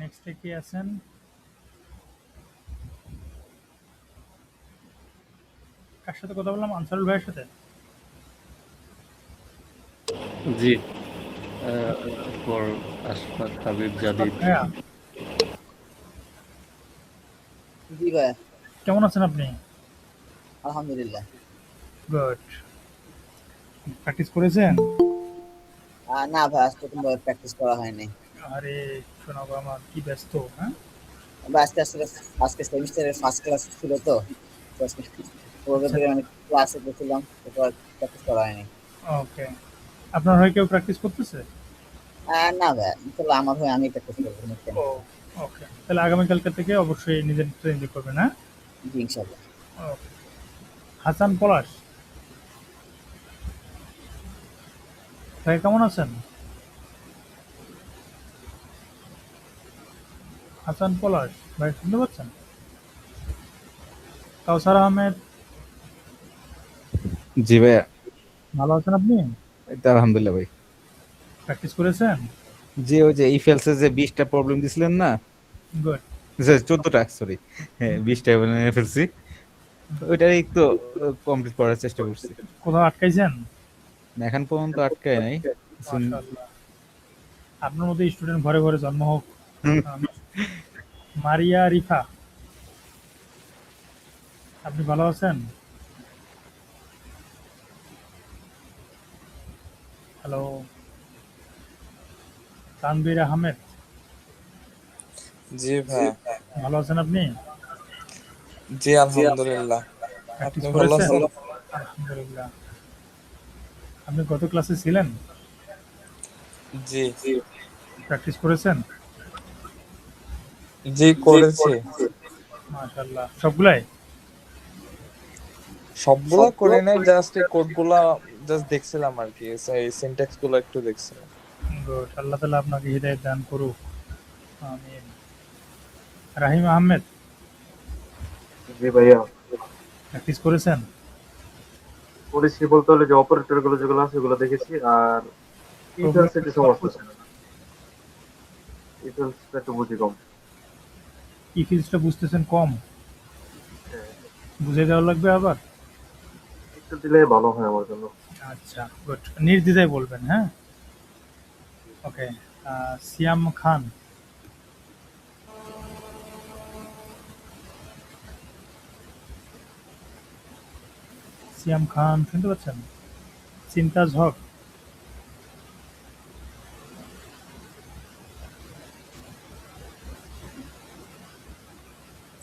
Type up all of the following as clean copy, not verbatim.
নেক্সটে কে আছেন? কার সাথে কথা বললাম? আনসারুল ভাইয়ের সাথে? জি। এরপর আশফাক, হাবিব, আশফাক জাদিদ। ভাইয়া, জি ভাইয়া, কেমন আছেন আপনি? আলহামদুলিল্লাহ। গুড। প্র্যাকটিস করেছেন? না ভাই, আজ প্রথমবার প্র্যাকটিস করা হয়নি। আরে শোনাবো, আমার কি ব্যস্ত, হ্যাঁ। ভাই, আজকে সেমিস্টারের ফার্স্ট ক্লাস ছিল তো। তো আজকে পূর্ব আচ্ছা, দিকে অনেক ক্লাসে গেছিলাম, এরপর প্র্যাকটিস করা হয়নি। ওকে। আপনার হয়ে কেউ প্র্যাকটিস করতেছে? না ভাই, ইনশাল্লাহ আমার হয়ে আমি প্র্যাকটিস করবো নেক্সট টাইম। ও, ওকে। তাহলে আগামীকালকে থেকে অবশ্যই নিজের ট্রেনিং করবেন, হ্যাঁ। জি ইনশাল্লাহ। ওকে। হাসান পলাশ ভাই, কেমন আছেন? হাসান পলাশ ভাই, শুনতে পাচ্ছেন? কাউসার আহমেদ, জি ভাইয়া, ভালো আছেন আপনি? এই তো আলহামদুলিল্লাহ ভাই। প্র্যাকটিস করেছেন? যে ওই যে ইফেলসে যে 20টা প্রবলেম দিছিলেন না, গুড। 14টা সরি, হ্যাঁ 20টা বানিয়ে ফেলছি। তো ওইটাই একটু কমপ্লিট করার চেষ্টা করছি। কোথাও আটকাইছেন? এখন পর্যন্ত আটকায় নাই। মাশাআল্লাহ, আপনার মতো স্টুডেন্ট ঘরে ঘরে জন্ম হোক। হুম, মারিয়া রিফা, আপনি ভালো আছেন? হ্যালো। তানভীর আহমেদ, জি ভাইয়া। ভালো আছেন আপনি? জি আলহামদুলিল্লাহ। প্র্যাকটিস আপনি ভালো করেছেন? আছেন? আলহামদুলিল্লাহ। আপনি গত ক্লাসে ছিলেন? জি প্র্যাকটিস করেছেন? জি করেছি। মাশাআল্লাহ, সবগুলাই? সবগুলা করে নাই, জাস্ট এই কোডগুলা জাস্ট দেখছিলাম আর কি, এই সিনট্যাক্স গুলো একটু দেখছিলাম। গুড, আল্লাহ তাআলা আপনাকে হিদায়াত দান করুক। আমিন। রাহিম আহমেদ, জি ভাইয়া, প্র্যাকটিস করেছেন? করেছি বলতে হলে যে অপারেটর গুলো যেগুলো আছে ওগুলো দেখেছি, আর ইফেলস একটু সমস্যা ছিল। ইফেলসটা একটু বুঝি কম। কি ফিজিক্সটা বুঝতেছেন কম? হ্যাঁ, বুঝে দেওয়া লাগবে আবার? একটু দিলে ভালো হয় আমার জন্য। আচ্ছা, গুড। নির্দ্বিধায় বলবেন, হ্যাঁ। ওকে। সিয়াম খান, সিয়াম খান শুনতে পাচ্ছেন? চিন্তাজ হক,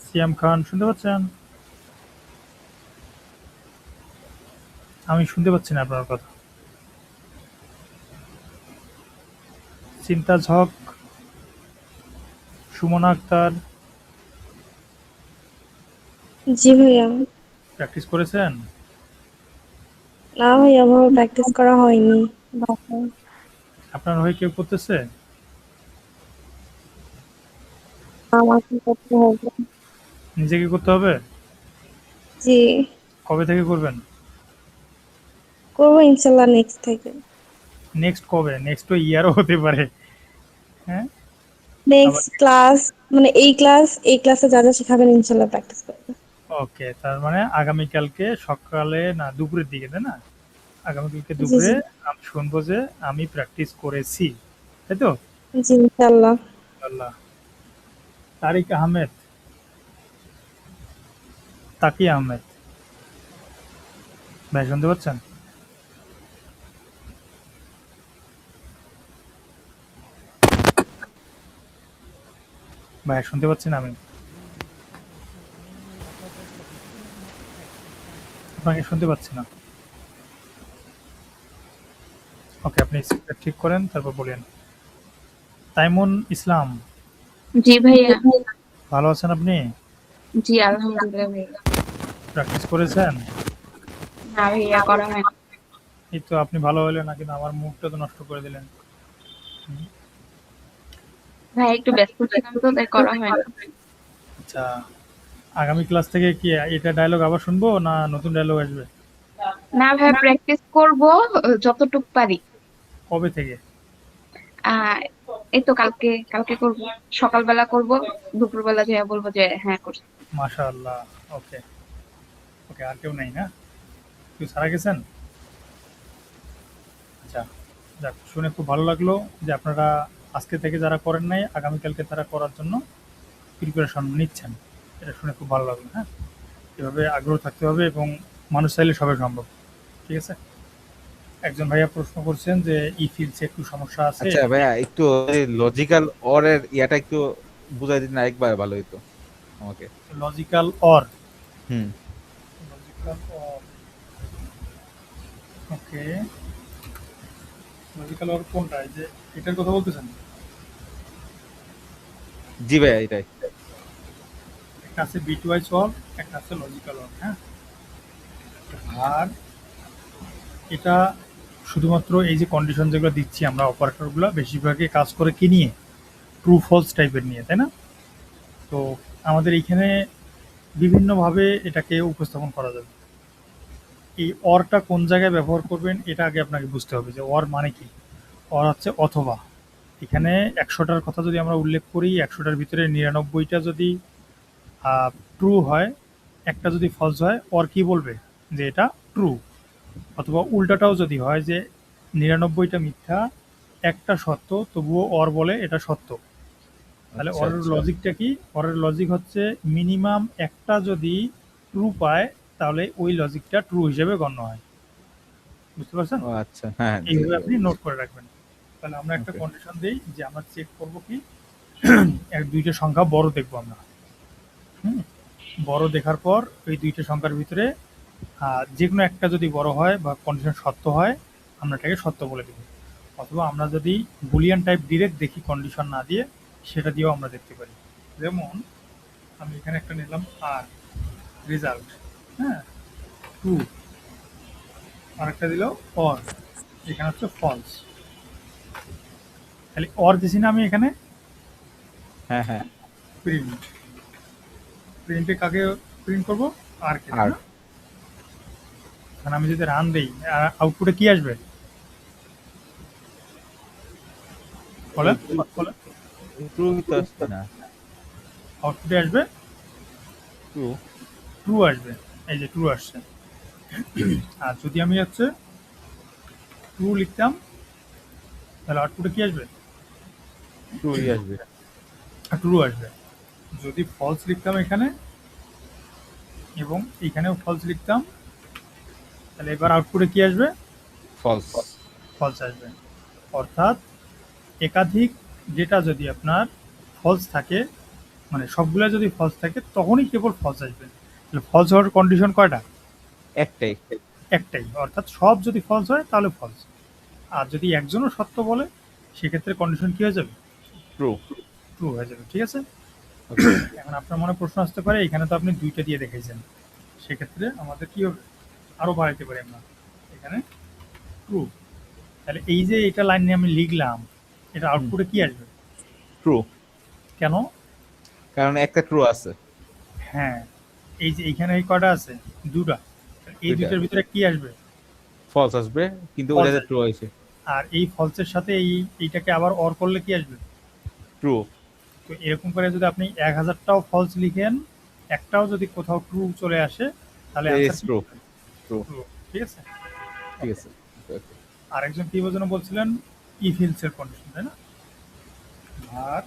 সিয়াম খান শুনতে পাচ্ছেন? আমি শুনতে পাচ্ছি না আপনার কথা। চিন্তাজ হক, সুমনা আক্তার, জি ভাইয়া। প্র্যাকটিস করেছেন? না ভাইয়া, আমার প্র্যাকটিস করা হয়নি বাসায়। আপনার হয়ে কেউ করতেছে? আমাকে করতে হবে। নিজেকে করতে হবে? জি, কবে থেকে করবেন? করবো ইনশাল্লাহ নেক্সট থেকে। নেক্সট কবে? নেক্সট তো ইয়ারও হতে পারে, হ্যাঁ। আবার নেক্সট ক্লাস, মানে এই ক্লাসে যা যা শেখাবেন ইনশাল্লাহ প্র্যাকটিস করবো। ওকে, তার মানে আগামীকালকে সকালে না দুপুরের দিকে, তাই না? আগামীকালকে জি দুপুরে জি আমি শুনবো যে আমি প্র্যাকটিস করেছি, তাই তো? জি ইনশাল্লাহ। আল্লাহ। তারিক আহমেদ, তাকি আহমেদ, ভাই শুনতে পাচ্ছেন? ভাই শুনতে পাচ্ছি না আমি, আপনাকে শুনতে পাচ্ছি না। ওকে, আপনি স্পিকার ঠিক করেন তারপর বলেন। তাইমুন ইসলাম, জি ভাইয়া। ভালো আছেন আপনি? জি আলহামদুলিল্লাহ ভাইয়া। প্র্যাকটিস করেছেন? না ভাইয়া, করা হয় না। এই তো আপনি ভালো হলেন না, কিন্তু আমার মুখটা তো নষ্ট করে দিলেন। ভাই একটু ব্যস্ত ছিলাম তো, তাই করা হয় না। আচ্ছা, আগামী ক্লাস থেকে কি এটা ডায়লগ আবার শুনবো না নতুন ডায়লগ আসবে? না ভাই, প্র্যাকটিস করব যতটুক পারি। কবে থেকে? আহ এই তো কালকে কালকে করব, সকালবেলা করব, দুপুরবেলা যেয়ে বলবো যে হ্যাঁ করছি। মাশাআল্লাহ। ওকে ওকে, আর কেউ নাই না? কেউ ছাড়া গেছেন? আচ্ছা, যাক, শুনে খুব ভালো লাগলো যে আপনারা আজকে থেকে যারা করেন নাই আগামীকালকে তারা করার জন্য প্রিপারেশন নিচ্ছেন। এটা শুনে খুব ভালো লাগলো। হ্যাঁ, এভাবে আগ্রহ থাকতে হবে এবং মানুষ চাইলে সবাই সম্ভব। ঠিক আছে। একজন ভাইয়া প্রশ্ন করছেন যে ই ফিল্ডসে একটু সমস্যা আছে। আচ্ছা ভাইয়া, একটু লজিক্যাল অরের ইয়াটা একটু বুঝাই দিন আরেকবার, ভালো হইতো আমাকে। Logical or, hmm. Logical or, okay. Logical or কোনটা? এই যে এটার কথা বলতেছেন? জি ভাইয়া, এটাই। একটা আছে বিটওয়াইজ অর, একটা আছে লজিক্যাল অর। হ্যাঁ, আর এটা শুধুমাত্র এই যে কন্ডিশন যেগুলো দিচ্ছি আমরা অপারেটরগুলো বেশিরভাগই কাজ করে কি নিয়ে? ট্রু ফলস টাইপের নিয়ে, তাই না? তো আমাদের এইখানে বিভিন্নভাবে এটাকে উপস্থাপন করা যাবে। এই অরটা কোন জায়গায় ব্যবহার করবেন এটা আগে আপনাকে বুঝতে হবে যে অর মানে কি। অর হচ্ছে অথবা। এখানে ১০০টার কথা যদি আমরা উল্লেখ করি, ১০০টার ভিতরে ৯৯টা যদি ট্রু হয়, একটা যদি ফলস হয়, অর কি বলবে? যে এটা ট্রু। অথবা উল্টাটাও যদি হয় যে ৯৯টা মিথ্যা, একটা সত্য, তবুও অর বলে এটা সত্য। তাহলে আচ্ছা, অরের আচ্ছা। লজিকটা কি? অরের লজিক হচ্ছে মিনিমাম একটা যদি ট্রু পায় তাহলে ওই লজিকটা ট্রু হিসেবে গণ্য হয়। বুঝতে পারছেন? ও আচ্ছা, হ্যাঁ, জি, এইভাবে জি, আপনি বুঝছি। নোট করে রাখবেন। তাহলে আমরা একটা ওকে। কন্ডিশন দেই যে আমরা চেক করব কি এক দুইটা সংখ্যা বড় দেখবো আমরা। হুম, বড় দেখার পর ওই দুইটা সংখ্যার ভিতরে যে কোনো একটা যদি বড় হয় বা কন্ডিশন সত্য হয়, আমরা এটাকে সত্য বলে দেব। অথবা আমরা যদি বুলিয়ান টাইপ ডিরেক্ট দেখি কন্ডিশন না দিয়ে, সেটা দিয়েও আমরা দেখতে পারি। যেমন আমি এখানে একটা নিলাম আর রেজাল্ট, হ্যাঁ, ট্রু, আর একটা দিল অর, এখানে হচ্ছে ফলস। তাহলে অর দিছি না আমি এখানে? হ্যাঁ, হ্যাঁ। প্রিন্ট, প্রিন্টে কাকে প্রিন্ট করব? আর কে, তাই আর না? এখন আমি যদি রান দেই, আউটপুটে কি আসবে বলেন? বলেন। ট্রু তো আসছে না। আউটপুটে আসবে ট্রু। ট্রু আসবে। এই যে ট্রু আসছে। আর যদি আমি হচ্ছে ট্রু লিখতাম তাহলে আউটপুটে কি আসবে? ট্রুই আসবে। ট্রু আসবে। যদি ফলস লিখতাম এখানে এবং এখানেও ফলস লিখতাম, তাহলে এবার আউটপুটে কি আসবে? ফলস। ফলস আসবে। অর্থাৎ একাধিক ডেটা যদি আপনার ফলস থাকে, মানে সবগুলা যদি ফলস থাকে তখনই কেবল ফলস আসবে। তাহলে ফলস হওয়ার কন্ডিশন কয়টা? একটাই। একটাই। অর্থাৎ সব যদি ফলস হয় তাহলে ফলস। আর যদি একজনও সত্য বলে সেক্ষেত্রে কন্ডিশন কি হয়ে যাবে? ট্রু। ট্রু হয়ে যাবে। ঠিক আছে। ওকে। এখন আপনার মনে প্রশ্ন আসতে পারে, এখানে তো আপনি দুইটা দিয়ে দেখাইছেন, সেক্ষেত্রে আমাদের কি হবে? আরো বাড়াইতে পারি আমরা এখানে ট্রু। তাহলে এই যে এটা লাইন নিয়ে আমি লিখলাম, এটা আউটপুটে কি আসবে? ট্রু। কেন? কারণ একটা ট্রু আছে। হ্যাঁ, এই যে এইখানে এই কয়টা আছে? দুটা। এই দুইটা। দুইটার ভিতরে কি আসবে? ফলস আসবে, কিন্তু False ওটাতে আসবে। ট্রু হয়েছে। আর এই ফলসের সাথে এইটাকে আবার অর করলে কি আসবে? ট্রু। তো এরকম করে যদি আপনি ১০০০টাও ফলস লিখেন, একটাও যদি কোথাও ট্রু চলে আসে, তাহলে ইজ answer কি? ট্রু। ট্রু। True। ঠিক আছে। ঠিক আছে। ওকে। আরেকজন কি যেন বলছিলেন? ই ফিল্ডস এর কন্ডিশন, তাই না? ভার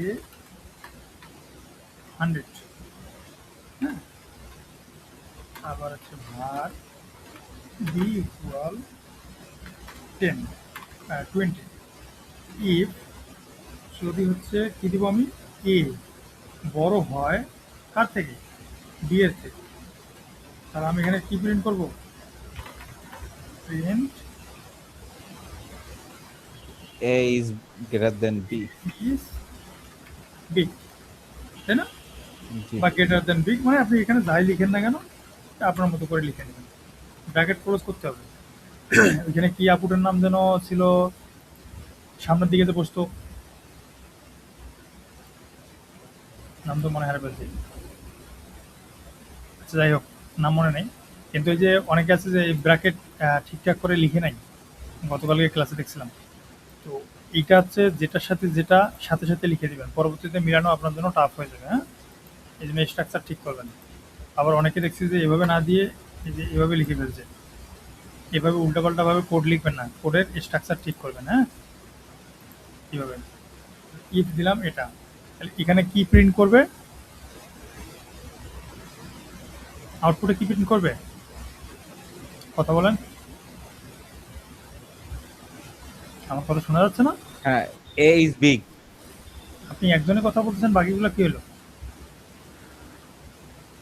এ 100, হ্যাঁ, আবার হচ্ছে ভার বি ইকুয়াল 10, 20 ইফ, যদি হচ্ছে কি দিব আমি, এ বড় হয় কার থেকে? বি এর থেকে। তাহলে আমি এখানে কি প্রিন্ট করব? Print A is greater than B. Is big, তাই না? জি। বা গ্রেটার দেন বিগ, মানে আপনি এখানে যাই লিখেন না কেন এটা আপনার মতো করে লিখে নেবেন। ব্র্যাকেট ক্লোজ করতে হবে। ওইখানে কি আপুটের নাম যেন ছিল সামনের দিকে যে বসতো, নাম তো মনে হারা ফেলছি। আচ্ছা, যাই হোক, নাম মনে নেই। কিন্তু এই যে অনেকে আছে যে ব্র্যাকেট ঠিকঠাক করে লিখে নাই, গতকালকে ক্লাসে দেখছিলাম। তো এইটা হচ্ছে যেটার সাথে যেটা সাথে সাথে লিখে দিবেন, পরবর্তীতে মিলানো আপনার জন্য টাফ হয়ে যাবে। হ্যাঁ, এই জন্য স্ট্রাকচার ঠিক করবেন। আবার অনেকে দেখছি যে এভাবে না দিয়ে এই যে এভাবে লিখে ফেলছে, এভাবে উল্টাপাল্টা ভাবে কোড লিখবেন না, কোডের স্ট্রাকচার ঠিক করবেন। হ্যাঁ, কিভাবে ইফ দিলাম এটা, তাহলে এখানে কি প্রিন্ট করবে, আউটপুটে কি প্রিন্ট করবে, কথা বলেন, আমার কথা শোনা যাচ্ছে না? হ্যাঁ, এ ইজ বিগ। আপনি একজনের কথা বলতেছেন, বাকিগুলো কি হলো?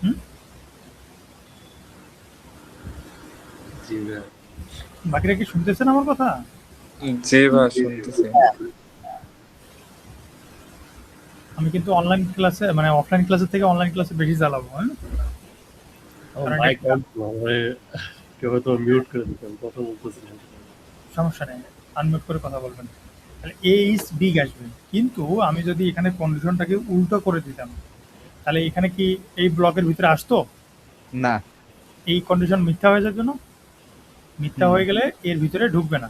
হুম, জি ভাই। বাকিরা কি শুনতেছেন আমার কথা? জি ভাই শুনতেছি। আমি কিন্তু অনলাইন ক্লাসে মানে অফলাইন ক্লাসের থেকে অনলাইন ক্লাসে বেশি চালাবো। হ্যাঁ, আমার কারণ মাইক একটা অন না, মানে কেউ হয়তো মিউট করে দিতেন, কথা বলতেছিলেন। সমস্যা নেই, আনমিউট করে কথা বলবেন। তাহলে এ ইজ বিগ আসবে, কিন্তু আমি যদি এখানে কন্ডিশনটাকে উল্টো করে দিতাম, তাহলে এখানে কি এই ব্লকের ভিতরে আসতো? না, এই কন্ডিশন মিথ্যা হয়ে যাবে না? মিথ্যা হয়ে গেলে এর ভিতরে ঢুকবে না,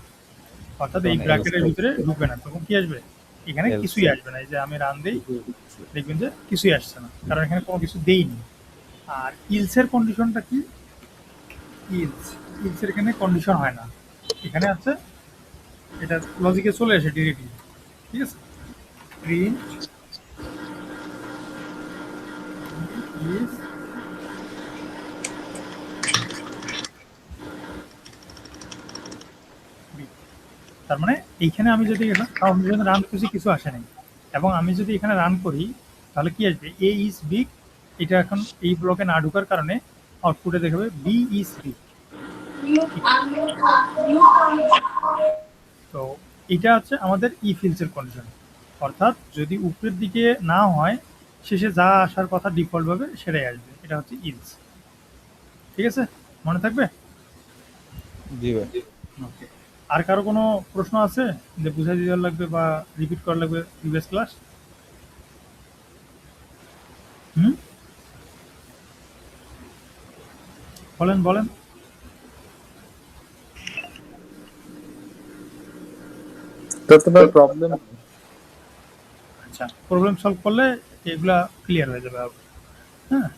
অর্থাৎ এই তখন ব্র্যাকেটের else ভিতরে ঢুকবে না। তখন কি আসবে? এখানে Else. কিছুই আসবে না। এই যে আমি রান দিই, দেখবেন যে কিছুই আসছে না, কারণ এখানে কোনো কিছু দেইনি। আর ইলসের কন্ডিশনটা কি? ইলসের এখানে কন্ডিশন হয় না, এখানে আছে এটা লজিকে চলে আসে ডিরেক্টলি। ঠিক আছে, প্রিন্ট ইজ বিগ। তার মানে এইখানে আমি যদি রান করছি কিছু আসে নাই, এবং আমি যদি এখানে রান করি তাহলে কি আসবে? এ ইজ বিগ। এটা এখন এই ব্লকে না ঢোকার কারণে আউটপুটে দেখাবে বি ইজ বিগ। তো এটা হচ্ছে আমাদের ই ফিল্ডসের কন্ডিশন, অর্থাৎ যদি উপরের দিকে না হয়, শেষে যা আসার কথা ডিফল্ট ভাবে সেটাই আসবে। এটা হচ্ছে ইলস। ঠিক আছে, মনে থাকবে? জি ভাই। ওকে, আর কারো কোনো প্রশ্ন আছে যে বুঝাই দেওয়ার লাগবে বা রিপিট করা লাগবে প্রিভিয়াস ক্লাস? হুম, বলেন বলেন। তাতে ভাই প্রবলেম আচ্ছা, প্রবলেম সলভ করলে এগুলা ক্লিয়ার হয়ে যাবে আবার। হ্যাঁ,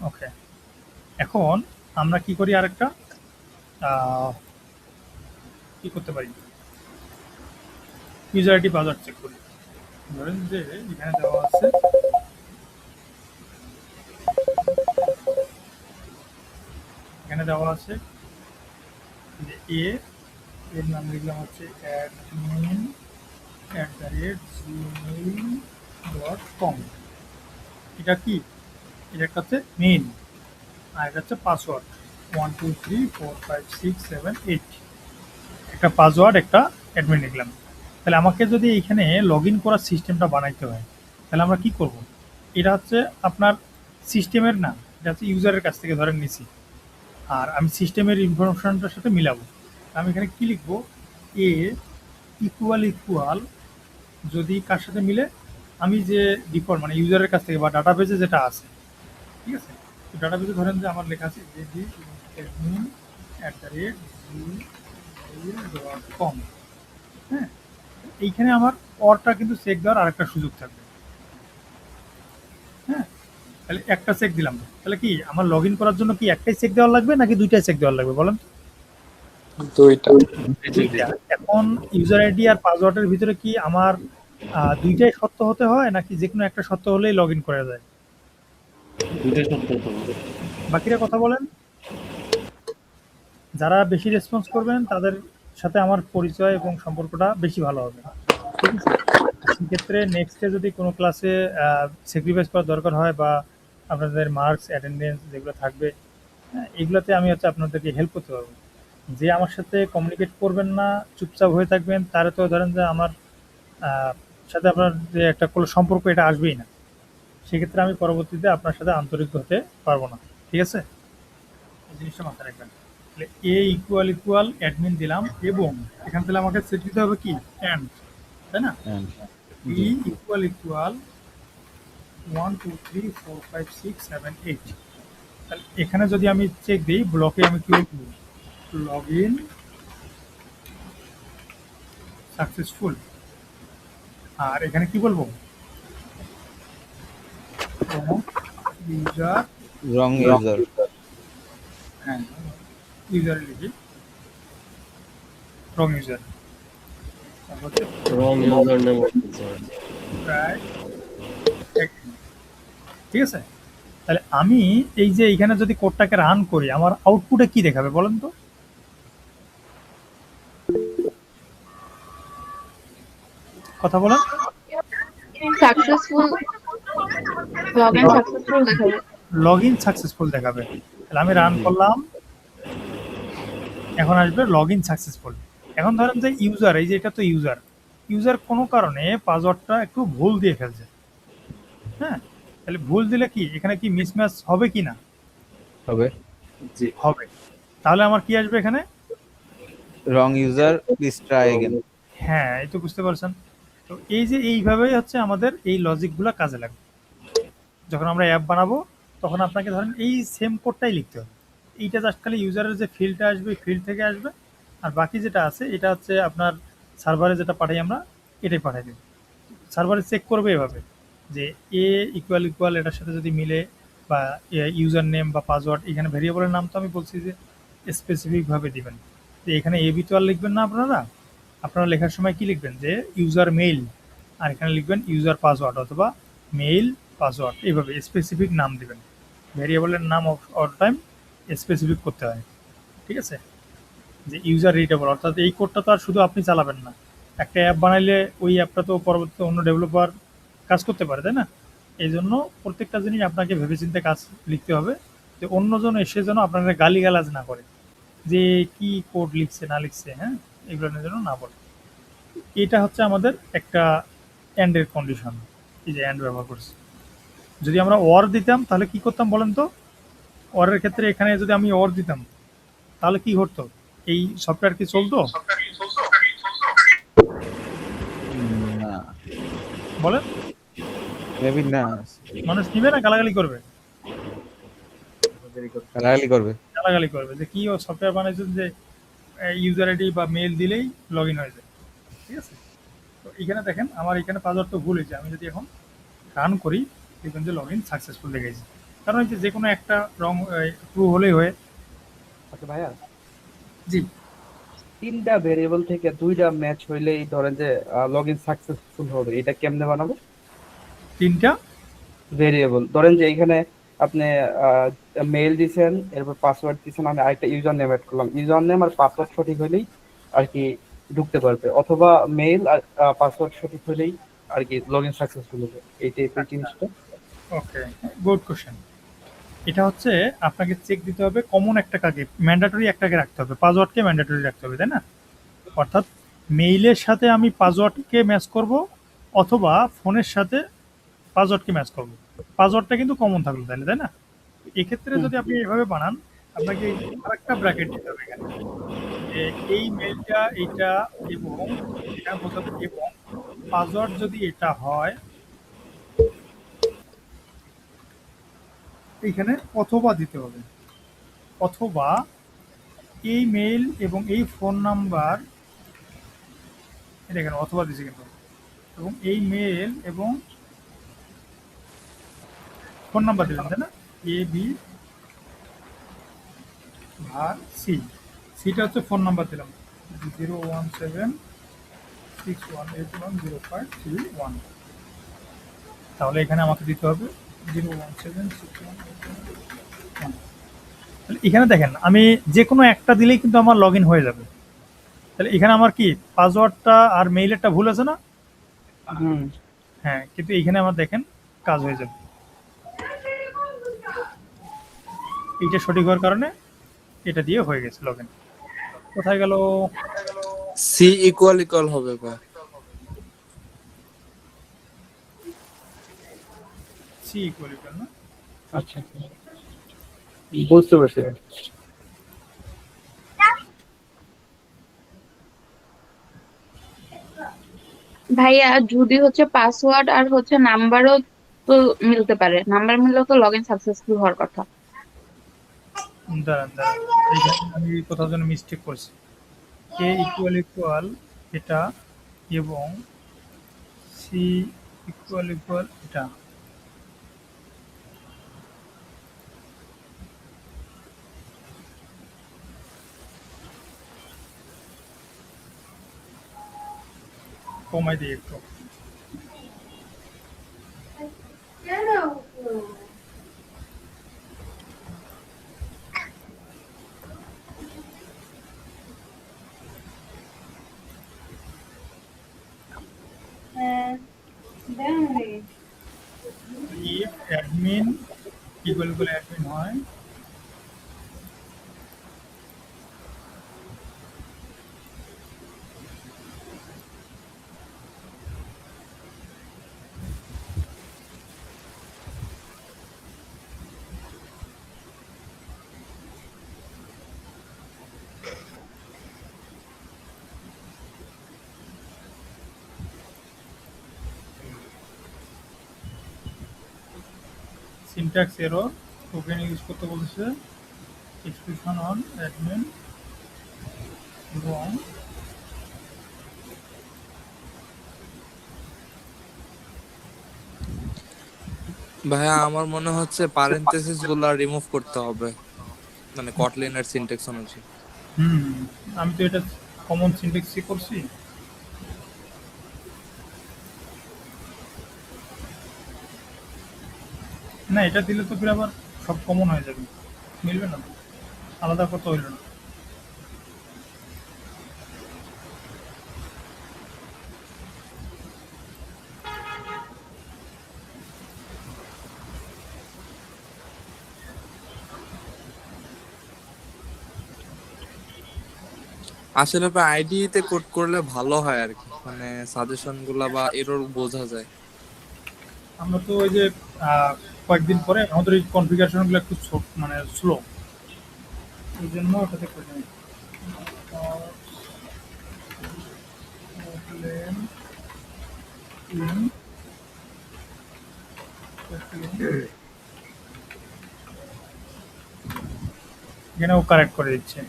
ওকে। এখন আমরা কি করি, আরেকটা কি করতে পারি, ইউজার আইডি পাসওয়ার্ড চেক করি। ধরেন যে এখানে দেওয়া আছে যে এর নাম লিখলাম হচ্ছে admin@gmail.com। এটা কি? এটা একটা হচ্ছে মেইন, আর এটা হচ্ছে পাসওয়ার্ড 1234567 একটা পাসওয়ার্ড, একটা অ্যাডমিন লিখলাম। তাহলে আমাকে যদি এখানে লগ ইন করার সিস্টেমটা বানাইতে হয়, তাহলে আমরা কি করব? এটা হচ্ছে আপনার সিস্টেমের না, এটা হচ্ছে ইউজারের কাছ থেকে ধরেন নিছি, আর আমি সিস্টেমের ইনফরমেশনটার সাথে মিলাবো। আমি এখানে কি লিখবো? এ ইকুয়াল যদি কার সাথে মিলে, আমি যে ডিফল্ট মানে ইউজারের কাছ থেকে বা ডাটাবেজে যেটা আছে, ঠিক আছে, তো ডাটাবেজে ধরেন যে আমার লেখা আছে admin@gmail.com। হ্যাঁ, এইখানে আমার অরটা কিন্তু চেক দেওয়ার আরেকটা সুযোগ থাকবে। হ্যাঁ, তাহলে একটা চেক দিলাম, তাহলে কি আমার লগ ইন করার জন্য কি একটাই চেক দেওয়া লাগবে নাকি দুইটাই চেক দেওয়া লাগবে বলেন? দুইটা। দুইটা। এখন ইউজার আইডি আর পাসওয়ার্ডের ভিতরে কি আমার দুইটাই সত্য হতে হয় নাকি যে কোনো একটা সত্য হলেই লগ ইন করা যায়? দুইটাই সত্য হতে হবে। বাকিরা কথা বলেন। যারা বেশি রেসপন্স করবেন তাদের সাথে আমার পরিচয় এবং সম্পর্কটা বেশি ভালো হবে। ঠিক আছে, সেক্ষেত্রে নেক্সটে যদি কোনো ক্লাসে স্যাক্রিফাইস করার দরকার হয় বা আপনাদের মার্কস অ্যাটেন্ডেন্স যেগুলো থাকবে, এগুলোতে আমি হচ্ছে আপনাদেরকে হেল্প করতে পারবো। যে আমার সাথে কমিউনিকেট করবেন না, চুপচাপ হয়ে থাকবেন, তারা তো ধরেন যে আমার সাথে আপনার যে একটা কোনো সম্পর্ক এটা আসবেই না। সেক্ষেত্রে আমি পরবর্তীতে আপনার সাথে আন্তরিক হতে পারবো না। ঠিক আছে, এই জিনিসটা মাথায় রাখবেন। তাহলে এ ইকুয়াল অ্যাডমিন দিলাম, এবং এখান থেকে আমাকে সেট দিতে হবে কি অ্যান্ড, তাই না? E equal 1 2 3 4 5 6 7 8। তাহলে এখানে যদি আমি চেক দিই ব্লকে, আমি কি লগ ইন সাকসেসফুল। আর এখানে কি বলবো, ইউজার, রং ইউজার। হ্যাঁ ইউজার লিখি রং ইউজার, তারপর হচ্ছে রং ইউজার নেম প্রায় ঠিক আছে। তাহলে আমি এই যে এখানে যদি কোডটাকে রান করি, আমার আউটপুটে কি দেখাবে বলেন তো? কথা বলেন। সাকসেসফুল, লগ ইন সাকসেসফুল দেখাবে। লগ ইন সাকসেসফুল দেখাবে। তাহলে আমি রান করলাম, এখন আসবে লগ ইন সাকসেসফুল। এখন ধরেন যে ইউজার, এই যে এটা তো ইউজার, ইউজার কোনো কারণে পাসওয়ার্ডটা একটু ভুল দিয়ে ফেলছে। হ্যাঁ, তাহলে ভুল দিলে কি এখানে কি মিসম্যাচ হবে কি না? হবে। হবে। তাহলে আমার কি আসবে এখানে? রং ইউজার, প্লিজ ট্রাই এগেন। হ্যাঁ, এই তো বুঝতে পারছেন। তো এই যে এইভাবেই হচ্ছে আমাদের এই লজিকগুলো কাজে লাগবে। যখন আমরা অ্যাপ বানাবো তখন আপনাকে ধরেন এই সেম কোডটাই লিখতে হবে। এইটা জাস্ট খালি ইউজারের যে ফিল্ডটা আসবে, ফিল্ড থেকে আসবে, আর বাকি যেটা আছে এটা হচ্ছে আপনার সার্ভারে যেটা পাঠাই আমরা, এটাই পাঠাই দেব। সার্ভারে চেক করবে এভাবে যে এ ইকুয়াল ইকুয়াল এটার সাথে যদি মিলে, বা ইউজার নেম বা পাসওয়ার্ড, এখানে ভেরিয়েবলের নাম তো আমি বলছি যে স্পেসিফিকভাবে দিবেন। তো এখানে এবি তো আর লিখবেন না আপনারা। আপনারা লেখার সময় কি লিখবেন যে ইউজার মেইল, আর এখানে লিখবেন ইউজার পাসওয়ার্ড অথবা মেইল পাসওয়ার্ড, এইভাবে স্পেসিফিক নাম দিবেন। ভেরিয়েবলের নাম অল টাইম স্পেসিফিক করতে হয়, ঠিক আছে? যে ইউজার রিডেবল, অর্থাৎ এই কোডটা তো আর শুধু আপনি চালাবেন না। একটা অ্যাপ বানাইলে ওই অ্যাপটা তো পরবর্তীতে অন্য ডেভেলপার কাজ করতে পারে, তাই না? এই জন্য প্রত্যেকটা জিনিস আপনাকে ভেবেচিন্তে কাজ লিখতে হবে, যে অন্যজন এসে যেন আপনাকে গালিগালাজ না করে যে কি কোড লিখছে না লিখছে, হ্যাঁ, এগুলোর জন্য না বলে। এটা হচ্ছে আমাদের একটা এন্ডের কন্ডিশন। এই যে এন্ড ব্যবহার করছি। যদি আমরা অর দিতাম তাহলে কি করতাম বলেন তো? অরের ক্ষেত্রে এখানে যদি আমি অর দিতাম তাহলে কি ঘটতো? এই সফটওয়্যার কি চলতো না, বলেন? মেবি না, মানুষ নিবে না গালাগালি করবে? গালাগালি করবে। গালাগালি করবে যে কি ও সফটওয়্যার বানাইছেন যে ইউজার আইডি বা মেল দিলেই লগ ইন হয়ে যায়, ঠিক আছে? তো এখানে দেখেন আমার এখানে পাসওয়ার্ড তো ভুল হয়েছে। আমি যদি এখন রান করি দেখবেন যে লগ ইন সাকসেসফুল দেখাইছে। কারণ হচ্ছে যে কোনো একটা রং ট্রু হলেই হয়ে। আচ্ছা ভাইয়া, জি, 3টা ভেরিয়েবল থেকে 2টা ম্যাচ হইলেই ধরেন যে লগ ইন সাকসেসফুল হবে, এটা কেমনে বানাবো? 3টা ভেরিয়েবল ধরেন যে এখানে আপনি মেইল দিছেন, এরপর পাসওয়ার্ড দিছেন, আমি আরেকটা ইউজার নেম এড করলাম, ইউজার নেম আর পাসওয়ার্ড সঠিক হলেই আর কি ঢুকতে পারবে, অথবা মেইল আর পাসওয়ার্ড সঠিক হলেই আর কি লগ ইন সাকসেসফুল হবে, এই টাইপের জিনিসটা। ওকে, গুড কোশ্চেন। এটা হচ্ছে আপনাকে চেক দিতে হবে কমন একটা কাকে, ম্যান্ডেটরি একটাকে রাখতে হবে, পাসওয়ার্ডকে ম্যান্ডেটরি রাখতে হবে, তাই না? অর্থাৎ মেইলের সাথে আমি পাসওয়ার্ডকে ম্যাচ করব, অথবা ফোনের সাথে পাসওয়ার্ডকে ম্যাচ করব। পাসওয়ার্ডটা কিন্তু কমন থাকলো তাহলে, তাই না? এক্ষেত্রে যদি আপনি এভাবে বানান, আপনাকে আরেকটা ব্র্যাকেট দিতে হবে এখানে, যে এই মেইলটা এইটা এবং এটা বোঝাবো, এবং পাসওয়ার্ড যদি এটা হয় এইখানে অথবা দিতে হবে, অথবা এই মেইল এবং এই ফোন নাম্বার, এটা এখানে অথবা দিছে কিন্তু, এবং এই মেইল এবং ফোন নাম্বার দিলাম, তাই না? এ বি আর সি, সিটা হচ্ছে ফোন নাম্বার দিলাম 01761810531। তাহলে এখানে আমাকে দিতে হবে 01761810531। তাহলে এখানে দেখেন আমি যে কোনো একটা দিলেই কিন্তু আমার লগ ইন হয়ে যাবে। তাহলে এখানে আমার কি পাসওয়ার্ডটা আর মেইলেরটা ভুল আছে না? হ্যাঁ, কিন্তু এইখানে আমার দেখেন কাজ হয়ে যাবে। এইটা সঠিক হওয়ার কারণে এটা দিয়ে হয়ে গেছে লগ ইন। কোথায় গেল? সি ইকুয়াল ইকুয়াল হবে বা সি ইকুয়াল ইকুয়াল না? আচ্ছা, বুঝতে পারছি। ভাইয়া যদি হচ্ছে পাসওয়ার্ড আর হচ্ছে নাম্বারও তো মিলতে পারে, নাম্বার মিললেও তো লগ ইন সাকসেসফুল হওয়ার কথা। দাঁড়ান দাঁড়ান, এইখানে আমি কোথাও যেন মিস্টেক করছি। কে ইকুয়াল ইকুয়াল এটা এবং সি ইকুয়াল ইকুয়াল এটা কমাই দিই একটু। if admin equal equal admin হয় syntax error token ইউজ করতে বলছে expression on admin এবং ভাইয়া আমার মনে হচ্ছে পারেনথেসিস গুলা রিমুভ করতে হবে, মানে কটলিনের সিনট্যাক্স অনুযায়ী। আমি তো এটা কমন সিনট্যাক্সই করছি। না এটা দিলে তো ফির আবার সব কমন হয়ে যাবে, মিলবে না, আলাদা করতে হইল না। আসলে আইডি তে কোড করলে ভালো হয় আর কি, মানে সাজেশন গুলা বা এরর বোঝা যায়। আমরা তো ওই যে কয়েকদিন পরে আমাদের এই কনফিগারেশন গুলো একটু মানে স্লো, এই জন্য ওটাতে করে নিই। এখানে ও কারেক্ট করে দিচ্ছে।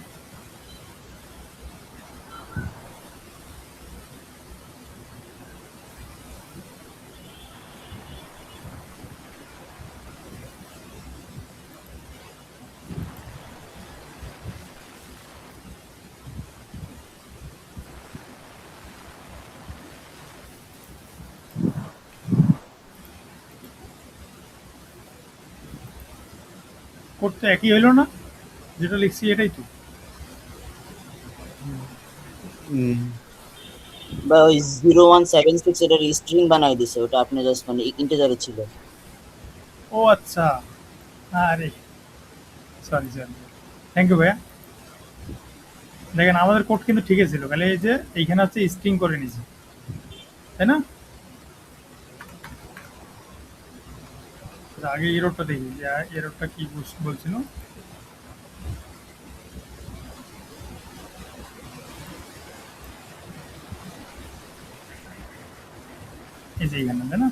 করতে একই হইলো না, যেটা লিখছি এটাই তো। বা ওই 0176 এটার স্ট্রিং বানাই দিছে, ওটা আপনি জাস্ট মানে ইন্টিজারে ছিল। ও আচ্ছা, আরে সরি সরি, থ্যাংক ইউ ভাইয়া। দেখেন আমাদের কোড কিন্তু ঠিকই ছিল, খালি এই যে এইখানে হচ্ছে স্ট্রিং করে নিয়েছি, তাই না? আগে এররটা দেখি যে এররটা কি বলছিল। এই যে এইখানে, তাই না?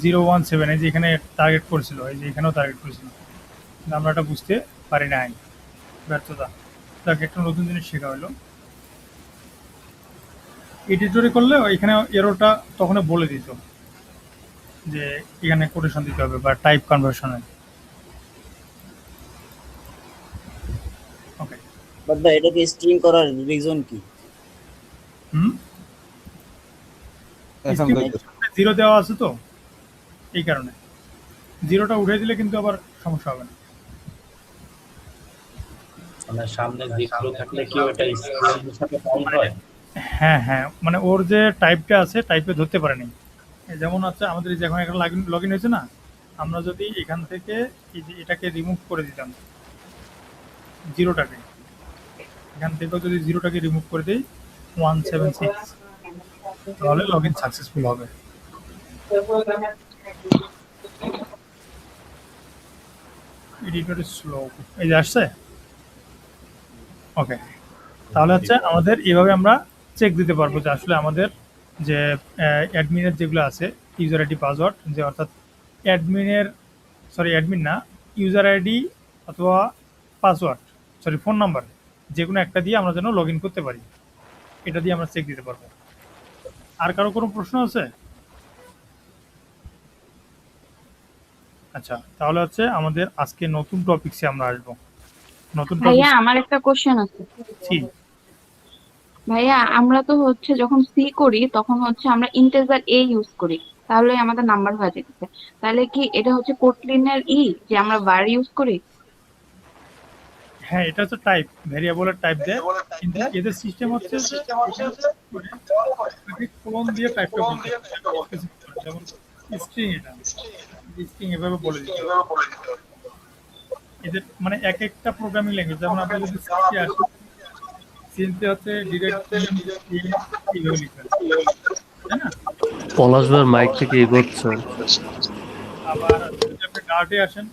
017 এই যে এখানে টার্গেট করেছিল, এই যে এখানেও টার্গেট করেছিল, কিন্তু আমরা এটা বুঝতে পারি নাই, ব্যর্থতা। তাকে একটা নতুন জিনিস শেখা হলো। এডিটরে করলে এখানে এররটা তখন বলে দিত যে এখানে কোটেশন দিতে হবে বা টাইপ কনভার্সনে। ওকে, বাট ভাই এটাকে স্ট্রিং করার রিজন কি? জিরো দেওয়া আছে তো এই কারণে, জিরোটা উঠে দিলে কিন্তু আবার সমস্যা হবে না। মানে সামনে জিরো থাকলে কি ওটা স্ট্রিং সাথে কাউন্ট হয়? হ্যাঁ হ্যাঁ, মানে ওর যে টাইপটা আছে টাইপে ধরতে পারেনি। যেমন হচ্ছে আমাদের এই যে এখন এখানে লগ ইন হয়েছে না, আমরা যদি এখান থেকে এই যে এটাকে রিমুভ করে দিতাম, জিরোটাকে এখান থেকে যদি জিরোটাকে রিমুভ করে দিই 176, তাহলে লগ ইন সাকসেসফুল হবে। এডিটর স্লো, এই যে আসছে। ওকে, তাহলে হচ্ছে আমাদের এইভাবে আমরা চেক দিতে পারবো যে আসলে আমাদের যে অ্যাডমিনের যেগুলো আছে ইউজার আইডি পাসওয়ার্ড, যে অর্থাৎ অ্যাডমিন না, ইউজার আইডি অথবা পাসওয়ার্ড, ফোন নাম্বার, যে কোনো একটা দিয়ে আমরা যেন লগ ইন করতে পারি। এটা দিয়ে আমরা চেক দিতে পারবো। আর কারো কোনো প্রশ্ন আছে? আচ্ছা, তাহলে হচ্ছে আমাদের আজকে নতুন টপিকসে আমরা আসবো। নতুন ভাইয়া টপিক আমার একটা কোশ্চেন আছে। জি। ভাইয়া আমরা তো হচ্ছে যখন সি করি তখন হচ্ছে আমরা ইন্টিজার এ ইউজ করি, তাহলে আমাদের নাম্বার হয়ে যেতেছে। তাহলে কি এটা হচ্ছে কোটলিনের যে আমরা var ইউজ করি? হ্যাঁ, এটা হচ্ছে টাইপ, ভেরিয়েবলের টাইপ দেয়, কিন্তু এদের সিস্টেম হচ্ছে যে কোলন দিয়ে টাইপটা বলতে হয়। যেমন স্ট্রিং, এটা স্ট্রিং এভাবে বলে দিতে হবে। এদের মানে এক একটা প্রোগ্রামিং ল্যাঙ্গুয়েজ, যেমন আপনি যদি সি আসেন, সিতে হচ্ছে ডিরেক্ট এইভাবে লিখবেন, তাই না? পলাশ ভাইয়ের মাইক থেকে এগোচ্ছে। আবার যদি আপনি ডার্টে আসেন,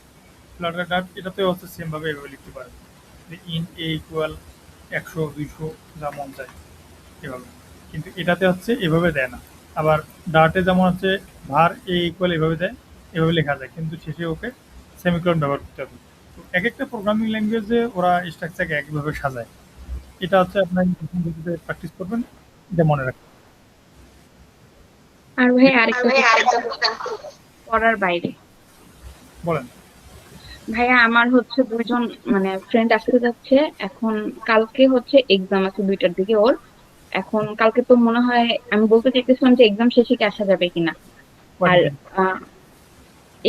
ফ্লাটার ডার্ট, এটাতে হচ্ছে সেম ভাবে এভাবে লিখতে পারেন, ইন্ট এ ইকুয়াল 100 200 যা মন চায় এভাবে। কিন্তু এটাতে হচ্ছে এভাবে দেয় না। আবার ডার্টে যেমন হচ্ছে var এ ইকুয়াল এভাবে দেয়, এভাবে লেখা যায়, কিন্তু শেষে ওকে সেমিকোলন ব্যবহার করতে হবে। তো এক একটা প্রোগ্রামিং ল্যাঙ্গুয়েজে ওরা স্ট্রাকচারকে একইভাবে সাজায়। এটা হচ্ছে আপনার প্র্যাকটিস করবেন, এটা মনে রাখবেন। আর ভাই আরেকটা question পড়ার বাইরে। বলেন। ভাইয়া আমার হচ্ছে দুইজন মানে ফ্রেন্ড আসতে যাচ্ছে, এখন কালকে হচ্ছে এক্সাম আছে 2টার দিকে ওর। এখন কালকে তো মনে হয়, আমি বলতে চাইতেছিলাম যে এক্সাম শেষে কি আসা যাবে কিনা। আর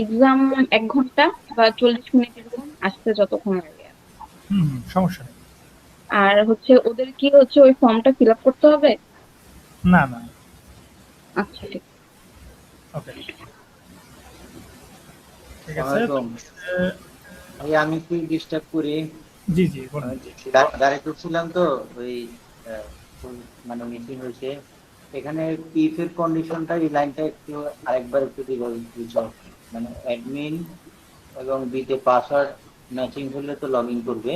এক্সাম 1 ঘন্টা বা 40 মিনিট এরকম, আসতে যতক্ষণ লাগে। সমস্যা নেই। আর হচ্ছে ওদের কি হচ্ছে ওই ফর্মটা ফিল আপ করতে হবে? না না, আচ্ছা ঠিক ওকে, ঠিক আছে। ভাই আমি কি ডিস্টার্ব করি? জি জি বলুন। ডাইরেক্টর ছিলাম তো ওই মানে মিটিং হয়েছে এখানে, ইফ এর কন্ডিশনটা এই লাইনটা একটু আরেকবার একটু বুঝো। মানে অ্যাডমিন এবং বিতে পাসওয়ার্ড ম্যাচিং হলে তো লগ ইন করবে,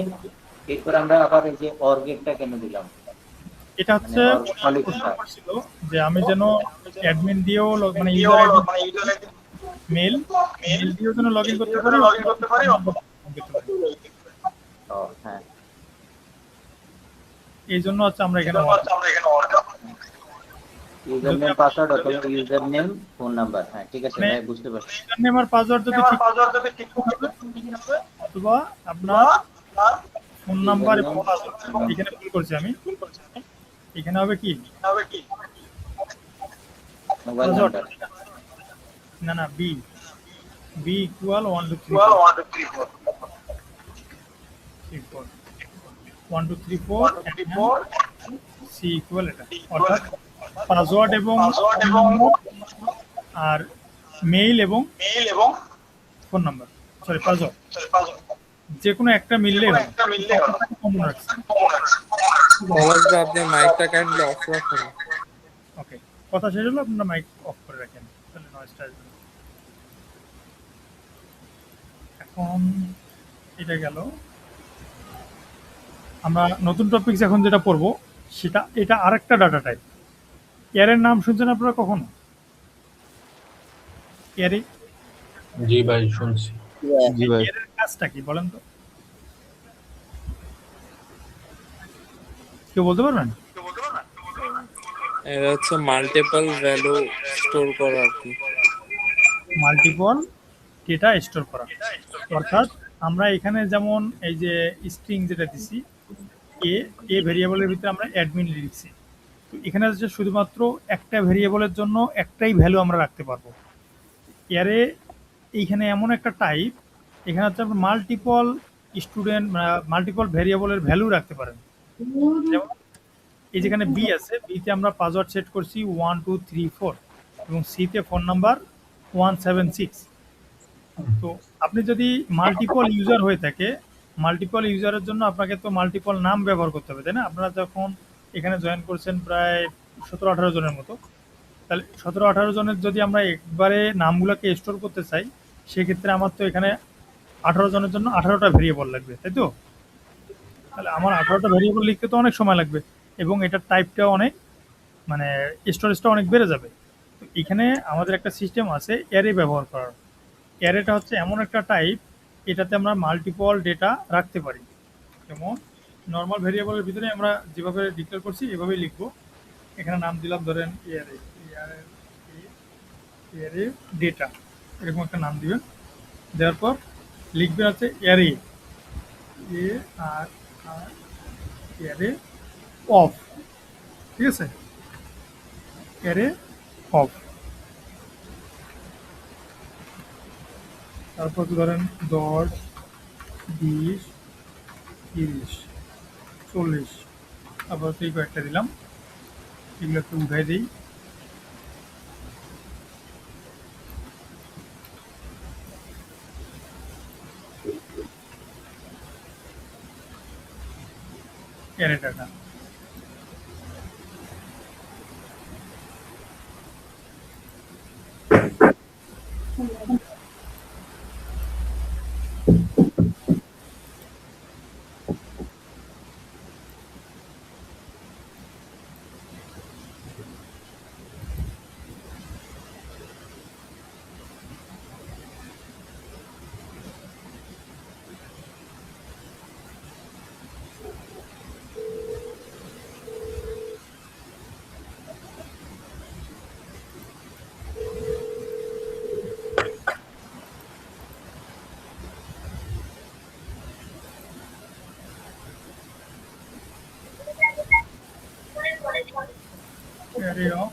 এরপর আমরা আবার এই যে অর গেটটা কেন দিলাম? এটা হচ্ছে ছিল যে আমি যেন অ্যাডমিন দিয়েও মানে ইউজার মেল দিয়েও যেন লগইন করতে পারি। হ্যাঁ, এই জন্য হচ্ছে আমরা এখানে ইউজার নেম পাসওয়ার্ড অথবা ইউজার নেম ফোন নাম্বার। হ্যাঁ ঠিক আছে ভাই, বুঝতে পারছি। ইউজার নেম আর পাসওয়ার্ড যদি ঠিক হবে, অথবা আপনার ফোন নাম্বার এবং পাসওয়ার্ড এখানে ভুল করছি আমি, এখানে হবে কি মোবাইল নাম্বার। না না, বি ইকুয়াল 1 2 3 4 1 2 3 4 সি ইকুয়াল এটা, অর্থাৎ পাসওয়ার্ড এবং আর মেইল এবং ফোন নাম্বার, সরি পাসওয়ার্ড, যে কোনো একটা মিললেই হবে। কমন রাখছি। আপনি মাইকটা কাইন্ডলি অফ রাখুন। ওকে, কথা শেষ হলো, আপনারা মাইক অফ করে রাখেন, তাহলে নয়েজটা আসবে না। এখন এটা গেল। আমরা নতুন টপিকস এখন যেটা পড়বো সেটা, এটা আরেকটা ডাটা টাইপ। এর নাম শুনছেন আপনারা কখনো? এর জি ভাই শুনছি। জি ভাই। এর কাজটা কি বলেন তো, কেউ বলতে পারবেন? এটা হচ্ছে মাল্টিপল ভ্যালু স্টোর করা আর কি। মাল্টিপল ডেটা স্টোর করা, অর্থাৎ আমরা এখানে যেমন এই যে স্ট্রিং যেটা দিছি, এ ভেরিয়েবলের ভিতরে আমরা অ্যাডমিন লিখছি, তো এখানে হচ্ছে শুধুমাত্র একটা ভেরিয়েবলের জন্য একটাই ভ্যালু আমরা রাখতে পারবো। এরে এইখানে এমন একটা টাইপ, এখানে হচ্ছে আপনি মাল্টিপল স্টুডেন্ট মাল্টিপল ভেরিয়েবলের ভ্যালু রাখতে পারেন। যেমন এই যেখানে বি আছে, বিতে আমরা পাসওয়ার্ড সেট করছি 1 2 3 4 এবং সিতে ফোন নাম্বার 176। তো আপনি যদি মাল্টিপল ইউজার হয়ে থাকে, মাল্টিপল ইউজারের জন্য আপনাকে তো মাল্টিপল নাম ব্যবহার করতে হবে, তাই না? আপনারা যখন এখানে জয়েন করছেন প্রায় 17-18 জনের মতো, তাহলে 17-18 জনের যদি আমরা একবারে নামগুলোকে স্টোর করতে চাই, সেক্ষেত্রে আমার তো এখানে 18 জনের জন্য 18টা ভেরিয়েবল লাগবে, তাই তো? তাহলে আমার 18টা ভেরিয়েবল লিখতে তো অনেক সময় লাগবে, এবং এটার টাইপটাও অনেক, মানে স্টোরেজটা অনেক বেড়ে যাবে। তো এখানে আমাদের একটা সিস্টেম আছে অ্যারে ব্যবহার করার। অ্যারেটা হচ্ছে এমন একটা টাইপ, এটাতে আমরা মাল্টিপল ডেটা রাখতে পারি। যেমন নর্মাল ভেরিয়েবলের ভিতরে আমরা যেভাবে ডিক্লেয়ার করছি এভাবেই লিখবো। এখানে নাম দিলাম ধরেন এয়ারে ডেটা, এরকম একটা নাম দিবেন। দেওয়ার পর লিখবেন হচ্ছে array, A R R array of, ঠিক আছে, অ্যারে অফ। তারপর ধরেন 10, 20, 30, 40, তারপর এই কয়েকটা দিলাম, এগুলো একটু উঠাই দিই। অ্যারে ডাটা, অ্যারে অফ,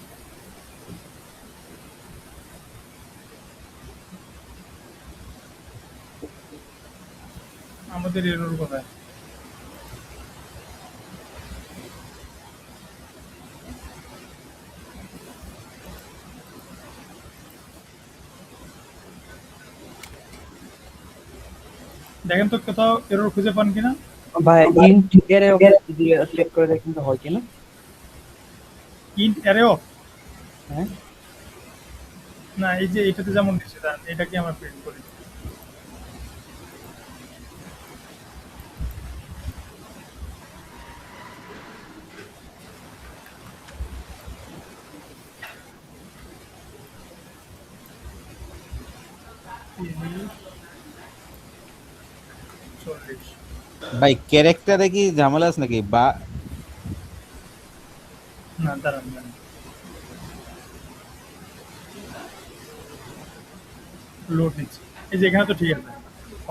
আমাদের এরর কোথায়? দেখেন তো কোথাও এরর খুঁজে পান কিনা। ভাই ইন্ট এরে দিয়ে চেক করে দেখেন তো হয় কিনা। ইন্ট অ্যারে অফ, হ্যাঁ না এই যে এটাতে যেমন দিচ্ছে দাঁড়ান, এটা কি আমরা প্রিন্ট করি? ভাই ক্যারেক্টারে কি ঝামেলা আছে নাকি? বা না দাঁড়ান দাঁড়ান, লোড নিচ্ছে, এই যে এখানে তো ঠিক আছে।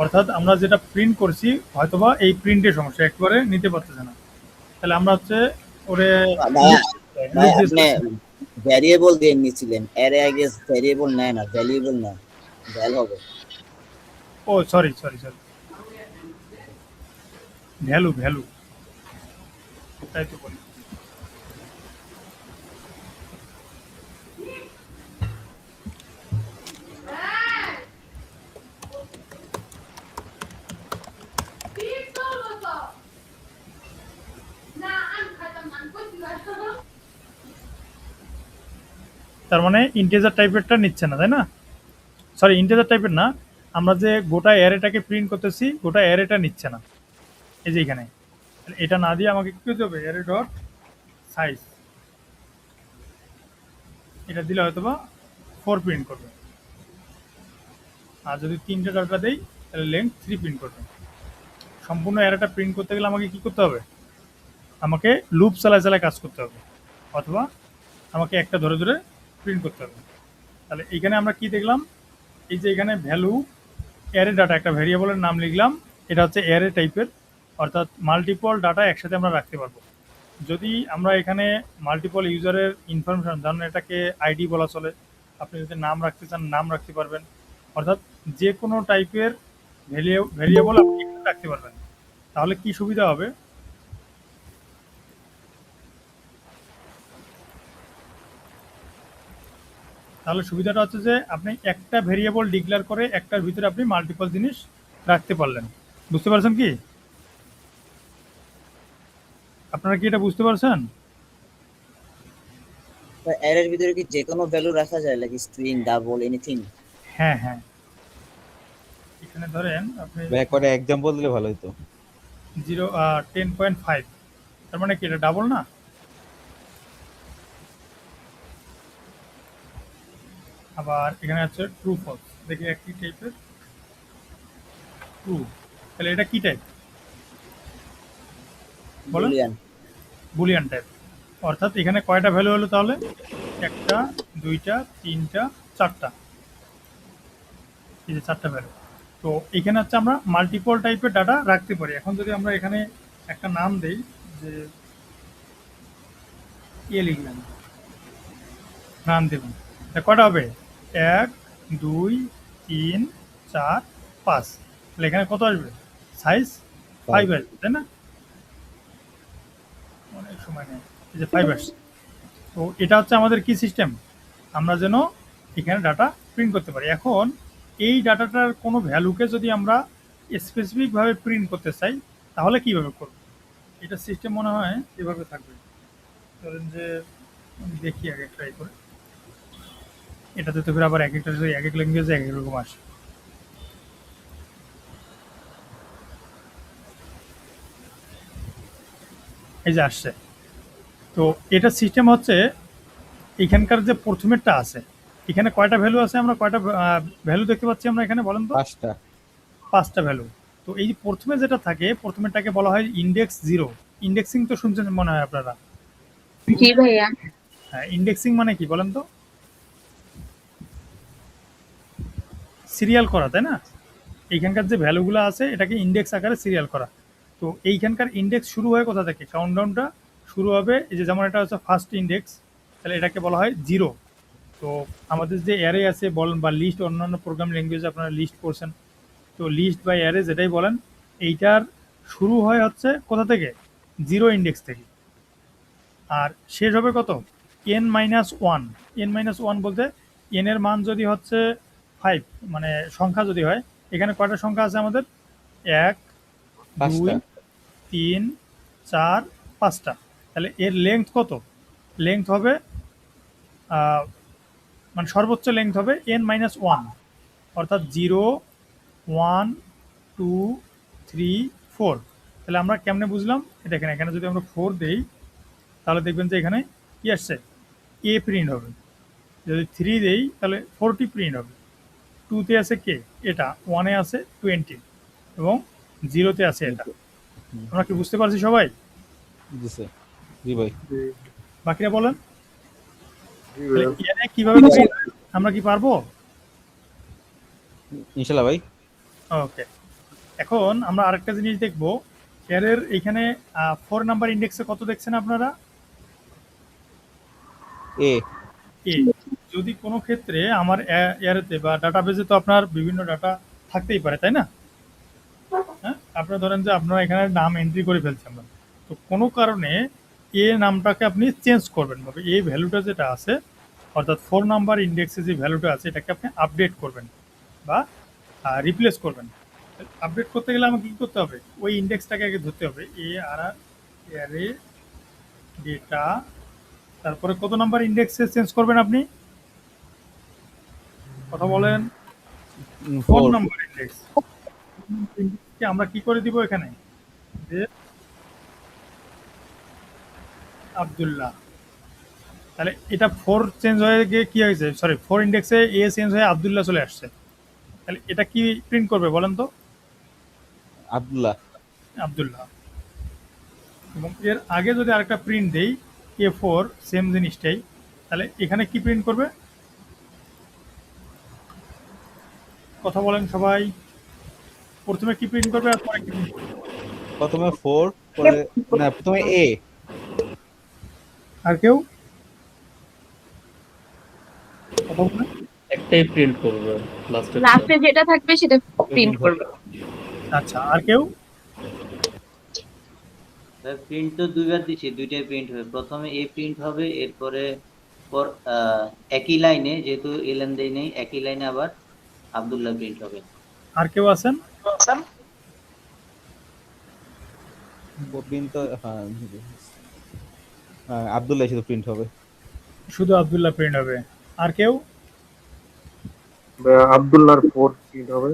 অর্থাৎ আমরা যেটা প্রিন্ট করছি হয়তোবা এই প্রিন্টের সমস্যা, একবারে নিতে পারতেছে না। তাহলে আমরা হচ্ছে ওরে ভাইয়া ভাই আপনি ভ্যারিয়েবল দিয়ে নিয়েছিলেন, অ্যারে আই গেস ভ্যারিয়েবল নেয় না, ভ্যারিয়েবল না, ভ্যাল হবে। ও sorry sorry sorry, value value, তাই তো বলি। তার মানে ইন্টিজার টাইপেরটা নিচ্ছে না, তাই না? সরি, ইন্টিজার টাইপের না, আমরা যে গোটা অ্যারেটাকে প্রিন্ট করতেছি গোটা অ্যারেটা নিচ্ছে না। এই যে এখানে এটা না দিয়ে আমাকে কি করতে হবে, অ্যারে ডট সাইজ, এটা দিলে হয়তো বা 4 প্রিন্ট করবে। আর যদি 3টে ডাটা দেই তাহলে লেন্থ 3 প্রিন্ট করবে। সম্পূর্ণ অ্যারেটা প্রিন্ট করতে গেলে আমাকে কি করতে হবে, আমাকে লুপ চালায় চালায় কাজ করতে হবে, অথবা আমাকে একটা ধরে ধরে প্রিন্ট করতে হবে। তাহলে এখানে আমরা কি দেখলাম, এই যে এখানে ভ্যালু অ্যারে ডাটা, একটা ভেরিয়েবলের নাম লিখলাম, এটা হচ্ছে অ্যারে টাইপের, অর্থাৎ মাল্টিপল ডাটা একসাথে আমরা রাখতে পারবো। যদি আমরা এখানে মাল্টিপল ইউজারের ইনফরমেশন, ধরুন এটাকে আইডি বলা চলে, আপনি যদি নাম রাখতে চান নাম রাখতে পারবেন, অর্থাৎ যে কোনো টাইপের ভেরিয়েবল আপনি রাখতে পারবেন। তাহলে কি সুবিধা হবে, তাহলে সুবিধাটা হচ্ছে যে আপনি একটা ভেরিয়েবল ডিক্লেয়ার করে একটার ভিতরে আপনি মাল্টিপল জিনিস রাখতে পারলেন। বুঝতে পারছেন কি? আপনারা কি এটা বুঝতে পারছেন? অ্যারের ভিতরে কি যে কোনো ভ্যালু রাখা যায়, লাইক স্ট্রিং, ডাবল, এনিথিং? হ্যাঁ হ্যাঁ, এখানে ধরেন আপনি ব্যাক করে एग्जांपल দিলে ভালো হতো। 10.5, তার মানে কি এটা ডাবল না? আবার এখানে আছে ট্রু ফলস, দেখি একই টাইপের ট্রু, তাহলে এটা কি টাইপ? বলেন বুলিয়ান বুলিয়ান টাইপ। অর্থাৎ এখানে কয়টা ভ্যালু হলো তাহলে? একটা, দুইটা, তিনটা, চারটা। এই যে চারটা ভ্যালু। তো এখানে হচ্ছে আমরা মাল্টিপল টাইপের ডাটা রাখতে পারি। এখন যদি আমরা এখানে একটা নাম দেই যে লিখলাম, নাম দেবেন, তা কয়টা হবে? 1 2 3 4 5। তাহলে এখানে কত আসবে? সাইজ 5 আসবে, তাই না? অনেক সময় নেই, এই যে 5 আসছে। তো এটা হচ্ছে আমাদের কি সিস্টেম, আমরা যেন এখানে ডাটা প্রিন্ট করতে পারি। এখন এই ডাটাটার কোনো ভ্যালুকে যদি আমরা স্পেসিফিকভাবে প্রিন্ট করতে চাই তাহলে কিভাবে করব? এটা সিস্টেম মনে হয় এভাবে থাকবে। ধরেন যে আমি দেখি আগে ট্রাই করে। এটাতে তো ফের আবার এক একটা এক এক ল্যাঙ্গুয়েজে এক এক রকম আসে। এই যে আসছে। তো এটা সিস্টেম হচ্ছে এখানকার যে প্রথমেরটা আছে, এখানে কয়টা ভ্যালু আছে, আমরা কয়টা ভ্যালু দেখতে পাচ্ছি আমরা এখানে, বলেন তো? 5টা। 5টা ভ্যালু। তো এই যে প্রথমে যেটা থাকে, প্রথমেরটাকে বলা হয় ইন্ডেক্স 0। ইন্ডেক্সিং তো শুনছেন মনে হয় আপনারা। জি ভাইয়া। হ্যাঁ, ইন্ডেক্সিং মানে কি বলেন তো? সিরিয়াল করা, তাই না? এইখানকার যে ভ্যালুগুলো আছে এটাকে ইন্ডেক্স আকারে সিরিয়াল করা। তো এইখানকার ইন্ডেক্স শুরু হয় কোথা থেকে? কাউন্টডাউনটা শুরু হবে এই যে, যেমন এটা হচ্ছে ফার্স্ট ইন্ডেক্স, তাহলে এটাকে বলা হয় 0। তো আমাদের যে অ্যারে আছে বলেন বা লিস্ট, অন্যান্য প্রোগ্রাম ল্যাঙ্গুয়েজে আপনারা লিস্ট করছেন, তো লিস্ট বা অ্যারে যেটাই বলেন, এইটার শুরু হয় হচ্ছে কোথা থেকে? 0 ইন্ডেক্স থেকে। আর শেষ হবে কত? n-1। n-1 বলতে n এর মান যদি হচ্ছে 5, মানে সংখ্যা যদি হয়, এখানে কয়টা সংখ্যা আছে আমাদের? 1 2 3 4 5টা। তাহলে এর লেংথ কত? লেংথ হবে মানে সর্বোচ্চ লেংথ হবে n-1, অর্থাৎ 0 1 2 3 4। তাহলে আমরা কেমনে বুঝলাম? দেখেন এখানে যদি আমরা 4 দেই তাহলে দেখবেন যে এখানে কি আসছে? এ প্রিন্ট হবে। যদি 3 দেই তাহলে 40 প্রিন্ট হবে। 2-তে আছে কে? এটা। 1-এ আছে 20 এবং 0-তে আছে এটা। আমরা কি বুঝতে পারছি সবাই? জি স্যার। জি ভাই। বাকিরা বলেন। জি ভাইয়া। তাহলে এর কিভাবে print আমরা কি পারবো? ইনশাআল্লাহ ভাই। ওকে। এখন আমরা আরেকটা জিনিস দেখব। এর এখানে 4 নাম্বার ইন্ডেক্সে কত দেখছেন আপনারা? এ। এ। যদি কোনো ক্ষেত্রে আমার এতে বা ডাটাবেজে তো আপনার বিভিন্ন ডাটা থাকতেই পারে, তাই না? হ্যাঁ, আপনারা ধরেন যে আপনারা এখানে নাম এন্ট্রি করে ফেলছি আমরা, তো কোনো কারণে এ নামটাকে আপনি চেঞ্জ করবেন, ভাবে এই ভ্যালুটা যেটা আছে, অর্থাৎ 4 নাম্বার ইন্ডেক্সে যে ভ্যালুটা আছে এটাকে আপনি আপডেট করবেন বা রিপ্লেস করবেন। আপডেট করতে গেলে আমাকে কী করতে হবে? ওই ইন্ডেক্সটাকে আগে ধরতে হবে, অ্যারে ডেটা, তারপরে কত নাম্বার ইন্ডেক্সে চেঞ্জ করবেন আপনি? কথা বলেন। 4 4। Number index. ইন্ডেক্সকে আমরা কি করে দিব এখানে? যে আব্দুল্লাহ। তাহলে এটা 4 চেঞ্জ হয়ে গিয়ে কি হয়েছে? সরি, 4 ইন্ডেক্সে এ চেঞ্জ হয়ে আব্দুল্লাহ চলে আসছে। তাহলে এটা কি প্রিন্ট করবে বলেন তো? আব্দুল্লাহ। আব্দুল্লাহ। এবং এর আগে যদি আরেকটা প্রিন্ট দেই A4, সেম জিনিসটাই, তাহলে এখানে কি প্রিন্ট করবে? কথা বলেন সবাই। প্রথমে কি প্রিন্ট করবে আর পরে কি প্রিন্ট করবে? প্রথমে 4, পরে না, প্রথমে এ। আর কেউ কথা বলেন। একটাই প্রিন্ট করবে লাস্টে। লাস্টে যেটা থাকবে সেটা প্রিন্ট করবে। আচ্ছা, আর কেউ? প্রিন্ট তো দুইবার দিছি, দুইটাই প্রিন্ট হবে। প্রথমে এ প্রিন্ট হবে, এরপরে একই লাইনে, যেহেতু এলএন দেই নেই, একই লাইনে আবার আব্দুল্লাহ প্রিন্ট হবে। আর কেউ আছেন? প্রিন্ট তো হ্যাঁ, আব্দুল্লাহ শুধু প্রিন্ট হবে। শুধু আব্দুল্লাহ প্রিন্ট হবে। আর কেউ? ভাইয়া, আব্দুল্লাহর 4 প্রিন্ট হবে।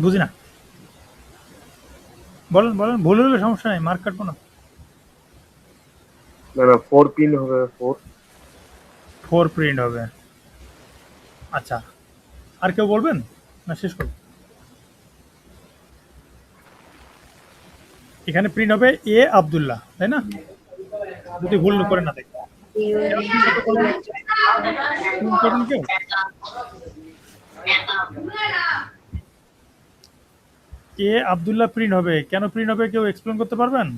বুঝি না, বলেন বলেন। ভুল হলে সমস্যা নেই, মার্ক কাটবো না। না না, 4 প্রিন্ট হবে। 4 প্রিন্ট হবে। আচ্ছা, আর কেউ বলবেন না শেষ করব? এখানে প্রিন্ট হবে এ আব্দুল্লাহ, তাই না? যদি ভুল করে না দেখি করুন কেউ। এ আব্দুল্লাহ প্রিন্ট হবে, কেন প্রিন্ট হবে কেউ এক্সপ্লেন করতে পারবেন?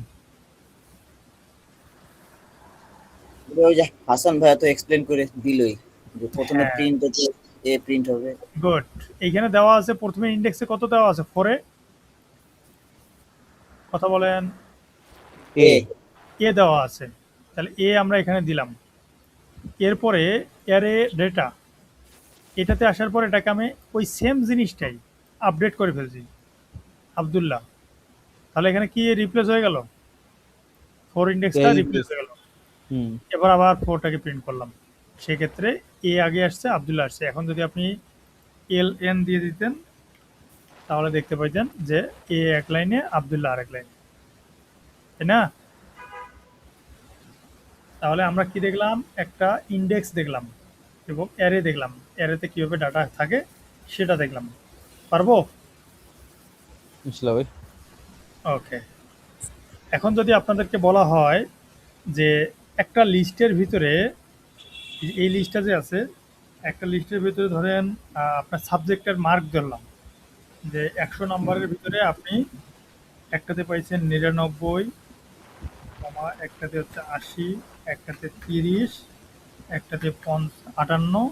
ওই যে হাসান ভাইয়া তো এক্সপ্লেন করে দিলই যে প্রথমে হ্যাঁ। প্রিন্ট হচ্ছে এ প্রিন্ট হবে। গুড। এইখানে দেওয়া আছে প্রথমে ইন্ডেক্সে কত দেওয়া আছে? 4 এ কথা বলেন। এ এ দেওয়া আছে, তাহলে এ আমরা এখানে দিলাম। এরপরে অ্যারে ডেটা এটাতে আসার পর এটাকে আমি ওই সেম জিনিসটাই আপডেট করে ফেলছি আব্দুল্লাহ। তাহলে এখানে কি রিপ্লেস হয়ে গেল? 4 ইন্ডেক্সটা রিপ্লেস হয়ে গেল। এবার আবার 4টাকে প্রিন্ট করলাম, সেক্ষেত্রে এ আগে আসছে, আব্দুল্লাহ আসছে। এখন যদি আপনি এল এন দিয়ে দিতেন তাহলে দেখতে পাইতেন যে এ এক লাইনে, আব্দুল্লাহ আরেক লাইনে, তাই না? তাহলে আমরা কি দেখলাম? একটা ইন্ডেক্স দেখলাম এবং অ্যারে দেখলাম, অ্যারেতে কিভাবে ডাটা থাকে সেটা দেখলাম। পারবো? ইনশাআল্লাহ ভাই। ওকে। এখন যদি আপনাদেরকে বলা হয় যে একটা লিস্টের ভিতরে, এই লিস্টটা যে আছে, একটা লিস্টের ভিতরে ধরেন আপনার সাবজেক্টের মার্ক ধরলাম যে 100 নম্বরের ভিতরে আপনি একটাতে পাইছেন 99, একটাতে হচ্ছে 80, একটাতে 30, একটাতে 58,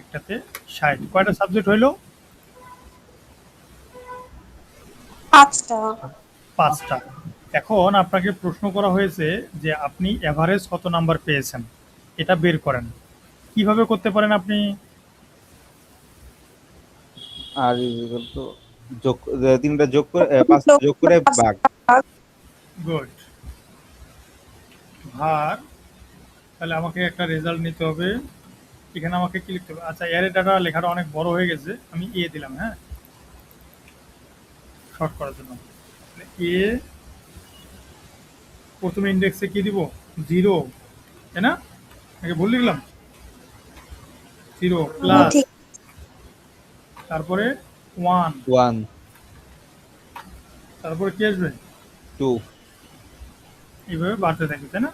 একটাতে 60। কয়টা সাবজেক্ট হইলো? 5টা। এখন আপনাকে প্রশ্ন করা হয়েছে যে আপনি এভারেজ কত নাম্বার পেয়েছেন এটা বের করেন। কিভাবে করতে পারেন আপনি? আর তো যোগ, তিনটা যোগ করে 5টা যোগ করে ভাগ। গুড। ভাগ। তাহলে আমাকে একটা রেজাল্ট নিতে হবে। এখানে আমাকে কি লিখতে হবে? আচ্ছা, অ্যারে ডাটা লেখাটা অনেক বড় হয়ে গেছে, আমি এ দিলাম, হ্যাঁ, শর্ট করার জন্য। এ প্রথমে ইন্ডেক্সে কি দিব? 0, তাই না? নাকি ভুল লিখলাম? 0 প্লাস, তারপরে 1, তারপরে কি আসবে? 2। এইভাবে বাড়তে থাকবে, তাই না?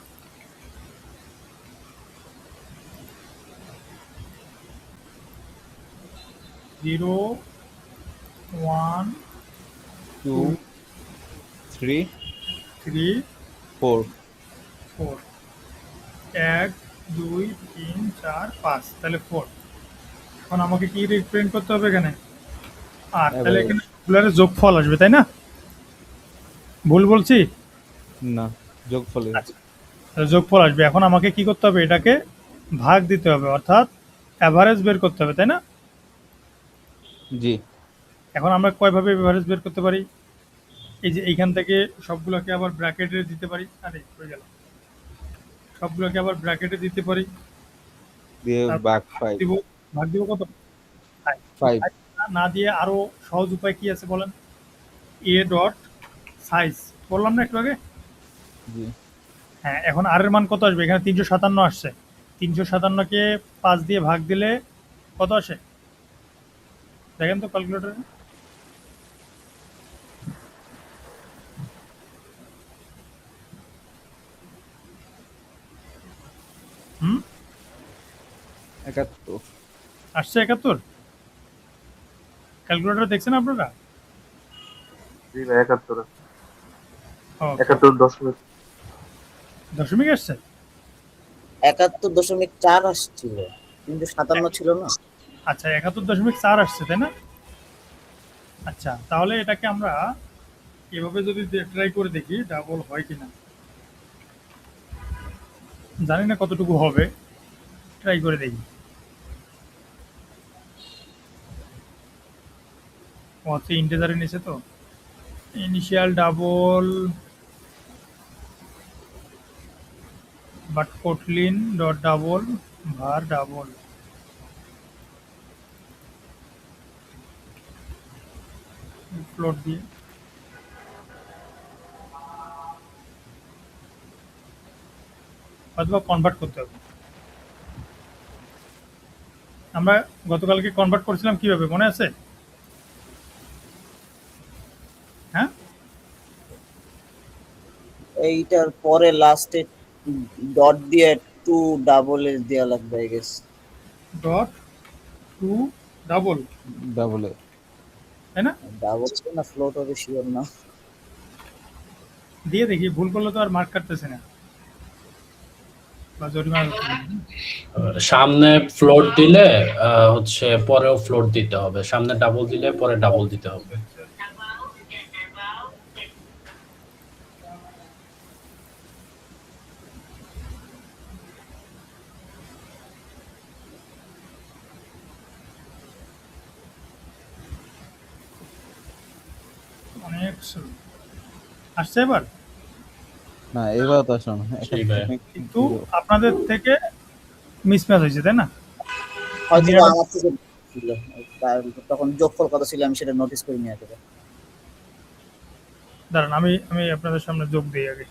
জিরো, 1, 2, 3, 3, 4। 4, 1, 2, 3, 4, 5, তাহলে 4। এখন আমাকে কি রিপ্রেজেন্ট করতে হবে এখানে? আর তাহলে এখানে সবগুলোর যোগফল আসবে, তাই না? ভুল বলছি? না, যোগফলে। তাহলে যোগফল আসবে। এখন আমাকে কি করতে হবে? এটাকে ভাগ দিতে হবে, অর্থাৎ অ্যাভারেজ বের করতে হবে, তাই না? জি। এখন আমরা কয়ভাবে অ্যাভারেজ বের করতে পারি? এই যে এইখান থেকে সবগুলোকে আবার ব্র্যাকেটে দিতে পারি। আরে হয়ে গেল, সবগুলোকে আবার ব্র্যাকেটে দিতে পারি। দিয়ে ভাগ 5। ভাগ দিব কত? 5 না দিয়ে আরো সহজ উপায় কি আছে বলেন? এ ডট সাইজ বললাম না একটু আগে? জি। হ্যাঁ, এখন আর এর মান কত আসবে? এখানে 357 আসছে। 357কে 5 দিয়ে ভাগ দিলে কত আসে দেখেন তো ক্যালকুলেটরে। হুম, 71। আসছে 71। ক্যালকুলেটর দেখছেন আপনারা? জি ভাই 71। ও, 71 দশমিক আসছে। 71.4 আসছিল, কিন্তু 57 ছিল না। আচ্ছা, 71.4 আসছে, তাই না? আচ্ছা, তাহলে এটাকে আমরা এভাবে যদি ট্রাই করে দেখি ডাবল হয় কিনা, জানি না কতটুকু হবে, ট্রাই করে দেখি। ও হচ্ছে ইন্টিজারে নিচে, তো initial double but Kotlin dot double ভার ডাবল ফ্লোট দিয়ে অথবা কনভার্ট করতে হবে। আমরা গতকালকে কনভার্ট করেছিলাম কিভাবে, মনে আছে? হ্যাঁ, এইটার পরে লাস্টে ডট দিয়ে টু ডাবল এস দেওয়া লাগবে I guess. Dot two double double তাই না? ডাবল না ফ্লোট হবে শিওর না। দিয়ে দেখি, ভুল করলে তো আর মার্ক কাটতেছে না বা জরিমানা করতে হবে না। সামনে ফ্লোট দিলে হচ্ছে পরেও ফ্লোট দিতে হবে, সামনে ডাবল দিলে পরে ডাবল দিতে হবে। অনেক slow। আসছে এবার? না এবার তো আসলো না। সেই ভাই। কিন্তু আপনাদের থেকে মিসম্যাচ হয়েছে তাই না? হয়তো বা আমার থেকে ছিল, তখন যোগফল কত ছিল আমি সেটা নোটিস করিনি একেবারে। দাঁড়ান, আমি আমি আপনাদের সামনে যোগ দিই আগে।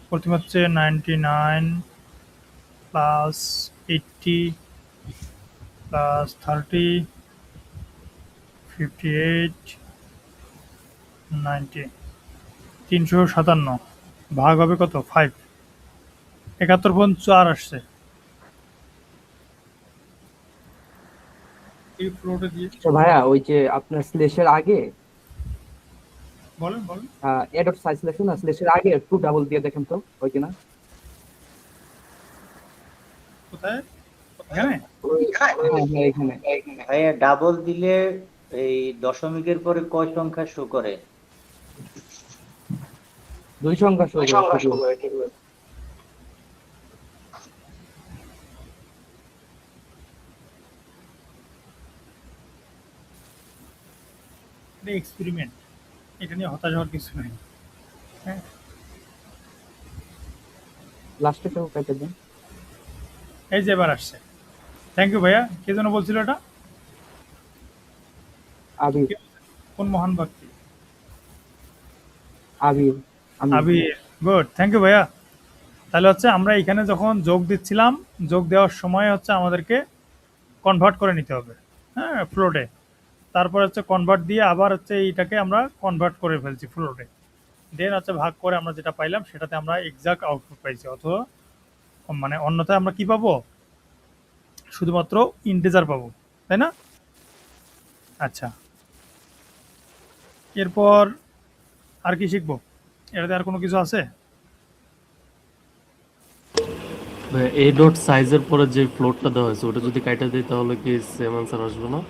প্রথমে হচ্ছে 99 প্লাস 80 প্লাস 30 58 90 357 ভাগ হবে কত? 5 71.4 আসছে। এই ফ্লোটে দিয়ে তো ভাইয়া ওই যে আপনার স্লেশের আগে বলেন বলেন। এড অফ সাইজ সিলেকশন না, স্লেশের আগে টু ডাবল দিয়ে দেখেন তো হয় কিনা। কোথায়? এখানে? হ্যাঁ এখানে ভাইয়া ডাবল দিলে এই দশমিকের পরে কয় সংখ্যা শো করে? 2 সংখ্যা show করে। এটা এক্সপেরিমেন্ট, এটা নিয়ে হতাশ হওয়ার কিছু নেই। হ্যাঁ, লাস্টে কেউ কেটে দেন। এই যে এবার আসছে। থ্যাংক ইউ ভাইয়া। কে যেন বলছিল এটা? আবির কোন মহান ব্যক্তি? Abir Abir, good, thank you ভাইয়া। তাহলে হচ্ছে আমরা এখানে যখন যোগ দিচ্ছিলাম, যোগ দেওয়ার সময় হচ্ছে আমাদেরকে কনভার্ট করে নিতে হবে, হ্যাঁ, ফ্লোটে। তারপর হচ্ছে কনভার্ট দিয়ে আবার হচ্ছে এইটাকে আমরা কনভার্ট করে ফেলছি ফ্লোটে। দেন হচ্ছে ভাগ করে আমরা যেটা পাইলাম সেটাতে আমরা এক্সাক্ট আউটপুট পাইছি, অথবা মানে অন্যথায় আমরা কি পাবো? শুধুমাত্র ইন্টিজার পাবো, তাই না? আচ্ছা, এরপর আর কি শিখবো? এটাতে আর কোনো কিছু আছে? এ ডট সাইজের পরে যে ফ্লোটটা দেওয়া হয়েছে ওটা যদি কাইটা দিই তাহলে কি সেম আনসার আসবে না?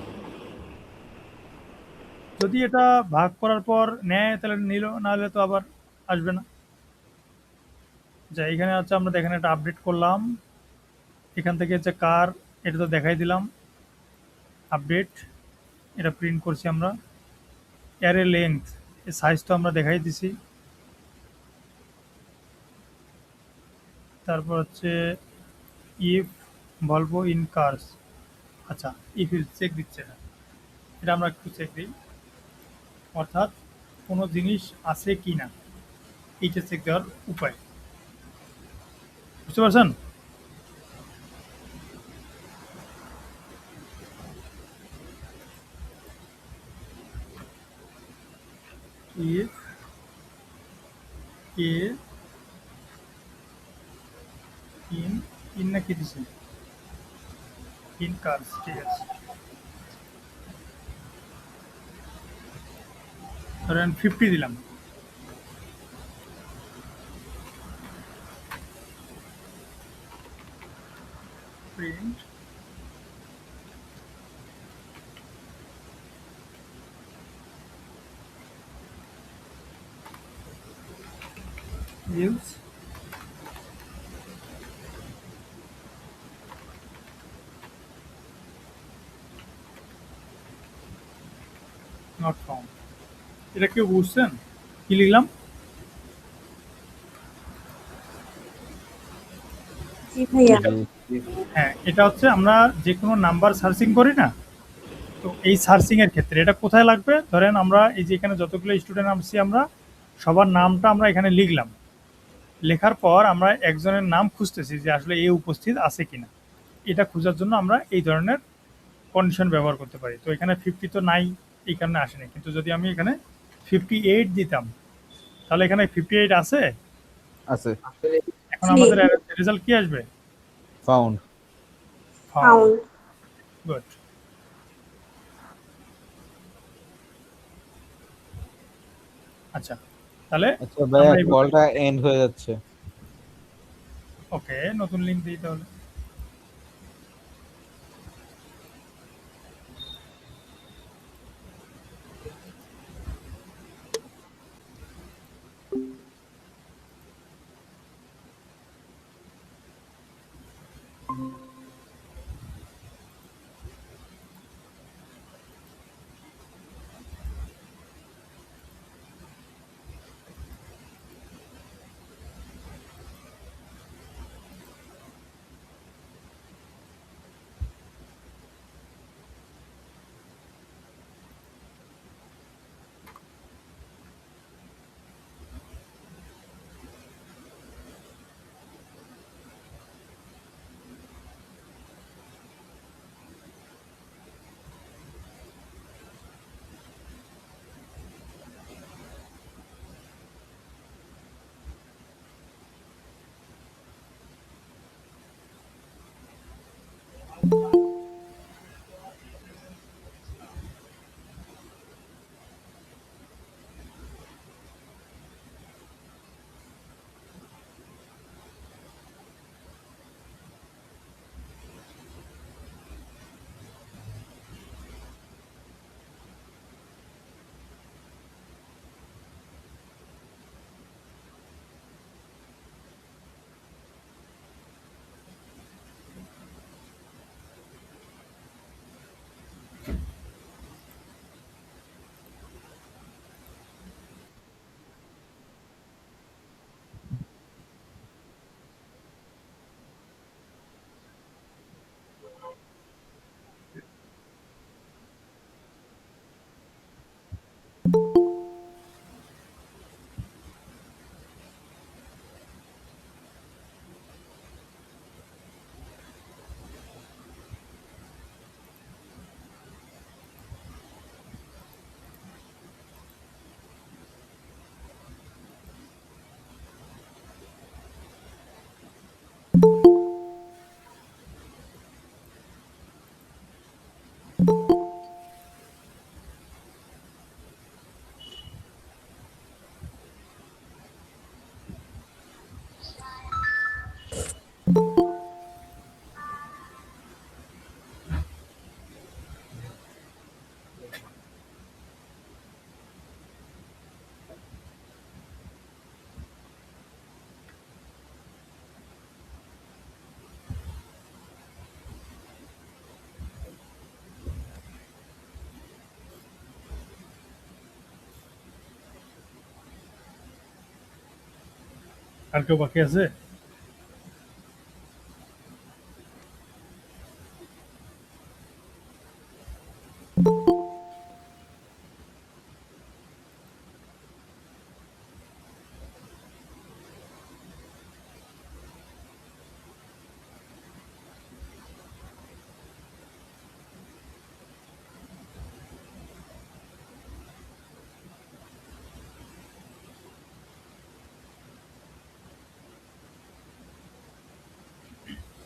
যদি এটা ভাগ করার পর নেয় তাহলে নিল, না হলে তো আবার আসবে না। যা এখানে হচ্ছে আমরা দেখেন এটা আপডেট করলাম, এখান থেকে হচ্ছে কার, এটা তো দেখাই দিলাম আপডেট, এটা প্রিন্ট করছি আমরা। অ্যারে লেন্থ, এই সাইজ তো আমরা দেখাই দিছি। তারপর হচ্ছে ইফ ভলভো ইন কার্স, আচ্ছা ইফ চেক দিচ্ছে না, এটা আমরা একটু চেক দিই, অর্থাৎ কোনো জিনিস আছে কি না এইটা চেক দেওয়ার উপায়। বুঝতে পারছেন? if a in না কি দিছে, ইন কার্স, ঠিক আছে। ধরেন 50 দিলাম, প্রিন্ট ইউজ নট ফাউন্ড। এটা কেউ বুঝছেন কি লিখলাম? জি ভাইয়া। হ্যাঁ, এটা হচ্ছে আমরা যে কোনো নাম্বার সার্চিং করি না, তো এই সার্চিং এর ক্ষেত্রে এটা কোথায় লাগবে? ধরেন আমরা এই যে এখানে যতগুলো স্টুডেন্ট আসছি আমরা সবার নামটা আমরা এখানে লিখলাম, লেখার পর আমরা একজনের নাম খুঁজতেছি যে আসলে এ উপস্থিত আছে কিনা। এটা খোঁজার জন্য আমরা এই ধরনের কন্ডিশন ব্যবহার করতে পারি। তো এখানে 50 তো নাই, এই কারণে আসেনি, কিন্তু যদি আমি এখানে 58 দিতাম, তাহলে এখানে 58 আছে। আছে এখন আমাদের রেজাল্ট কি আসবে? ফাউন্ড। ফাউন্ড। গুড। আচ্ছা, তাহলে আচ্ছা ভাইয়া, আমরা কলটা এন্ড হয়ে যাচ্ছে। ওকে, নতুন লিংক দিই তাহলে। আর কেউ বাকি আছে?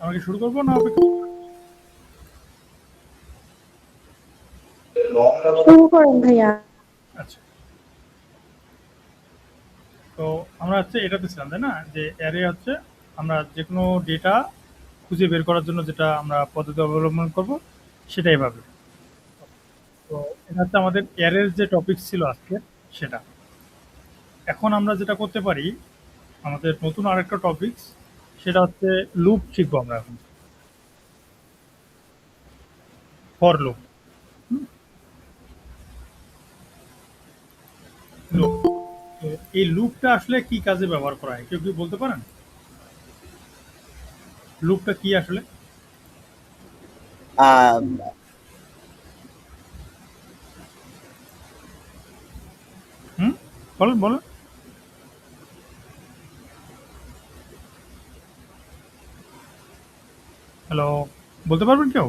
আমাকে শুরু করবো না অপেক্ষা? শুরু করেন ভাইয়া। আচ্ছা, তো আমরা হচ্ছে এটাতে ছিলাম, তাই না, যে অ্যারে হচ্ছে আমরা যে কোনো ডেটা খুঁজে বের করার জন্য যেটা আমরা পদ্ধতি অবলম্বন করব সেটাই ভাবে। তো এটা হচ্ছে আমাদের অ্যারের যে টপিক ছিল আজকে সেটা। এখন আমরা যেটা করতে পারি, আমাদের নতুন আরেকটা টপিক, সেটা হচ্ছে লুপ শিখবো আমরা এখন, ফর লুপ। লুপ, তো এই লুপটা আসলে কি কাজে ব্যবহার করা হয়, কেউ কি বলতে পারেন? লুপটা কি আসলে? আহ, বলেন বলেন। হ্যালো, বলতে পারবেন কেউ?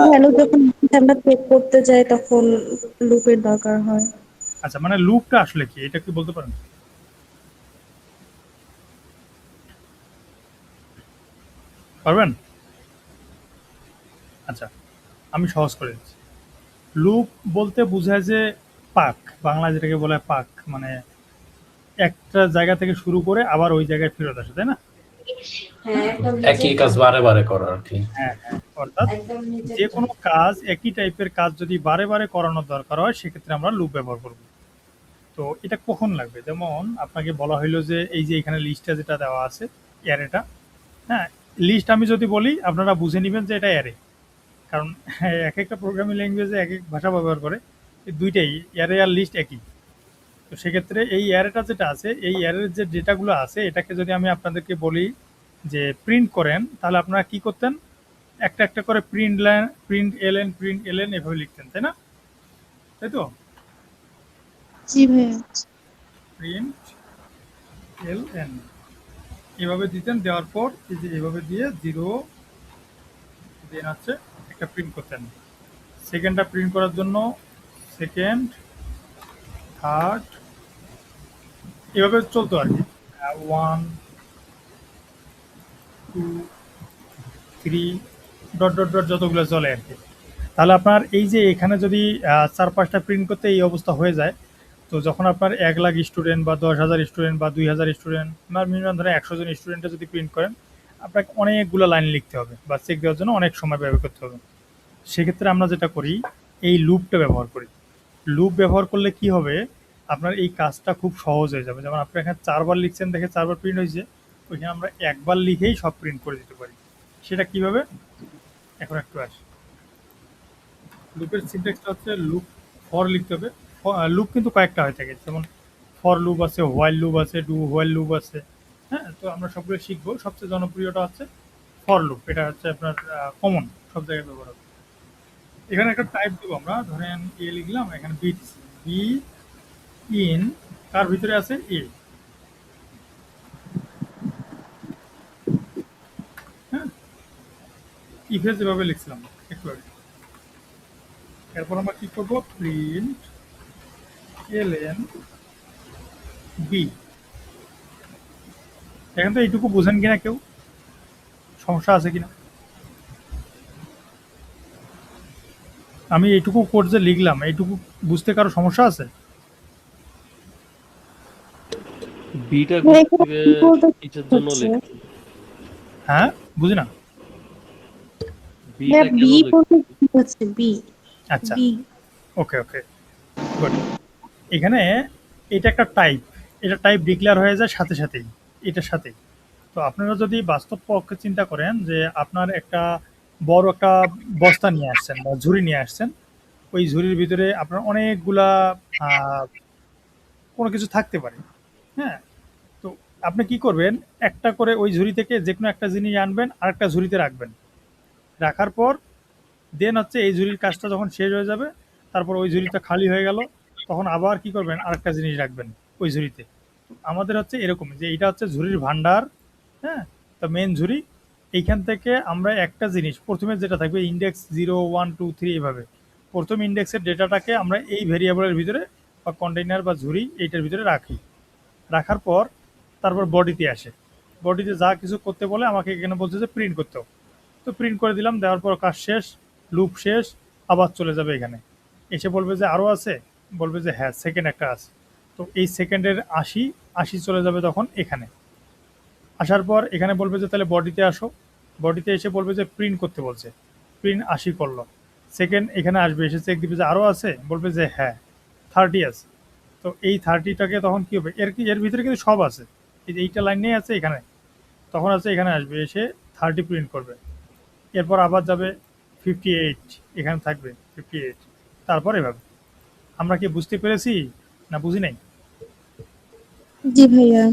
ভ্যালু যখন আমরা চেক করতে যাই তখন লুপের দরকার হয়। আচ্ছা, মানে লুপটা আসলে কি, এটা কি বলতে পারেন? পারবেন? আচ্ছা, আমি সহজ করে দিচ্ছি। লুপ বলতে বোঝায় যে পাক, বাংলা যেটাকে বলে পাক, মানে একটা জায়গা থেকে শুরু করে আবার ওই জায়গায় ফেরত আসে, তাই না? একই কাজ বারে বারে করা আর কি। হ্যাঁ, হ্যাঁ। অর্থাৎ যে কোনো কাজ, একই টাইপের কাজ যদি বারে বারে করানোর দরকার হয়, সেক্ষেত্রে আমরা লুপ ব্যবহার করব। তো এটা কখন লাগবে? যেমন আপনাকে বলা হইলো যে এই যে এখানে লিস্টটা যেটা দেওয়া আছে, অ্যারেটা, হ্যাঁ, লিস্ট আমি যদি বলি আপনারা বুঝে নেবেন যে এটা অ্যারে। কারণ এক একটা প্রোগ্রামিং ল্যাঙ্গুয়েজে এক এক ভাষা ব্যবহার করে, এই দুইটাই অ্যারে আর লিস্ট একই। তো সেক্ষেত্রে এই অ্যারেটা যেটা আছে, এই অ্যারের যে ডেটাগুলো আছে, এটাকে যদি আমি আপনাদেরকে বলি যে প্রিন্ট করেন, তাহলে আপনারা কি করতেন? একটা একটা করে প্রিন্ট লাইন, প্রিন্ট এলএন এভাবে লিখতেন, তাই না? তাই তো? জি ভাইয়া। প্রিন্ট এলএন এভাবে দিতেন, দেওয়ার পর এই যে এভাবে দিয়ে 0 দেন হচ্ছে একটা প্রিন্ট করতেন। সেকেন্ডটা প্রিন্ট করার জন্য সেকেন্ড, থার্ড, এভাবে চলতো আর কি। 1 2 3 ডট ডট ডট যতগুলো চলে আর কি। তাহলে আপনার এই যে এখানে যদি 4-5টা প্রিন্ট করতে এই অবস্থা হয়ে যায়, তো যখন আপনার 1,00,000 স্টুডেন্ট বা 10,000 স্টুডেন্ট বা 2,000 স্টুডেন্ট বা মিনিমাম ধরেন 100 জন স্টুডেন্টে যদি প্রিন্ট করেন, আপনাকে অনেকগুলো লাইন লিখতে হবে বা চেক দেওয়ার জন্য অনেক সময় ব্যবহার করতে হবে। সেক্ষেত্রে আমরা যেটা করি, এই লুপটা ব্যবহার করি। লুপ ব্যবহার করলে কি হবে, আপনার এই কাজটা খুব সহজ হয়ে যাবে। যেমন আপনি এখানে 4 বার লিখছেন, দেখে 4 বার প্রিন্ট হয়েছে, ওইখানে আমরা 1 বার লিখেই সব প্রিন্ট করে দিতে পারি। সেটা কিভাবে, এখন একটু আসি। লুপের সিনট্যাক্সটা হচ্ছে লুপ ফর লিখতে হবে। লুপ কিন্তু কয়েকটা হয়ে থাকে, যেমন ফর লুপ আছে, হোয়াইল লুপ আছে, ডু হোয়াইল লুপ আছে। হ্যাঁ, তো আমরা সবগুলো শিখবো। সবচেয়ে জনপ্রিয়টা হচ্ছে ফর লুপ, এটা হচ্ছে আপনার কমন, সব জায়গায় ব্যবহার হবে। এখানে একটা টাইপ দেবো আমরা, ধরেন এ লিখলাম, এখানে বিটস, বি ইন, তার ভিতরে আছে এ। হ্যাঁ, ইফে যেভাবে লিখছিলাম একটু আগে। এরপর আমরা কি করবো, প্রিন্ট এলএন বি। এখন তো এইটুকু বোঝেন কিনা কেউ, সমস্যা আছে কিনা? আমি এইটুকু কোড যে লিখলাম, এইটুকু বুঝতে কারো সমস্যা আছে? বিটা ভাইয়া কোথা এখানে থেকে কি বলতে কিসের জন্য হচ্ছে? লিখছেন? হ্যাঁ, বুঝি না। ভাইয়া বিটা বি কেন বলতে লিখছেন? কি হচ্ছে? বি, আচ্ছা, বি। ওকে ওকে, গুড। এখানে এটা একটা টাইপ, এটা টাইপ ডিক্লেয়ার হয়ে যায় সাথে সাথেই, এটার সাথেই। তো আপনারা যদি বাস্তব পক্ষে চিন্তা করেন যে আপনার একটা বড় একটা বস্তা নিয়ে আসছেন বা ঝুড়ি নিয়ে আসছেন, ওই ঝুড়ির ভিতরে আপনার অনেকগুলা আহ, কোনো কিছু থাকতে পারে। হ্যাঁ, তো আপনি কি করবেন, একটা করে ওই ঝুড়ি থেকে যে কোনো একটা জিনিস আনবেন, আরেকটা ঝুড়িতে রাখবেন। রাখার পর দেন হচ্ছে এই ঝুড়ির কাজটা যখন শেষ হয়ে যাবে, তারপর ওই ঝুড়িটা খালি হয়ে গেল, তখন আবার কি করবেন, আরেকটা জিনিস রাখবেন ওই ঝুড়িতে। আমাদের হচ্ছে এরকম যে এইটা হচ্ছে ঝুড়ির ভান্ডার। হ্যাঁ, তো মেন ঝুড়ি, এইখান থেকে আমরা একটা জিনিস প্রথমে যেটা থাকবে ইন্ডেক্স 0 1 2 3 এভাবে, প্রথম ইন্ডেক্সের ডেটাটাকে আমরা এই ভেরিয়েবলের ভিতরে বা কন্টেইনার বা ঝুড়ি এইটার ভিতরে রাখি। রাখার পর তারপর বডিতে আসে, বডিতে যা কিছু করতে বলে আমাকে এখানে বলছে যে প্রিন্ট করতে হবে। তো প্রিন্ট করে দিলাম, দেওয়ার পর কাজ শেষ, লুপ শেষ, আবার চলে যাবে এখানে। এসে বলবে যে আরও আছে, বলবে যে হ্যাঁ সেকেন্ড একটা আছে। তো এই সেকেন্ডের 80 চলে যাবে তখন এখানে। আসার পর এখানে বলবে যে তাহলে বডিতে আসো, বডিতে এসে বলবে যে প্রিন্ট করতে বলছে, প্রিন্ট 80 করলো। সেকেন্ড এখানে আসবে, এসে চেক দিবে যে আরও আছে, বলবে যে হ্যাঁ 30 আছে। তো এই 30টাকে তখন কি হবে, এর ভিতরে কিন্তু সব আছে, এই যে এইটা লাইন নেই আছে এখানে, তখন আছে এখানে আসবে, এসে 30 প্রিন্ট করবে। এরপর আবার যাবে 58, এখানে থাকবে 58, তারপর এভাবে। আমরা কি বুঝতে পেরেছি না বুঝি নাই? জি ভাইয়া।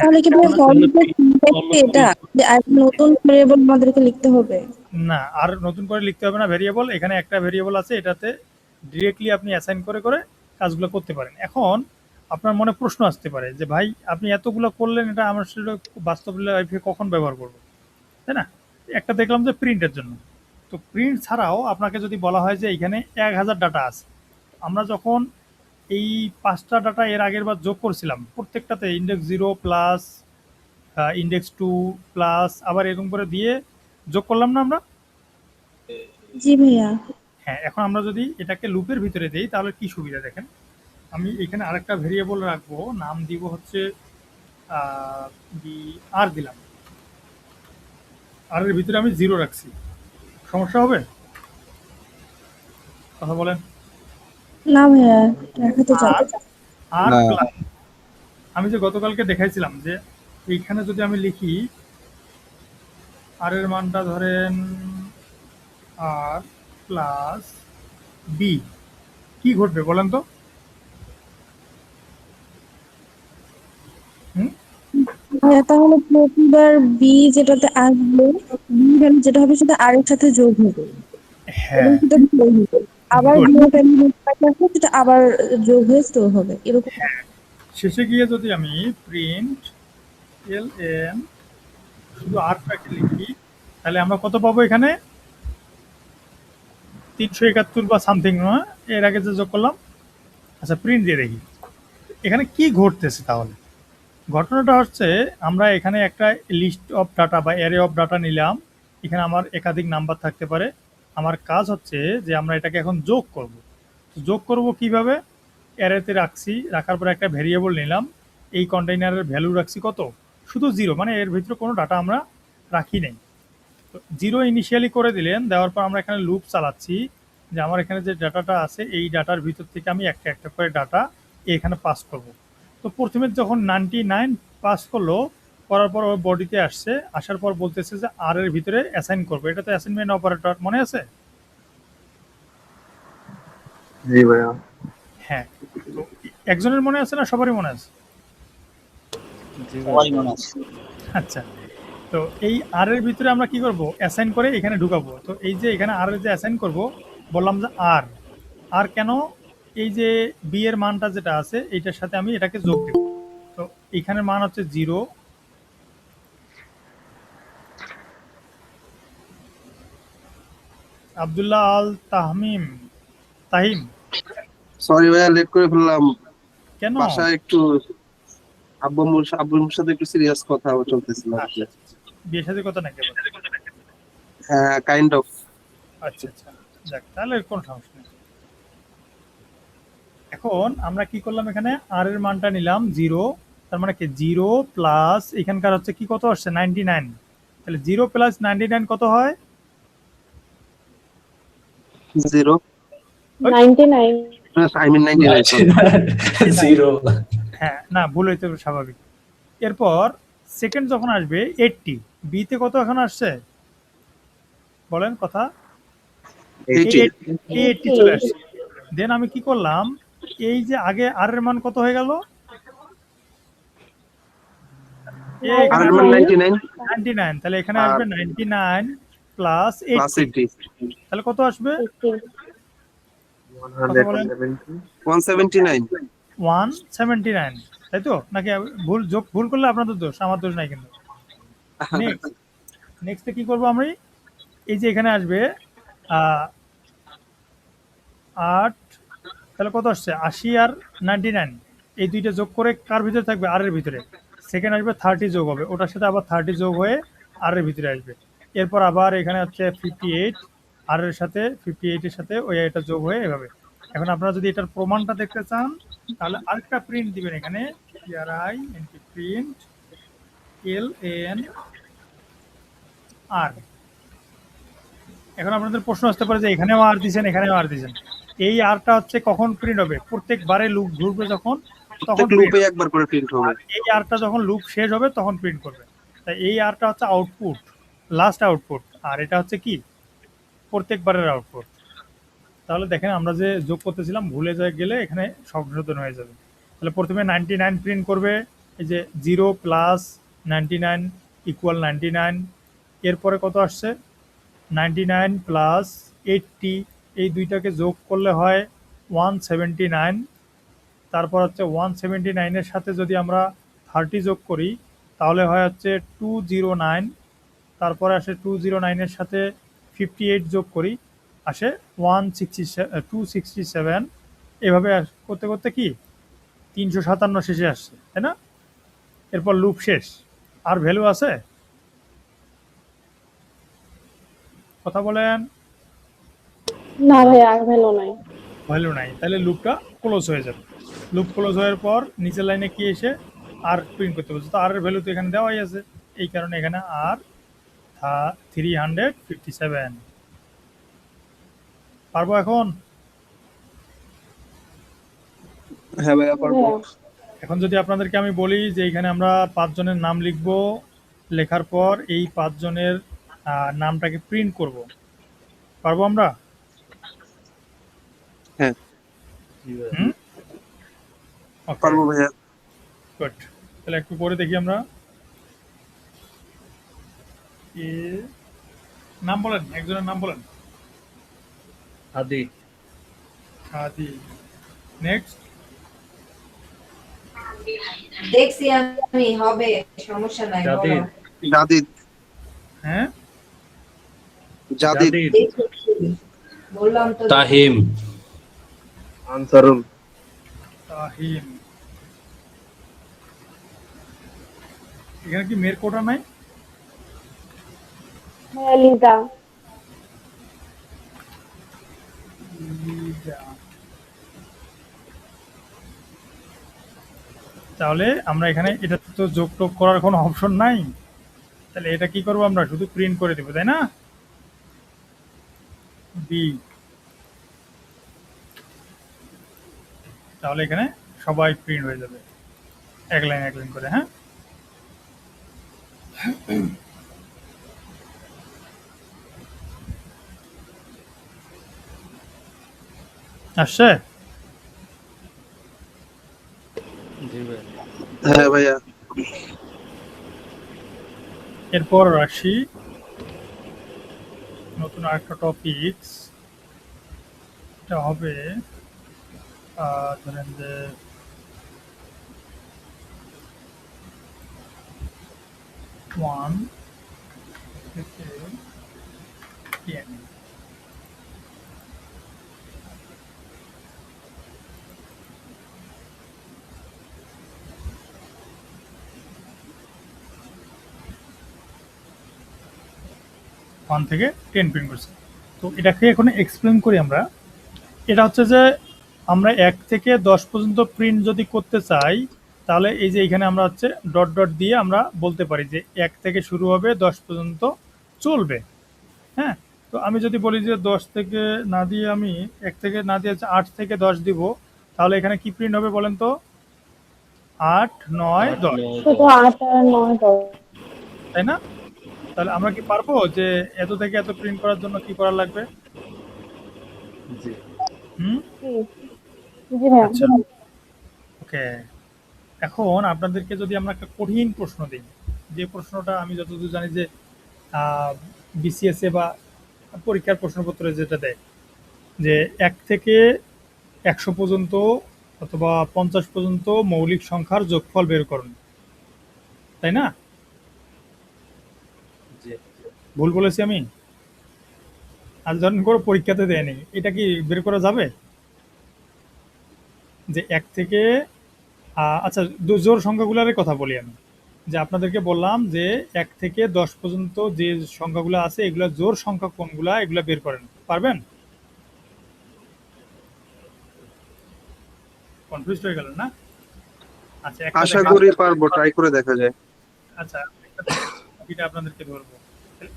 তাহলে কি ভাইয়া ফর লুপের সিনট্যাক্স এটা, যে আর নতুন ভেরিয়েবল আমাদেরকে লিখতে হবে? না, আর নতুন করে লিখতে হবে না ভেরিয়েবল। এখানে একটা ভেরিয়েবল আছে, এটাতে ডিরেক্টলি আপনি অ্যাসাইন করে করে কাজগুলো করতে পারেন। এখন আপনার মনে প্রশ্ন আসতে পারে যে ভাই আপনি এতগুলো করলেন, এটা আমার আসলে বাস্তব লাইফে কখন ব্যবহার করব, তাই না? একটা দেখলাম যে প্রিন্টের জন্য। তো প্রিন্ট ছাড়াও আপনাকে যদি বলা হয় যে এখানে 1000 ডাটা আছে, আমরা যখন এই 5টা ডাটা এর আগের বার যোগ করছিলাম, প্রত্যেকটাতে ইন্ডেক্স 0 প্লাস ইন্ডেক্স 2 প্লাস আবার এরকম করে দিয়ে যোগ করলাম না আমরা? জি ভাইয়া। হ্যাঁ, এখন আমরা যদি এটাকে লুপের ভিতরে দেই তাহলে কি সুবিধা দেখেন। আমি এখানে আরেকটা ভেরিয়েবল রাখবো, নাম দিব হচ্ছে আর দিলাম, আর এর ভিতরে আমি 0 রাখছি, সমস্যা হবে? কথা বলেন। না ভাইয়া, রাখা তো যাবে। আর না। প্লাস আমি যে গতকালকে দেখাইছিলাম যে এইখানে যদি আমি লিখি আর এর মানটা ধরেন আর প্লাস বি, কি ঘটবে বলেন তো? ভাইয়া তাহলে প্রতিবার বি যেটাতে আসবে, বি ভ্যালু যেটা হবে সেটা আর এর সাথে যোগ হবে হ্যাঁ, এবং সেটা স্টোর হবে। আবার Good. বি ভ্যালু আসবে সেটা আবার যোগ হয়ে স্টোর হবে, এরকম। শেষে গিয়ে যদি আমি প্রিন্ট ln শুধু আরটাকে লিখি তাহলে আমরা কত পাবো এখানে? 371 বা সামথিং, নয় এর আগে যে যোগ করলাম। আচ্ছা, প্রিন্ট দিয়ে দেখি এখানে কি ঘটতেছে। তাহলে ঘটনাটা হচ্ছে আমরা এখানে একটা লিস্ট অফ ডাটা বা অ্যারে অফ ডাটা নিলাম, এখানে আমার একাধিক নাম্বার থাকতে পারে। আমার কাজ হচ্ছে যে আমরা এটাকে এখন যোগ করব। যোগ করব কিভাবে? অ্যারেতে রাখছি, রাখার পরে একটা ভেরিয়েবল নিলাম, এই কন্টেইনারের ভ্যালু রাখছি কত? শুধু 0, মানে এর ভিতরে কোনো ডাটা আমরা রাখি নাই। তো 0 ইনিশিয়ালি করে দিলেন, দেওয়ার পর আমরা এখানে লুপ চালাচ্ছি যে আমার এখানে যে ডাটাটা আছে এই ডাটার ভিতর থেকে আমি একটা একটা করে ডাটা এখানে পাস করব। তো প্রথমে যখন 99 পাস করলো, করার পর ওই বডিতে আসছে, আসার পর বলতেছে যে আর এর ভিতরে অ্যাসাইন করবো। এটা তো অ্যাসাইনমেন্ট অপারেটর, মনে আছে? জি ভাইয়া। হ্যাঁ, তো একজনের মনে আছে না সবারই মনে আছে? সবারই মনে আছে। আচ্ছা, তো এই আর এর ভিতরে আমরা কি করব? অ্যাসাইন করে এখানে ঢুকাবো। তো এই যে এখানে আর এর যে অ্যাসাইন করব, বললাম যে আর আর কেন? এই যে বি এর মানটা যেটা আছে এইটার সাথে আমি এটাকে যোগ দেব। তো এখানের মান হচ্ছে 0, আব্দুল্লাহ আল তাহিম। সরি ভাইয়া, লেট করে ফেললাম। কেন? বাসায় একটু আব্বুর সাথে একটু সিরিয়াস কথা চলতেছিল। আচ্ছা, বিয়ের সাথে কথা নাকি আবার? হ্যাঁ, কাইন্ড অফ। আচ্ছা আচ্ছা, যাক তাহলে কোনো সমস্যা নেই। এখন আমরা কি করলাম, এখানে আর এর মানটা নিলাম 0, তার মানে কি 0 প্লাস এখানকার হচ্ছে কি কত আসছে? 99। তাহলে 0 প্লাস 99 কত হয়? 0 99। I mean 99 zero. হ্যাঁ, না ভুল হইতে স্বাভাবিক। এরপর সেকেন্ড যখন আসবে 80, বিতে কত এখন আসছে বলেন কথা? 80 চলে আসছে। দেন আমি কি করলাম, এই যে আগে আর এর মান কত হয়ে গেল? আর এর মান 99 99, তাহলে এখানে আসবে 99 প্লাস 80, তাহলে কত আসবে? 179। 179, তাই তো? নাকি ভুল করলে আপনাদের দোষ, আমার দোষ নাই কিন্তু। নেক্সটে কি করবো আমরা? এই যে এখানে আসবে 8, তাহলে কত আসছে? 80 আর 99, এই দুইটা যোগ করে কার ভিতরে থাকবে? আর এর ভিতরে। সেকেন্ড আসবে 30 যোগ হবে, ওটার সাথে আবার 30 যোগ হয়ে আর এর ভিতরে আসবে। এরপর আবার এখানে হচ্ছে 58, আর এর সাথে 58 এর সাথে ওই এটা যোগ হয়ে এভাবে। এখন আপনারা যদি এটার প্রমাণটা দেখতে চান তাহলে আরেকটা প্রিন্ট দিবেন এখানে, প্রিন্ট ln আর। এখন আপনাদের প্রশ্ন আসতে পারে যে এখানেও আর দিয়েছেন, এখানেও আর দিয়েছেন। এই আরটা হচ্ছে কখন প্রিন্ট হবে? প্রত্যেকবারে লুপ ঘুরবে যখন, তখন লুপে একবার করে প্রিন্ট হবে। এই আরটা যখন লুপ শেষ হবে তখন প্রিন্ট করবে। তাই এই আরটা হচ্ছে আউটপুট, লাস্ট আউটপুট, আর এটা হচ্ছে কি? প্রত্যেকবারের আউটপুট। তাহলে দেখেন আমরা যে যোগ করতেছিলাম ভুলে গেলে এখানে সংশোধন হয়ে যাবে। তাহলে প্রথমে 99 প্রিন্ট করবে, এই যে 0 প্লাস 99 ইকুয়াল 99। এরপরে কত আসছে? 99 প্লাস 80, এই দুইটাকে যোগ করলে হয় 179। তারপর হচ্ছে 179 এর সাথে যদি আমরা 30 যোগ করি তাহলে হয় হচ্ছে 209। তারপরে আসে 209 এর সাথে 58 যোগ করি, আসে 267। এভাবে করতে করতে কি 357 শেষে আসছে, তাই না? এরপর লুপ শেষ, আর ভ্যালু আছে? কথা বলেন। না ভাই আর ভ্যালু নাই। ভ্যালু নাই, তাহলে লুপটা ক্লোজ হয়ে যাবে। লুপ ক্লোজ হওয়ার পর নিচের লাইনে কি এসে আর প্রিন্ট করতে বলছে, তো আর এর ভ্যালু তো এখানে দেওয়াই আছে, এই কারণে এখানে আর 357 পারবো এখন? হ্যাঁ ভাইয়া পারবো। এখন যদি আপনাদেরকে আমি বলি যে এখানে আমরা 5 জনের নাম লিখব, লেখার পর এই 5 জনের নামটাকে প্রিন্ট করব, পারবো আমরা? হ্যাঁ হুম, ওকে, পারবো ভাইয়া। গুড। তাহলে একটু পরে দেখি আমরা। নাম বলেন, একজনের নাম বলেন। আদি আদি। নেক্সট। দেখছি আমি, হবে, সমস্যা নাই, বলো। জাদিদ। হ্যাঁ, জাদিদ। বললাম তো। তাহিম। আনসারুল। তাহিম। এখানে কি মেয়ের কোটা নাই? হ্যাঁ লিজা। লিজা। তাহলে আমরা এখানে এটা তো যোগ টোগ করার কোনো অপশন নাই, তাহলে এটা কি করবো আমরা, শুধু প্রিন্ট করে দেবো, তাই না? বি। তাহলে এখানে সবাই প্রিন্ট হয়ে যাবে এক লাইন করে। হ্যাঁ, আসছে? হ্যাঁ ভাইয়া। এরপর আসি নতুন আরেকটা টপিকস, এটা হবে ধরেন যে ওয়ান থেকে 10। ওয়ান থেকে 10 প্রিন্ট করছে। তো এটাকে এখন এক্সপ্লেন করি আমরা। এটা হচ্ছে যে আমরা 1 থেকে 10 পর্যন্ত প্রিন্ট যদি করতে চাই, তাহলে এই যে এখানে আমরা হচ্ছে ডট ডট দিয়ে আমরা বলতে পারি যে 1 থেকে শুরু হবে 10 পর্যন্ত চলবে। হ্যাঁ, তো আমি যদি বলি যে 10 থেকে না দিয়ে আমি 1 থেকে না দিয়ে 8 থেকে 10 দিব, তাহলে এখানে কি প্রিন্ট হবে বলেন তো? 8, 9, 10, শুধু 8 আর 9 10, তাই না? তাহলে আমরা কি পারবো যে এত থেকে এত প্রিন্ট করার জন্য কি করা লাগবে? জি। হুম, জি ভাই। আচ্ছা, ওকে। এখন আপনাদেরকে যদি আমরা একটা কঠিন প্রশ্ন দিই, যে প্রশ্নটা আমি যতদূর জানি যে বিসিএস এ বা পরীক্ষার প্রশ্নপত্রে যেটা দেয় যে 1 থেকে 100 পর্যন্ত অথবা 50 পর্যন্ত মৌলিক সংখ্যার যোগফল বের করুন, তাই না? ভুল বলেছি আমি? আজ ধরেন করে পরীক্ষাতে দেয়নি, এটা কি বের করা যাবে যে 1 থেকে আচ্ছা জোর সংখ্যাগুলোর কথা বলি আমি, যে আপনাদেরকে বললাম যে 1 থেকে 10 পর্যন্ত যে সংখ্যাগুলো আছে এগুলো জোর সংখ্যা কোনগুলা, এগুলো বের করেন, পারবেন? কনফিউজড হয়ে গেলেন না? আচ্ছা, একটা আশা করি পারবো, ট্রাই করে দেখা যায়। আচ্ছা, এটা আপনাদেরকে ধরবো।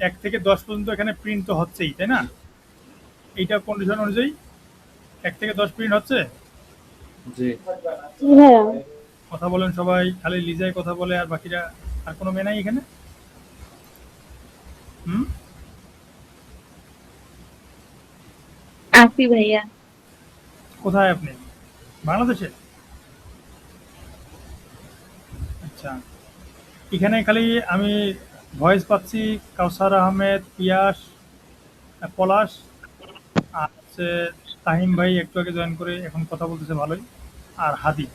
1 থেকে 10 পর্যন্ত এখানে প্রিন্ট তো হচ্ছেই, তাই না? এইটা কন্ডিশন অনুযায়ী 1 থেকে 10 প্রিন্ট হচ্ছে। জি। জি ভাইয়া। কথা বলেন সবাই, খালি লিজাই কথা বলে আর বাকিরা, আর কোনো মেয়ে নাই এখানে? হুম, আসি ভাইয়া। কোথায় আপনি? বাংলাদেশে? আচ্ছা, এখানে খালি আমি ভয়েস পাচ্ছি কাউসার আহমেদ, পিয়াস, পলাশ, আর হচ্ছে তাহিম ভাই একটু আগে জয়েন করে এখন কথা বলতেছে ভালোই, আর হাদি।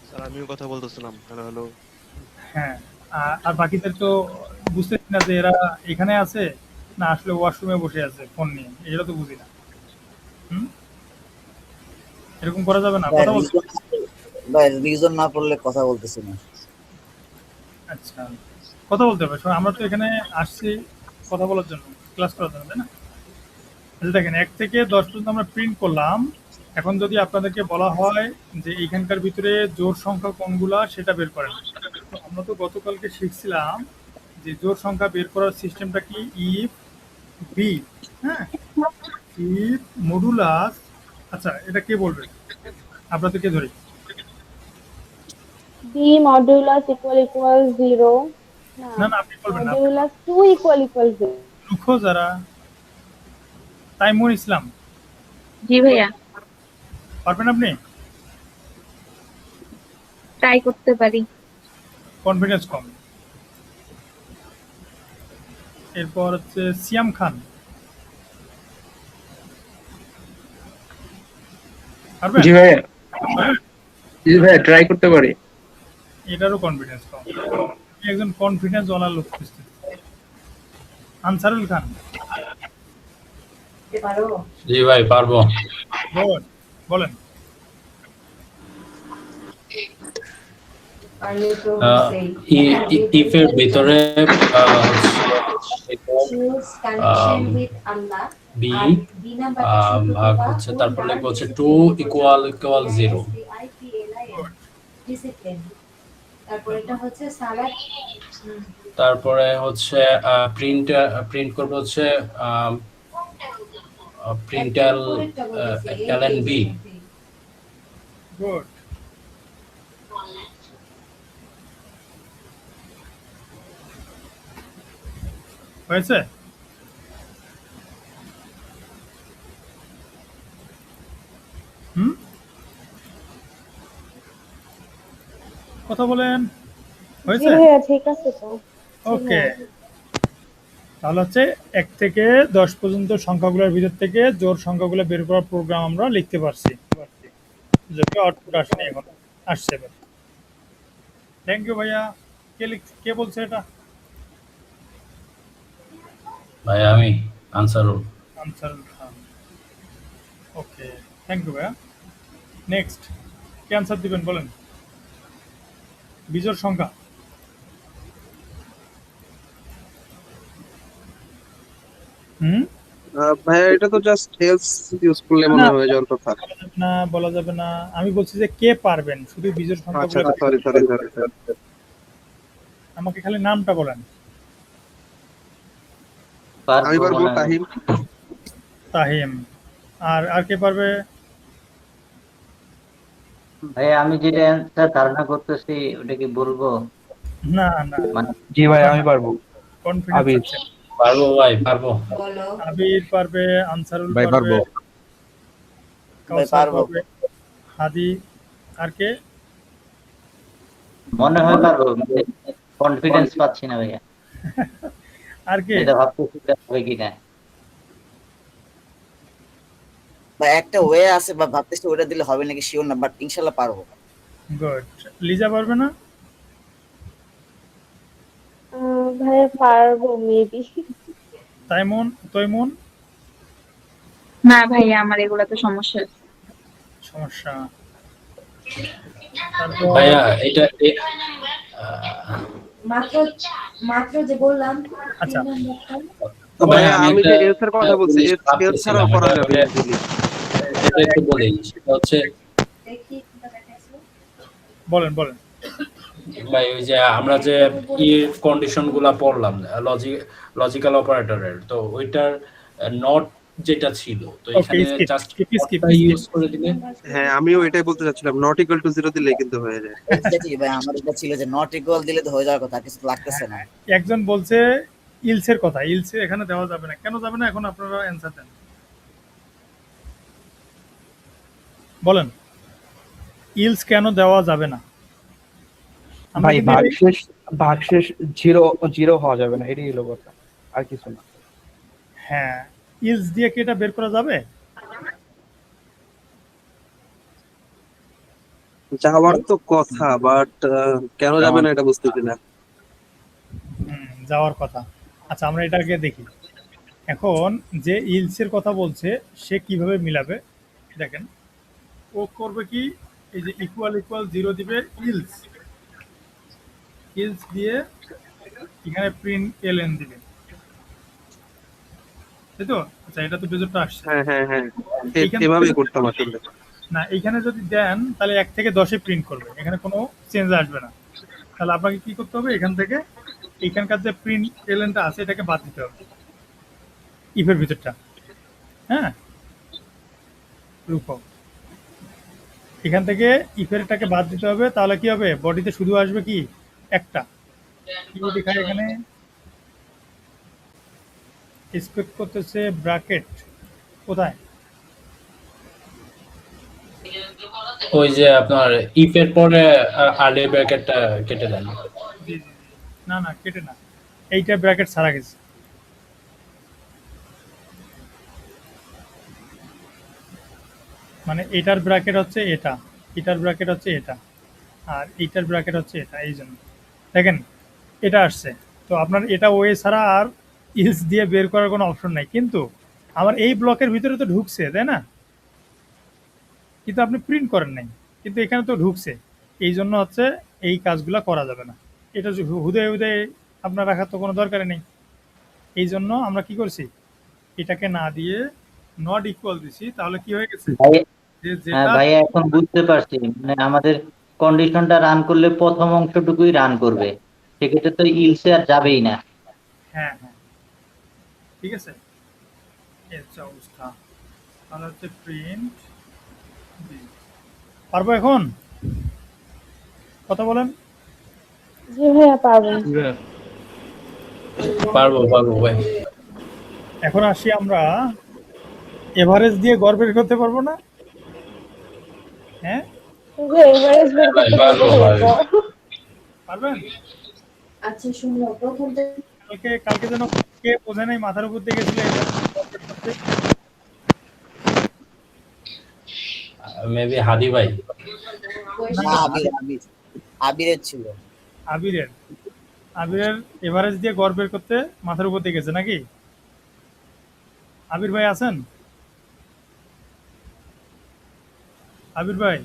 স্যার আমিও কথা বলতেছিলাম, হ্যালো হ্যালো। হ্যাঁ, আর বাকিদের তো বুঝতেছি না যে এরা এখানে আছে না আসলে ওয়াশরুমে বসে আছে ফোন নিয়ে, এটা তো বুঝি না। হুম, এরকম করা যাবে না, ভাই কথা বলতে। রিজন না পড়লে কথা বলতেছি না। আচ্ছা, কথা বলতে হবে। শোনো, আমরা তো এখানে আসছি কথা বলার জন্য, ক্লাস করার জন্য, তাই না? আচ্ছা দেখেন, 1 থেকে 10 পর্যন্ত আমরা প্রিন্ট করলাম। এখন যদি আপনাদেরকে বলা হয় যে এইখানকার ভিতরে জোড় সংখ্যা কোনগুলা সেটা বের করেন, তো আমরা তো গতকালকে শিখছিলাম যে জোড় সংখ্যা বের করার সিস্টেমটা কি, ইফ বি, হ্যাঁ, ইফ মডুলাস। আচ্ছা, এটা কে বলবে? আপনাদেরকে ধরি। b মডুলাস ইকুয়াল 0 না না, আপনি বলবেন না, মডুলাস 2 ইকুয়াল 0। লুখো যারা। তাইমুর ইসলাম, জি ভাইয়া, পারবেন আপনি? ট্রাই করতে পারি। কনফিডেন্স কম। এরপর হচ্ছে সিয়াম খান, পারবেন? জি ভাইয়া, জি ভাইয়া ট্রাই করতে পারি। এটারও কনফিডেন্স কম। আমি একজন কনফিডেন্স ওয়ালা লোক খুঁজতে। আনসারুল খান, জি ভাই পারবো। বলেন। ইফ এর ভিতরে বি ভাগ হচ্ছে, তারপর লিখবো হচ্ছে 2 ইকুয়াল 0। তারপরে হচ্ছে প্রিন্ট করবো হচ্ছে প্রিন্টাল ln b। গুড। হয়েছে? কথা বলেন। জি হয়েছে? ভাইয়া ঠিক আছে তো। ওকে, তাহলে হচ্ছে 1 থেকে 10 পর্যন্ত সংখ্যাগুলোর ভিতর থেকে জোড় সংখ্যাগুলো বের করার প্রোগ্রাম আমরা লিখতে পারছি, যেটা আউটপুট আসেনি, এখন আসছে। থ্যাংক ইউ ভাইয়া। কে বলছে এটা? ভাই আমি আনসারুল। আনসারুল খান, ওকে, থ্যাংক ইউ ভাইয়া। নেক্সট, কে আনসার দিবেন বলেন? বিজোড় সংখ্যা। ভাইয়া এটা তো জাস্ট এলস ইউজ করলে মনে হয় যাওয়ার কথা। না, বলা যাবে না। আমি বলছি যে কে পারবেন শুধু বিজোড় আচ্ছা সংখ্যাগুলো। সরি। আমাকে খালি নামটা বলেন। আমি পারবো, তাহিম। তাহিম। আর কে পারবে? ভাই আমি যেটা অ্যান্সার ধারণা করতেছি ওটা কি বলবো? না না, জি ভাই আমি পারবো। কনফিডেন্স আবির আছে। পারবো ভাই, পারবো। আবির পারবে, আনসারুল ভাই পারবে, পারবো। কাউসার পারবে, হাদি। আর কে? মনে হয় পারবো, কনফিডেন্স পাচ্ছি না ভাইয়া। আর কে? এটা ভাবতেছি হবে কিনা। বা একটা ওয়ে আছে, বা ভাবতেছি ওটা দিলে হবে নাকি শিওর না, বাট ইনশাআল্লাহ পারবো। গুড। লিজা পারবে না? ভাইয়া পারবো মেবি। তৈমুন? না ভাইয়া, আমার এগুলাতে সমস্যা আছে। সমস্যা। ভাইয়া এটা মাত্র যে বললাম। আচ্ছা ভাইয়া আমি যে এলস এর কথা বলছি, এলস ছাড়াও করা যাবে ইজিলি। এটা একটু বলি, সেটা হচ্ছে বলেন। ভাই ওই যে আমরা যে ইফ কন্ডিশন গুলা পড়লাম লজিক্যাল অপারেটরের, তো ওইটার নট যেটা ছিল, তো এখানে জাস্ট ইউজ করে দিলে। হ্যাঁ আমিও এটাই বলতে চাচ্ছিলাম, নট ইকুয়াল টু 0 দিলেই কিন্তু হয়ে যায়। এক্স্যাক্টলি ভাই, আমার এটা ছিল যে নট ইকুয়াল দিলে তো হয়ে যাওয়ার কথা, কিছু লাগতেছে না। একজন বলছে ইলসের কথা, ইলসে এখানে দেওয়া যাবে না। কেন যাবে না? এখন আপনারা অ্যানসার দেন, বলেন ইলস কেন দেওয়া যাবে না? ভাই ভাগশেষ 0 হওয়া যাবে না, এটাই হলো কথা, আর কিছু না। হ্যাঁ, ইলস দিয়ে কি এটা বের করা যাবে? যাওয়ার তো কথা, বাট কেন যাবে না এটা বুঝতেছি না। যাওয়ার কথা। আচ্ছা, আমরা এটাকে দেখি। এখন যে ইলসের কথা বলছে সে কিভাবে মিলাবে দেখেন। ও করবে কি, এই যে ইকুয়াল ইকুয়াল 0 দিবে, ইলস দিয়ে এখানে প্রিন্ট এলএন দিবে, তাই তো? আচ্ছা, এটা তো বেজরটা আসছে। হ্যাঁ হ্যাঁ হ্যাঁ, এইখান এভাবেই থেকে- করতাম আসলে। না, এইখানে যদি দেন তাহলে 1 থেকে 10-এ প্রিন্ট করবে, এখানে কোনো চেঞ্জ আসবে না। তাহলে আপনাকে কি করতে হবে, এখান থেকে এইখানকার যে প্রিন্ট এলএনটা আছে এটাকে বাদ দিতে হবে, ইফের ভিতরটা। হ্যাঁ, রূপক এখান থেকে ইফেরটাকে বাদ দিতে হবে, তাহলে কি হবে, বডিতে শুধু আসবে কি একটা, কি দেখায় এখানে এক্সপেক্ট করতেছে ব্র্যাকেট কোথায়, ওই যে আপনার ইফের পরে আর্লি ব্র্যাকেটটা কেটে দেন। জি জি জি। না না, কেটে না, এইটা ব্র্যাকেট ছাড়া গেছে। মানে এটার ব্র্যাকেট হচ্ছে এটা, এটার ব্র্যাকেট হচ্ছে এটা, আর এইটার ব্র্যাকেট হচ্ছে এটা, এই জন্য দেখেন এটা আসছে। তো আপনার এটা ওয়ে ছাড়া আর ইলস দিয়ে বের করার কোনো অপশন নাই, কিন্তু আমার এই ব্লকের ভিতরে তো ঢুকছে, তাই না? কিন্তু আপনি প্রিন্ট করেন নাই, কিন্তু এখানে তো ঢুকছে, এই জন্য হচ্ছে এই কাজগুলো করা যাবে না। এটা হুদে হুদে আপনার রাখার তো কোনো দরকারই নেই। এই জন্য আমরা কি করছি, এটাকে না দিয়ে নট ইকুয়াল দিছি, তাহলে কি হয়ে গেছে, ভাই- যে হ্যাঁ যেটা ভাইয়া, এখন বুঝতে পারছি, মানে আমাদের কন্ডিশনটা রান করলে প্রথম অংশটুকুই রান করবে, সেক্ষেত্রে তো ইলসে আর যাবেই না। হ্যাঁ হ্যাঁ, ঠিক আছে, এই হচ্ছে অবস্থা। তাহলে হচ্ছে প্রিন্ট, পারবো এখন কথা বলেন? জি ভাইয়া পারবেন। পারবো ভাই। এখন আসি আমরা এভারেজ দিয়ে গড় বের করতে পারবো না? হ্যাঁ, কিন্তু এভারেজ বের করতে পারবো, পারবো পারবো। পারবেন? আচ্ছা শুনো, প্রথম কালকে যেন কে বোঝে নাই, মাথার উপর দিয়ে গেছিল মেবি হাদি ভাই। না, আবিরের ছিল। আবিরের এভারেজ দিয়ে গড় বের করতে মাথার উপর দিয়ে গেছে নাকি? আবির ভাই আছেন? আবির ভাই,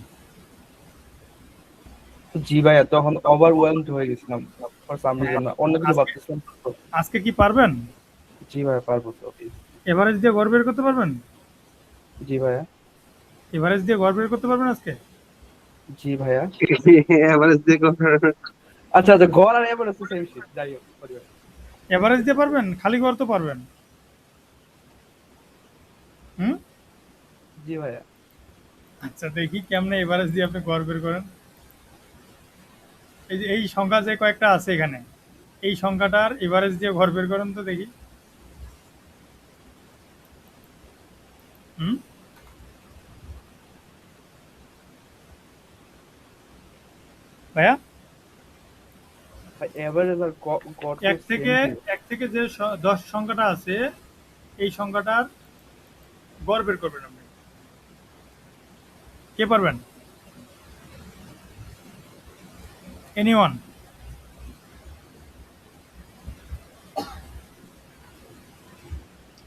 জি ভাইয়া, তখন ওভারওয়েলমড হয়ে গেছিলাম ফর সাম রিজন, অন্য কিছু ভাবতেছিলাম। আজকে কি পারবেন? জি ভাইয়া পারবো তো। এভারেজ দিয়ে গড় বের করতে পারবেন? জি ভাইয়া। এভারেজ দিয়ে গড় বের করতে পারবেন আজকে? জি ভাইয়া। এভারেজ দেখো। আচ্ছা আচ্ছা, ঘর আর এভারেজ তো সেম শিট, যাই হোক। এভারেজ দিয়ে পারবেন, খালি গড় তো পারবেন। হুম, জি ভাইয়া। আচ্ছা দেখি কেমনে এভারেজ দিয়ে আপনি গড় বের করেন। এই যে এই সংখ্যা যে কয়েকটা আছে এখানে, এই সংখ্যাটার এভারেজ দিয়ে গড় বের করেন তো দেখি। হুম, ভাইয়া, এভারেজ আর গড় এক থেকে যে 10 সংখ্যাটা আছে, এই সংখ্যাটার গড় বের করবেন আপনি। কে পারবেন? এনিওয়ান?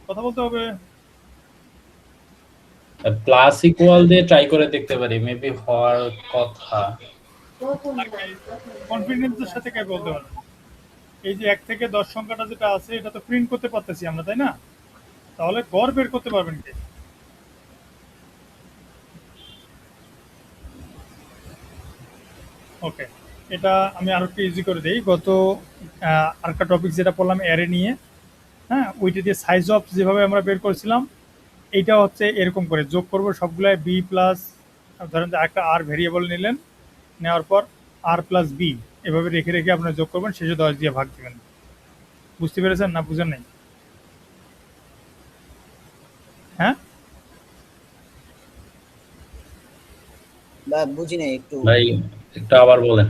কথা বলতে হবে। প্লাস ইকুয়াল দিয়ে ট্রাই করে দেখতে পারি, মেবি হওয়ার কথা। কনফিডেন্সের সাথে কে বলতে পারবেন? এই যে 1 থেকে 10 সংখ্যাটা যেটা আছে, এটা তো প্রিন্ট করতে পারতেছি আমরা, তাই না? তাহলে গড় বের করতে পারবেন কে? ওকে, এটা আমি আরো একটু ইজি করে দিই। গত আরেকটা টপিক যেটা পড়লাম অ্যারে নিয়ে, হ্যাঁ, ওইটা দিয়ে সাইজ অফ যেভাবে আমরা বের করেছিলাম, এইটা হচ্ছে এরকম করে যোগ করব সবগুলাই বি প্লাস, ধরেন যে একটা আর ভেরিয়েবল নিলেন, নেওয়ার পর আর প্লাস বি এভাবে রেখে রেখে আপনার যোগ করবেন, শেষে 10 দিয়ে ভাগ দেবেন। বুঝতে পেরেছেন না বুঝেন নাই? হ্যাঁ, বা বুঝি নাই একটু। ভাই একটু আবার বলেন।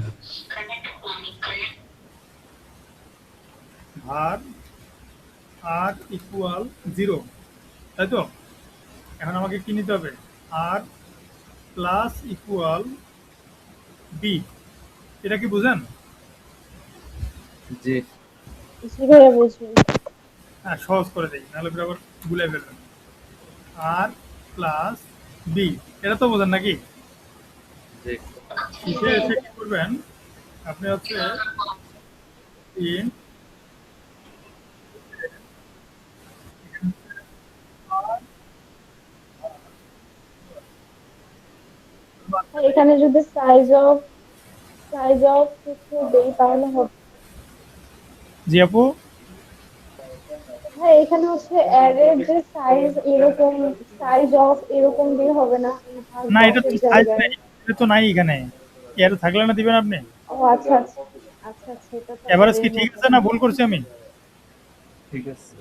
আর ইকুয়াল 0, তাই তো? এখন আমাকে কি নিতে হবে, আর প্লাস ইকুয়াল বি, এটা কি বুঝেন? জি জি ভাইয়া বুঝি। হ্যাঁ, সহজ করে দিই, নাহলে আবার ভুলে ফেলবেন। আর প্লাস বি, এটা তো বোঝেন নাকি? জি। ইসে এসে কি করবেন আপনি হচ্ছে 3 এখানে যদি সাইজ অফ কিছু দেই তাহলে হবে। জি আপু, হ্যাঁ এখানে হচ্ছে অ্যারের যে সাইজ অফ এরকম দিয়ে হবে না, ভাগ না এটা তো দশের সাইজ জায়গায়। নেই, এটা তো নাই এখানে। এর থাকলে না দিবেন আপনি। ও আচ্ছা আচ্ছা আচ্ছা আচ্ছা, এটা তো এভারেজ কি এই ঠিক মতো। আছে না ভুল করছি আমি? ঠিক আছে।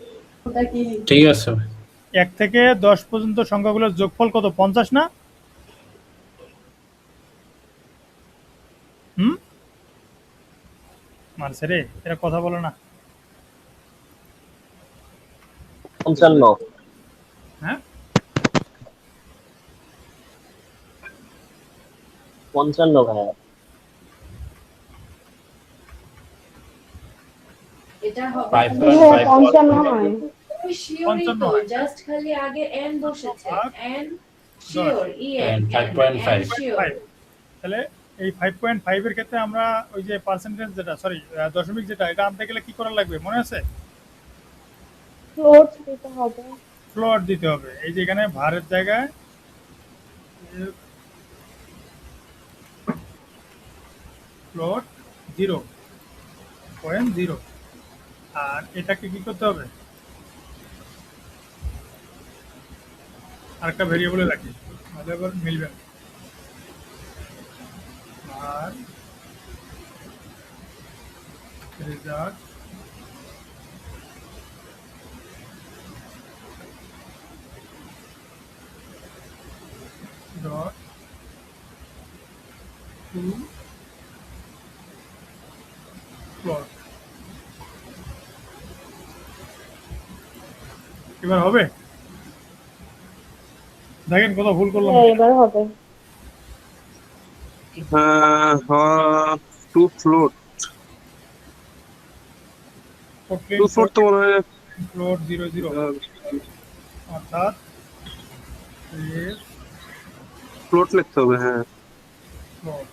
ঠিক আছে। 1 থেকে 10 পর্যন্ত সংখ্যাগুলোর যোগফল কত? 50 না? হুম, মানছে রে, এরা কথা বলে না। 55 হ্যাঁ 55 ভাইয়া। এটা হবে 55 হয়। ওই শিওরই 55 তো, হয়। জাস্ট খালি আগে n বসেছে, n 10 শিওর And 5.5 শিওর। তাহলে এই 5.5 এর ক্ষেত্রে আমরা ওই যে পার্সেন্টেজ যেটা, সরি দশমিক যেটা, এটা আনতে গেলে কি করা লাগবে মনে আছে? ফ্লোট দিতে হবে। ফ্লোট দিতে হবে। এই যে এখানে ভারের জায়গায় ফ্লোট 0.0, আর এটাকে কি করতে হবে? আরেকটা ভেরিয়েবলে রাখি, তাহলে এবার মিলবে না। আর রেজাল্ট ডট টু প্লট। এবার হবে? দেখেন কত ভুল করলাম। হ্যাঁ এবার হবে। টু ফ্লোট তো মনে হয় ফ্লোট 0.0, অর্থাৎ ফ্লোট লিখতে হবে। হ্যাঁ ফ্লোট।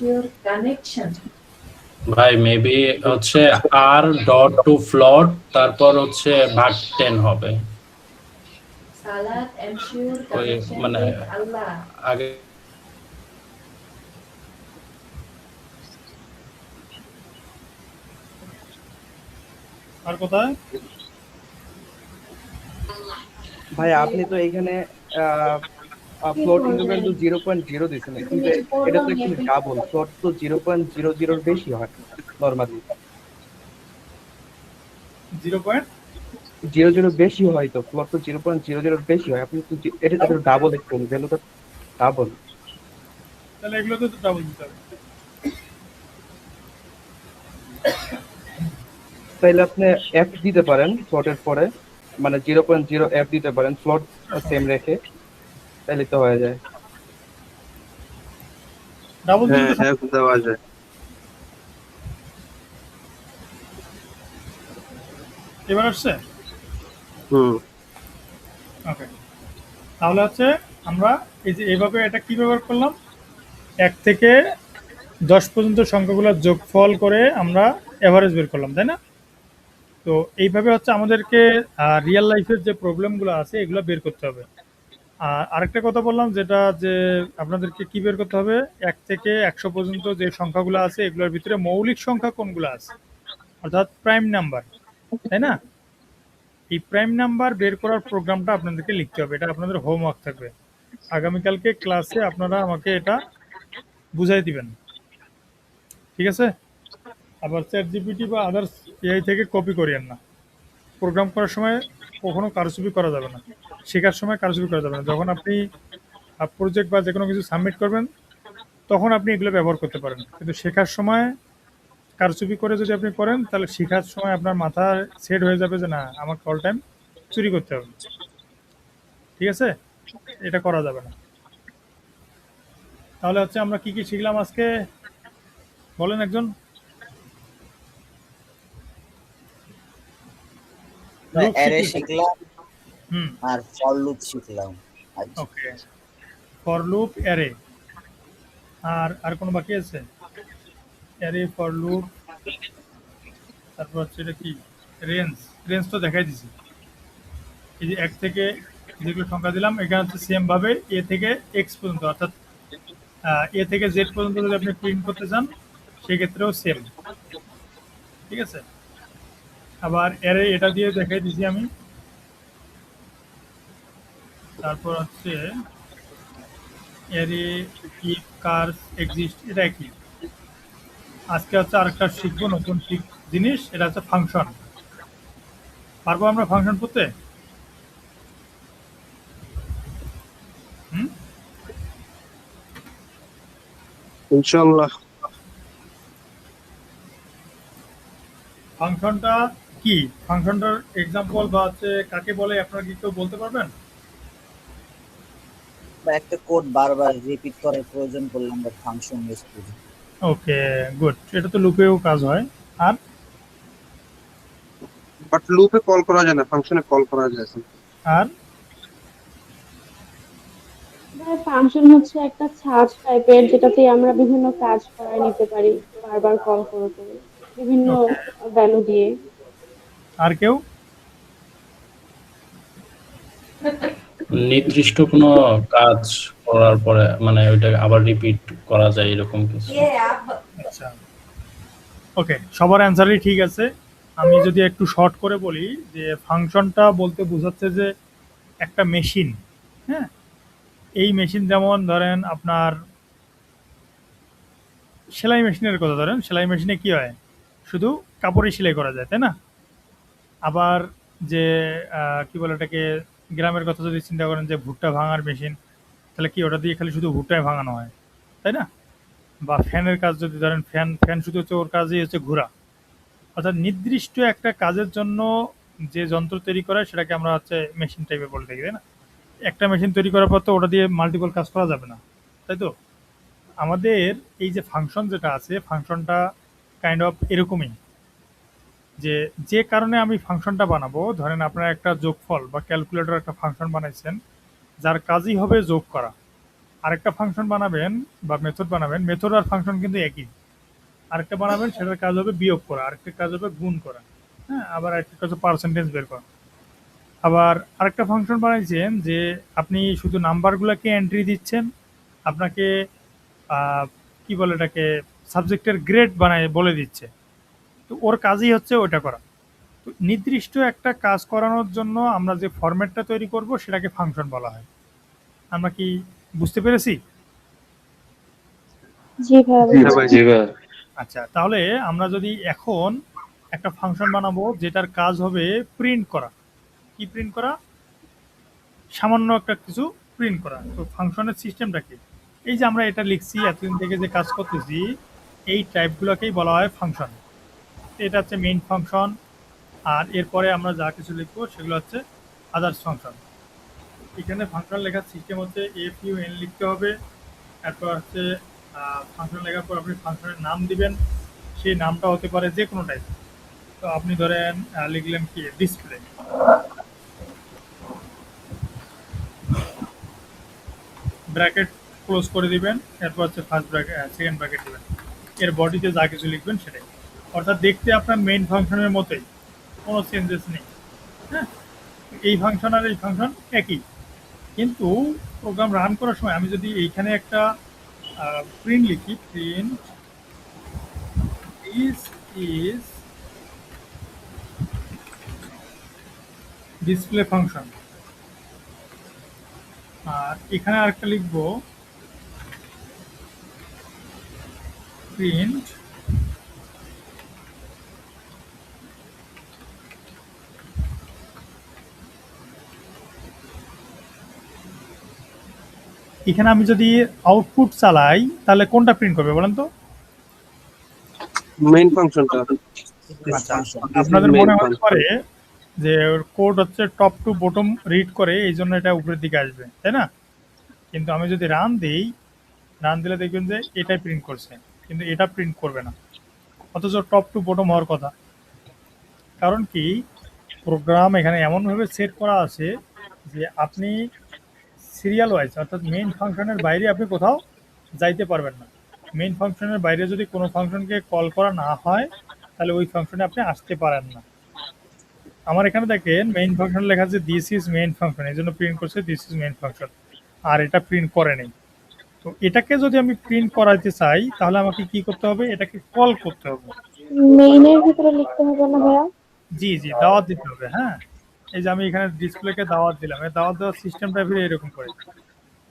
your connection. ভাই মেবি হচ্ছে আর ডট টু ফ্লোট, তারপর হচ্ছে ভাগ 10 হবে। Salat ensure ওই connection মানে with Allah. আগে আর কোথায়? ভাই আপনি তো এইখানে ফ্লোট ইকুয়াল টু 0.0 দিয়েছেন, কিন্তু এটা তো একটু ডাবল। ফ্লোট তো 0.00 বেশি হয় নরমালি। 0.00 বেশি হয় তো, ফ্লোট তো 0.00 বেশি হয়। আপনি তো এটা তো ডাবল, একটু ভ্যালুটা ডাবল। তাহলে এগুলো তো ডাবল দিতে হবে। তাইলে আপনি এফ দিতে পারেন ফ্লোটের পরে, মানে 0.0 এফ দিতে পারেন ফ্লোট সেম রেখে, তাহলে তো হয়ে যায়। ডাবল হ্যাঁ এফ দেওয়া যায়। এবার আসছে? ওকে, তাহলে হচ্ছে আমরা এই যে এইভাবে এটা কি ব্যবহার করলাম, 1 থেকে 10 পর্যন্ত সংখ্যাগুলোর যোগফল করে আমরা এভারেজ বের করলাম, তাই না? তো এইভাবে হচ্ছে আমাদেরকে রিয়েল লাইফের যে প্রবলেমগুলো আছে এগুলো বের করতে হবে। আর আরেকটা কথা বললাম যেটা, যে আপনাদেরকে কি বের করতে হবে, 1 থেকে 100 পর্যন্ত যে সংখ্যাগুলো আছে এগুলোর ভিতরে মৌলিক সংখ্যা কোনগুলো আছে, অর্থাৎ প্রাইম নাম্বার, তাই না? এই প্রাইম নাম্বার বের করার প্রোগ্রামটা আপনাদেরকে লিখতে হবে। এটা আপনাদের হোমওয়ার্ক থাকবে। আগামীকালকে ক্লাসে আপনারা আমাকে এটা বুঝাই দিবেন, ঠিক আছে? আবার চ্যাট জিপিটি বা আদার্স এআই থেকে কপি করিয়েন না। প্রোগ্রাম করার সময় কখনো কারচুপি করা যাবে না, শেখার সময় কারচুপি করা যাবে না। যখন আপনি প্রজেক্ট বা যে কোনো কিছু সাবমিট করবেন তখন আপনি এগুলো ব্যবহার করতে পারেন, কিন্তু শেখার সময় কারচুপি করে যদি আপনি করেন তাহলে শেখার সময় আপনার মাথা সেট হয়ে যাবে যে না আমাকে অল টাইম চুরি করতে হবে, ঠিক আছে? এটা করা যাবে না। তাহলে হচ্ছে আমরা কি কি শিখলাম আজকে বলেন একজন? অ্যারে শিখলাম হুম, আর ফর লুপ শিখলাম। ওকে, ফর লুপ, অ্যারে, আর কোনো বাকি আছে? অ্যারে, ফর লুপ, তারপর হচ্ছে এটা কি রেঞ্জ। রেঞ্জ তো দেখাই দিছি। এই যে 1 থেকে যেগুলো সংখ্যা দিলাম এখানে হচ্ছে সেম ভাবে এ থেকে এক্স পর্যন্ত, অর্থাৎ এ থেকে জেড পর্যন্ত যদি আপনি প্রিন্ট করতে চান সেক্ষেত্রেও সেম, ঠিক আছে? আবার অ্যারে এটা দিয়ে দেখাই দিছি আমি। তারপর হচ্ছে অ্যারে, ইফ, কার্স, এক্সিস্ট, এটা কি আজকে হচ্ছে আরেকটা শিখবো নতুন জিনিস, এটা হচ্ছে ফাংশন। পারবো আমরা ফাংশন করতে? ইনশাআল্লাহ। ফাংশনটা কি, ফাংশনটার এক্সাম্পল বা হচ্ছে কাকে বলে আপনারা কি কেউ বলতে পারবেন? বা একটা কোড বারবার রিপিট করার প্রয়োজন পড়লে আমরা ফাংশন ইউজ করি। ওকে, গুড। এটা তো লুপেও কাজ হয়। আর বাট লুপে কল করা যায় না, ফাংশনে কল করা যায়। আর ফাংশন হচ্ছে একটা ছাঁচ টাইপের যেটাতে আমরা বিভিন্ন কাজ করায় নিতে পারি বারবার কল করে করে বিভিন্ন ভ্যালু দিয়ে। আর কেউ? নির্দিষ্ট কোনো কাজ করার পরে মানে ওইটা আবার রিপিট করা যায় এরকম কিছু। আচ্ছা, ওকে, সবার অ্যান্সারই ঠিক আছে। আমি যদি একটু শর্ট করে বলি যে ফাংশনটা বলতে বোঝাচ্ছে যে একটা মেশিন, হ্যাঁ, এই মেশিন যেমন ধরেন আপনার সেলাই মেশিনের কথা ধরেন, সেলাই মেশিনে কি হয় শুধু কাপড়ই সেলাই করা যায়, তাই না? আবার যে কি বলে ওটাকে গ্রামের কথা যদি চিন্তা করেন যে ভুট্টা ভাঙার মেশিন, তাহলে কি ওটা দিয়ে খালি শুধু ভুট্টাই ভাঙানো হয়, তাই না? বা ফ্যানের কাজ যদি ধরেন, ফ্যান শুধু হচ্ছে ওর কাজই হচ্ছে ঘোরা। অর্থাৎ নির্দিষ্ট একটা কাজের জন্য যে যন্ত্র তৈরি করা সেটাকে আমরা হচ্ছে মেশিন টাইপের বলে থাকি, তাই না? একটা মেশিন তৈরি করার পর তো ওটা দিয়ে মাল্টিপল কাজ করা যাবে না, তাই তো? আমাদের এই যে ফাংশন যেটা আছে, ফাংশনটা কাইন্ড অফ এরকমই, যে যে কারণে আমি ফাংশনটা বানাবো, ধরেন আপনারা একটা যোগফল বা ক্যালকুলেটর একটা ফাংশন বানাইছেন যার কাজই হবে যোগ করা। আরেকটা ফাংশন বানাবেন বা মেথড বানাবেন, মেথড আর ফাংশন কিন্তু একই। আরেকটা বানাবেন সেটার কাজ হবে বিয়োগ করা, আরেকটা কাজ হবে গুণ করা, হ্যাঁ, আবার আরেকটা কাজ হবে পার্সেন্টেজ বের করা। আবার আরেকটা ফাংশন বানাইছেন যে আপনি শুধু নাম্বারগুলোকে এন্ট্রি দিচ্ছেন, আপনাকে কি বলে এটাকে সাবজেক্টের গ্রেড বানায় বলে দিচ্ছে, তো ওর কাজই হচ্ছে ওটা করা। তো নির্দিষ্ট একটা কাজ করানোর জন্য আমরা যে ফরম্যাটটা তৈরি করব সেটাকে ফাংশন বলা হয়। আমরা কি বুঝতে পেরেছি? জি ভাইয়া। আচ্ছা, তাহলে আমরা যদি এখন একটা ফাংশন বানাবো যেটার কাজ হবে প্রিন্ট করা। কি প্রিন্ট করা? সামান্য একটা কিছু প্রিন্ট করা। তো ফাংশনের সিস্টেমটা কি? এই যে আমরা এটা লিখছি, এতদিন থেকে যে কাজ করতেছি, এই টাইপগুলোকেই বলা হয় ফাংশন। এটা হচ্ছে মেইন ফাংশন, আর এরপরে আমরা যা কিছু লিখবো সেগুলো হচ্ছে আদার্স ফাংশন। এখানে ফাংশন লেখার সিস্টেম হচ্ছে FUN লিখতে হবে, তারপর হচ্ছে ফাংশন লেখার পর আপনি ফাংশনের নাম দিবেন, সেই নামটা হতে পারে যে কোনো টাইপ। তো আপনি ধরেন লিখলেন কি ডিসপ্লে, ব্র্যাকেট ক্লোজ করে দিবেন, এরপর হচ্ছে ফার্স্ট ব্র্যাকেট, সেকেন্ড ব্র্যাকেট দিবেন, এর বডিতে যা কিছু লিখবেন সেটাই। অর্থাৎ দেখতে আপনার মেইন ফাংশনের মতোই, কোনো চেঞ্জেস নেই, হ্যাঁ। এই ফাংশন আর এই ফাংশন একই, কিন্তু প্রোগ্রাম রান করার সময় আমি যদি এইখানে একটা প্রিন্ট লিখি, print this is display function, আর এখানে আরেকটা লিখবো প্রিন্ট এখানে আমি যদি আউটপুট চালাই তাহলে কোনটা প্রিন্ট করবে বলেন তো? মেইন ফাংশনটা আচ্ছা, আপনাদের মনে হতে পারে যে কোড হচ্ছে টপ টু বটম রিড করে, এই জন্য এটা উপরের দিকে আসবে, তাই না? কিন্তু আমি যদি রান দিই, রান দিলে দেখবেন যে এটাই প্রিন্ট করছে, কিন্তু এটা প্রিন্ট করবে না, অথচ টপ টু বটম হওয়ার কথা। কারণ কি, প্রোগ্রাম এখানে এমনভাবে সেট করা আছে যে আপনি সিরিয়াল ওয়াইজ, অর্থাৎ মেইন ফাংশনের বাইরে আপনি কোথাও যাইতে পারবেন না। মেইন ফাংশনের বাইরে যদি কোনো ফাংশনকে কল করা না হয়, তাহলে ওই ফাংশনে আপনি আসতে পারেন না। আমার এখানে দেখেন মেইন ফাংশন লেখা আছে দিস ইজ মেইন ফাংশন, এই জন্য প্রিন্ট করছে দিস ইজ মেইন ফাংশন, আর এটা প্রিন্ট করে নেই। তো এটাকে যদি আমি প্রিন্ট করাইতে চাই, তাহলে আমাকে কি করতে হবে, এটাকে কল করতে হবে। মেইনের ভিতরে লিখতে হবে না ভাইয়া? জি জি, দাওয়াত দিতে হবে। হ্যাঁ, এই যে আমি এখানে ডিসপ্লেকে দাওয়াত দিলাম, এই দাওয়াত দেওয়ার সিস্টেমটা ফিরে এরকম করে।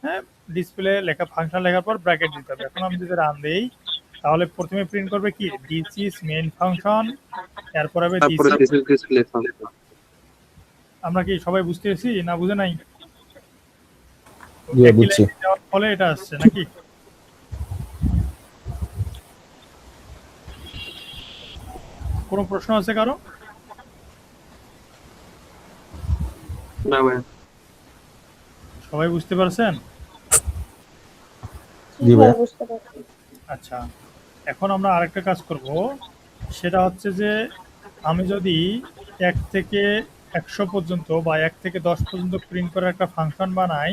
হ্যাঁ, ডিসপ্লে লেখা ফাংশন লেখার পর ব্র্যাকেট দিতে হবে। এখন আমি যদি রান দেই, তাহলে প্রথমে প্রিন্ট করবে কি দিস ইজ মেইন ফাংশন, এরপর হবে তারপরে দিস ইজ ডিসপ্লে ফাংশন। আমরা কি সবাই বুঝতে পেরেছি না বুঝে নাই? জি বুঝছি। দেওয়ার ফলে এটা আসছে নাকি? কোনো প্রশ্ন আছে কারো? না ভাই, সবাই বুঝতে পারছেন? জি ভাই। বুঝতে পারছি। আচ্ছা, এখন আমরা আরেকটা কাজ করব, সেটা হচ্ছে যে আমি যদি 1 থেকে 100 পর্যন্ত বা 1 থেকে 10 পর্যন্ত প্রিন্ট করার একটা ফাংশন বানাই,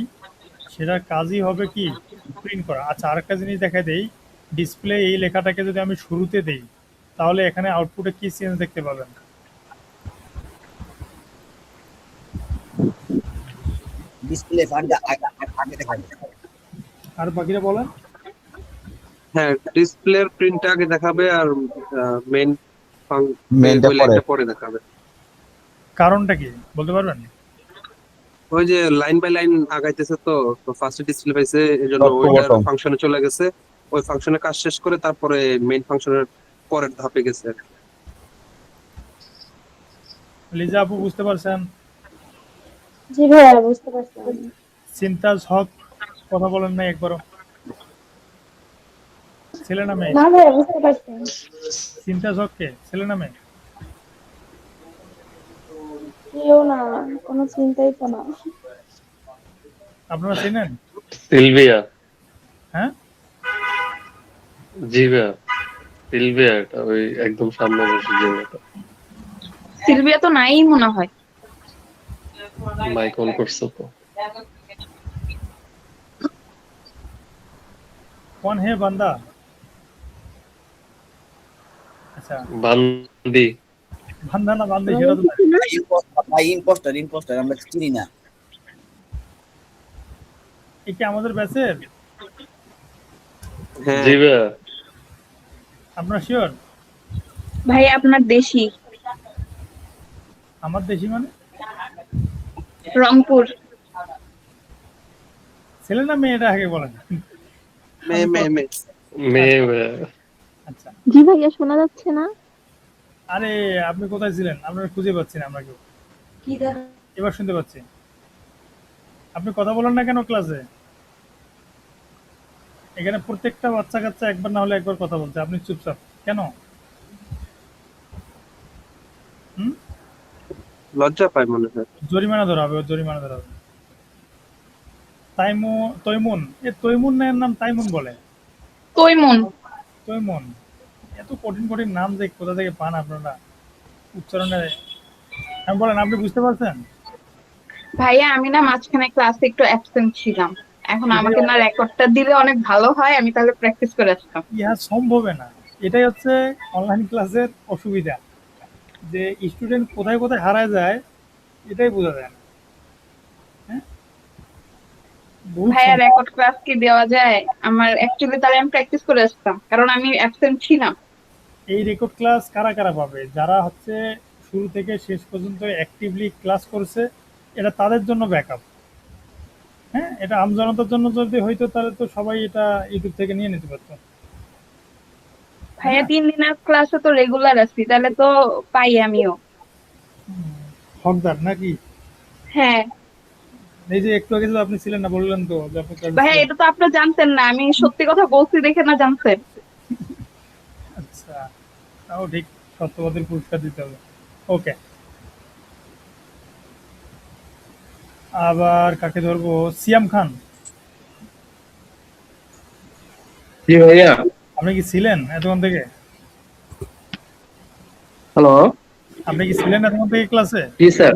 সেটার কাজই হবে কি প্রিন্ট করা। আচ্ছা, আরেকটা জিনিস দেখা দেই, ডিসপ্লে এই লেখাটাকে যদি আমি শুরুতে দেই, তাহলে এখানে আউটপুটে কি চেঞ্জ দেখতে পাবেন? ডিসপ্লে ফান্ড আগে দেখাবে। আর বাকিরা বলেন। হ্যাঁ ডিসপ্লের প্রিন্ট আগে দেখাবে আর মেইন মেইনটা পরে দেখাবে। কারণটা কি বলতে পারবেন? ওই যে লাইন বাই লাইন আগাইতেছে, তো ফার্স্ট ডিসপ্লে পাইছে, এজন্য Top to ওইটার bottom। ফাংশনে চলে গেছে, ওই ফাংশনের কাজ শেষ করে তারপরে মেইন ফাংশনের পরের ধাপে গেছে। লিজা আপু বুঝতে পারছেন? জি ভাইয়া বুঝতে পারছি। সিনতাজ হক কথা বলেন না একবারও? ছেলে না মেয়ে? না ভাইয়া বুঝতে পারছি। সিনতাজ হক কে, ছেলে না মেয়ে? কেউ না, কোনো চিন্তাই তো না। আপনারা চেনেন? সিলভিয়া। হ্যাঁ জি ভাইয়া, সিলভিয়া, এটা ওই একদম সামনে বসে যে মেয়েটা। সিলভিয়া তো নাই মনে হয়। মাইক অন করছো তো? कौन है बंदा? अच्छा, বান্দি। बंदा ना बंदी সেটা তো না। ইম্পোস্টার আমরা চিনি না। এই কি আমাদের ব্যাচের? জি ভাইয়া। আপনারা শিওর? ভাই আপনার দেশি। আমার দেশি মানে? রংপুর। ছেলে না মেয়ে, এটা আগে বলেন। মেয়ে। মেয়ে ভাইয়া। আচ্ছা, জি ভাইয়া শোনা যাচ্ছে না? আরে আপনি কোথায় ছিলেন? আপনারা খুঁজে পাচ্ছি না আমরা কেউ। কি দেখ এবার শুনতে পাচ্ছি। আপনি কথা বলেন না কেন ক্লাসে? এখানে প্রত্যেকটা বাচ্চা কাচ্চা একবার না হলে একবার কথা বলছে, আপনি চুপচাপ কেন? লজ্জা পায় মনে হয়। জরিমানা ধরা হবে, জরিমানা ধরা হবে। তৈমুন, এ তৈমুন না, এর নাম তাইমুন বলে। তৈমুন। তৈমুন, এত কঠিন কঠিন নাম যে কোথা থেকে পান আপনারা উচ্চারণে? আমি বলেন, আপনি বুঝতে পারছেন? ভাইয়া আমি না মাঝখানে ক্লাসে একটু অ্যাবসেন্ট ছিলাম, এখন আমাকে না রেকর্ডটা দিলে অনেক ভালো হয়, আমি তাহলে প্র্যাকটিস করে আসতাম। ইহা সম্ভব না। এটাই হচ্ছে অনলাইন ক্লাসের অসুবিধা, যে স্টুডেন্ট কোথায় কোথায় হারায় যায় এটাই বোঝা যায় না। হ্যাঁ, ভাইয়া রেকর্ড ক্লাস কি দেওয়া যায়? আমার অ্যাকচুয়ালি তাহলে আমি প্র্যাকটিস করে আসতাম, কারণ আমি অ্যাবসেন্ট ছিলাম। এই রেকর্ড ক্লাস কারা কারা পাবে? যারা হচ্ছে শুরু থেকে শেষ পর্যন্ত অ্যাক্টিভলি ক্লাস করছে, এটা তাদের জন্য ব্যাকআপ। হ্যাঁ, এটা আমজনতার জন্য যদি হইতো তাহলে তো সবাই এটা ইউটিউব থেকে নিয়ে নিতে পারতো। ভাইয়া 3 দিনের ক্লাসে তো রেগুলার আছি, তাহলে তো পাই আমিও। হকদার নাকি? হ্যাঁ এই যে একটু আগে যে আপনি ছিলেন না, বললেন তো যে আপনি ক্লাসে ভাইয়া, ছিলেন। এটা তো আপনারা জানতেন না, আমি সত্যি কথা বলছি দেখে না জানতেন। আচ্ছা, তাও ঠিক, সত্যবাদীর পুরস্কার দিতে হবে। ওকে, আবার কাকে ধরবো? সিয়াম খান, জি ভাইয়া। আপনি কি ছিলেন এতক্ষণ থেকে? হ্যালো। আপনি কি ছিলেন এতক্ষণ থেকে ক্লাসে? জি স্যার।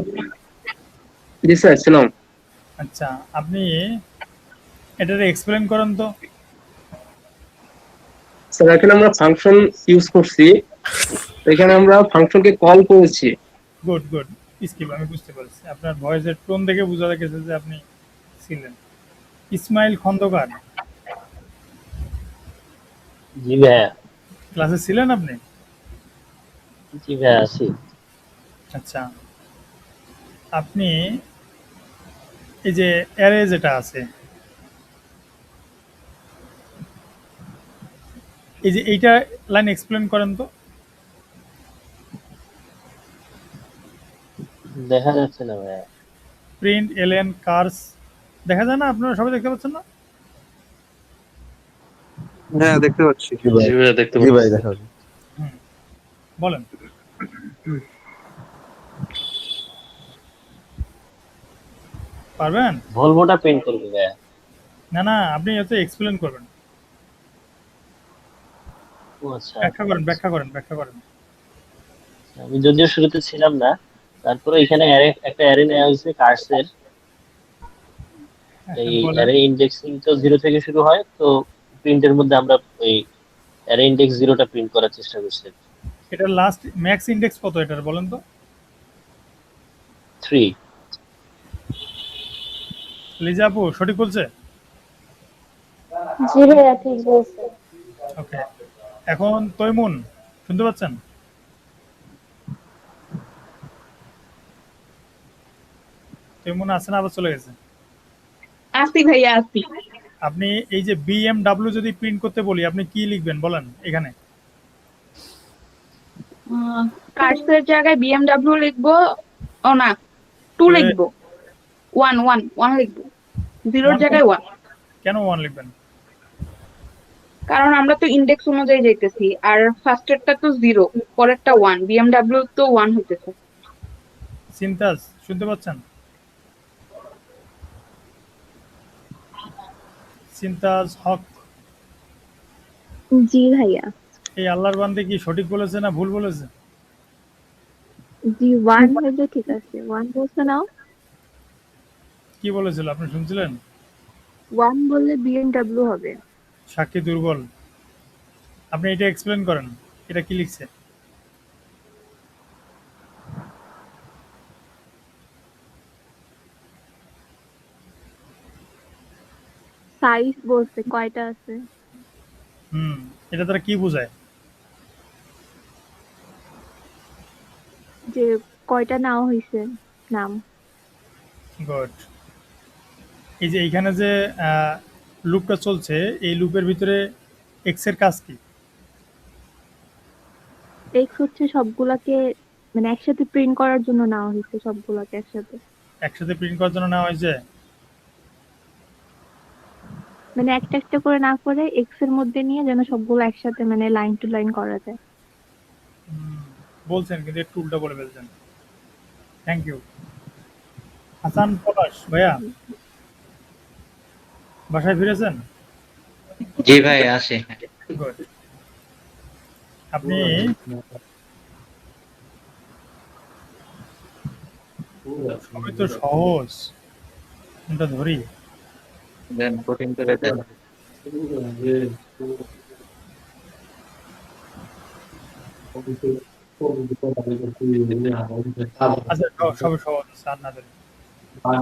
জি স্যার ছিলাম। আচ্ছা, আপনি এটারে এক্সপ্লেন করেন তো। স্যার এখানে আমরা ফাংশন ইউজ করছি, এখানে আমরা ফাংশনকে কল করেছি। গুড গুড, স্কিপ, আমি বুঝতে পারছি। আপনার ভয়েসের টোন দেখে বোঝা গেছে যে আপনি ছিলেন। ইসমাইল খন্দকার, জি ভাইয়া। ক্লাসে ছিলেন আপনি? জি ভাইয়া আছি। আচ্ছা, আপনি এই যে অ্যারে যেটা আছে, এই যে এইটা লাইন এক্সপ্লেন করেন তো। দেখা যাচ্ছে না ভাইয়া। প্রিন্ট এলএন কার্স দেখা যায় না? আপনারা সবাই দেখতে পাচ্ছেন না? হ্যাঁ দেখতে পাচ্ছি। জি ভাই দেখতে পাচ্ছি। জি ভাই দেখা যাচ্ছে। বলেন। পারবেন? ভলভোটা প্রিন্ট করবে ভাইয়া। না না, আপনি হচ্ছে এক্সপ্লেন করবেন। ও আচ্ছা। ব্যাখ্যা করেন, ব্যাখ্যা করেন, ব্যাখ্যা করেন। আমি যদিও শুরুতে ছিলাম না, তারপরে এখানে একটা অ্যারে নেওয়া হয়েছে কার্সের। এই অ্যারে ইন্ডেক্সিং তো 0 থেকে শুরু হয়, তো প্রিন্টের মধ্যে আমরা ওই অ্যারে ইন্ডেক্স 0টা প্রিন্ট করার চেষ্টা করছি। এটার লাস্ট ম্যাক্স ইন্ডেক্স কত এটার বলেন তো? 3। লিজা আপু সঠিক বলছে? জি ভাইয়া ঠিক বলছে। ওকে, এখন তৈমুন শুনতে পাচ্ছেন? তৈমুন আছে না আবার চলে গেছে? আসি ভাইয়া আসি। আপনি এই যে বিএমডব্লিউ যদি প্রিন্ট করতে বলি আপনি কি লিখবেন বলেন এখানে? কার্সের জায়গায় বিএমডব্লিউ লিখবো। ও না, 2 লিখবো। 1 লিখবো। 0 এর জায়গায় 1। কেন 1 লিখবেন? কারণ আমরা তো ইন্ডেক্স অনুযায়ী যাইতেছি, আর ফার্স্টেরটা তো 0, পরেরটা 1, বিএমডব্লিউ তো 1 হইতেছে। সিনতাজ শুনতে পাচ্ছেন? সিনতাজ হক। জি ভাইয়া। এই আল্লাহর বান্দে কি সঠিক বলেছে না ভুল বলেছে? জি 1 হইলে ঠিক আছে। 1 বলছে না? কি বলেছিল আপনি শুনছিলেন? 1 বললে বিএমডব্লিউ হবে। সাক্ষী দুর্বল। আপনি এটা এক্সপ্লেন করেন, এটা কি লিখছে? সাইজ বলছে কয়টা আছে। এটা তারা কি বোঝায়? যে কয়টা নেওয়া হয়েছে নাম। গুড। এই যে এইখানে যে লুপটা চলছে, এই লুপের ভিতরে এক্স এর কাজ কি? এক্স হচ্ছে সবগুলাকে মানে একসাথে প্রিন্ট করার জন্য নেওয়া হয়েছে, সবগুলাকে একসাথে। একসাথে প্রিন্ট করার জন্য নেওয়া হয়েছে? মানে একটা একটা করে না করে এক্স এর মধ্যে নিয়ে যেন সবগুলো একসাথে মানে লাইন টু লাইন করা যায়। বলছেন কিন্তু একটু উল্টা বলে ফেলছেন। Thank you. হাসান পলাশ ভাইয়া, বাসায় ফিরেছেন? জি ভাই আসে। গুড। আপনি সবই তো সহজ, কোনটা ধরি? দেন কঠিন করে দেন। আচ্ছা সবই সহজ, স্যার না ধরি।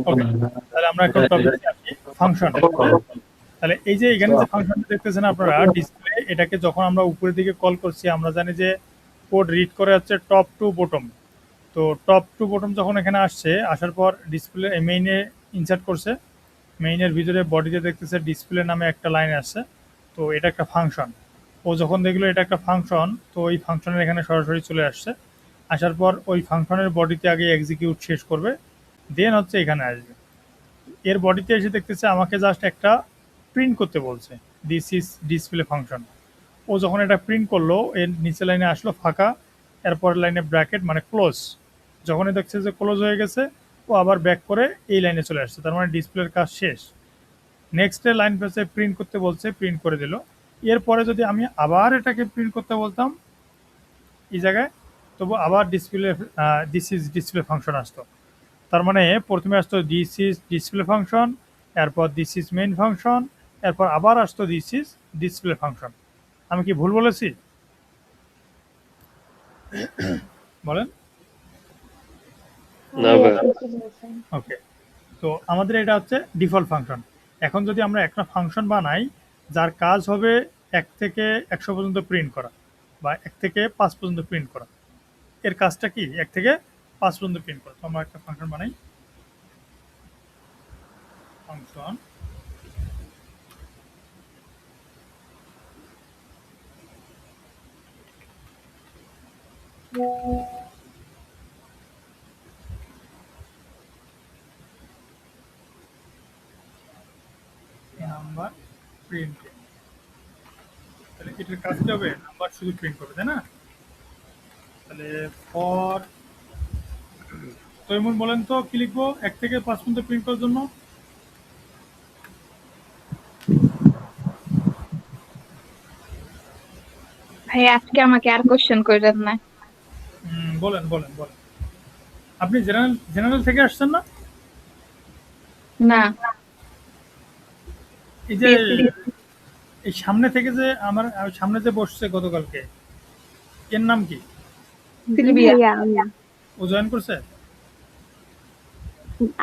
ওকে, তাহলে আমরা এখন টপিকে আসি, ফাংশন। তাহলে এই যে এখানে যে ফাংশনটা দেখতেছেন আপনারা ডিসপ্লে, এটাকে যখন আমরা উপরের দিকে কল করছি আমরা জানি যে কোড রিড করে হচ্ছে টপ টু বটম। তো টপ টু বটম যখন এখানে আসছে, আসার পর ডিসপ্লে মেইনে ইনসার্ট করছে, মেইনের ভিতরে বডিতে দেখতেছে ডিসপ্লে নামে একটা লাইন আসছে। তো এটা একটা ফাংশন। ও যখন দেখলো এটা একটা ফাংশন, তো ওই ফাংশনের এখানে সরাসরি চলে আসছে। আসার পর ওই ফাংশনের বডিতে আগে এক্সিকিউট শেষ করবে, দেন হচ্ছে এখানে আসবে। এর বডিতে এসে দেখতেছে আমাকে জাস্ট একটা প্রিন্ট করতে বলছে, দিস ইজ ডিসপ্লে ফাংশন। ও যখন এটা প্রিন্ট করলো এর নিচে লাইনে আসলো ফাঁকা, এরপর লাইনে ব্র্যাকেট মানে ক্লোজ। যখনই দেখছে যে ক্লোজ হয়ে গেছে ও আবার ব্যাক করে এই লাইনে চলে আসছে, তার মানে ডিসপ্লের কাজ শেষ। নেক্সট লাইন পেছে প্রিন্ট করতে বলছে, প্রিন্ট করে দিল। এরপরে যদি আমি আবার এটাকে প্রিন্ট করতে বলতাম এই জায়গায়, তবু আবার দিস ইজ ডিসপ্লে ফাংশন আসতো। তার মানে প্রথমে আসতো দিস ইজ ডিসপ্লে ফাংশন, এরপর দিস ইজ মেইন ফাংশন, এরপর আবার আসতো দিস ইজ ডিসপ্লে ফাংশন। আমি কি ভুল বলেছি? বলেন। ওকে, তো আমাদের এটা হচ্ছে ডিফল্ট ফাংশন। এখন যদি আমরা একটা ফাংশন বানাই যার কাজ হবে 1 থেকে 100 পর্যন্ত প্রিন্ট করা বা 1 থেকে 5 পর্যন্ত প্রিন্ট করা, এর কাজটা কি 1 থেকে 5 পর্যন্ত প্রিন্ট করা। তো আমরা একটা ফাংশন বানাই, ফাংশন নাম্বার প্রিন্ট, তাহলে এটার কাজ কি হবে? নাম্বার শুধু প্রিন্ট করবে, তাই না? তাহলে ফর, তো এমন বলেন তো কি লিখবো 1 থেকে 5 পর্যন্ত প্রিন্ট করার জন্য? ভাই আজকে আমাকে আর কোশ্চেন করেন না। বলেন বলেন বলেন। আপনি জেনারেল থেকে আসছেন না? না, এই যে এই সামনে থেকে যে আমার সামনে যে বসছে গতকালকে, এর নাম কি? ভাইয়া ও জয়েন করছে?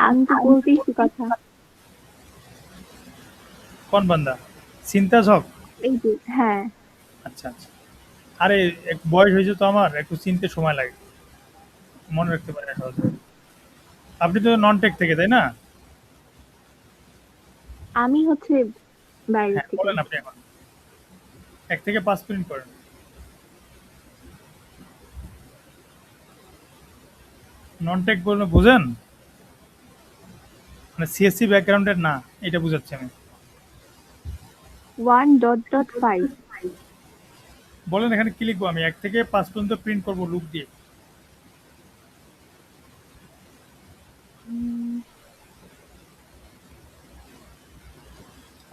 আমি তো বলতেইছি কথা। কোন বান্দা? সিনতাজ হক? এই যে হ্যাঁ। আচ্ছা আচ্ছা, আরে বয়স হয়েছে তো আমার, একটু চিনতে সময় লাগে, মনে রাখতে পারি না সহজে। আপনি তো নন টেক থেকে, তাই না? আমি হচ্ছে বাইরে হ্যাঁ, থেকে। বলেন আপনি এখন 1 থেকে 5 প্রিন্ট করেন। নন টেক বললে বুঝেন? মানে সিএসসি ব্যাকগ্রাউন্ডের না, এটা বুঝাচ্ছি আমি। 1.5 বলেন এখানে কি লিখবো আমি? 1 থেকে 5 পর্যন্ত প্রিন্ট করব লুপ দিয়ে।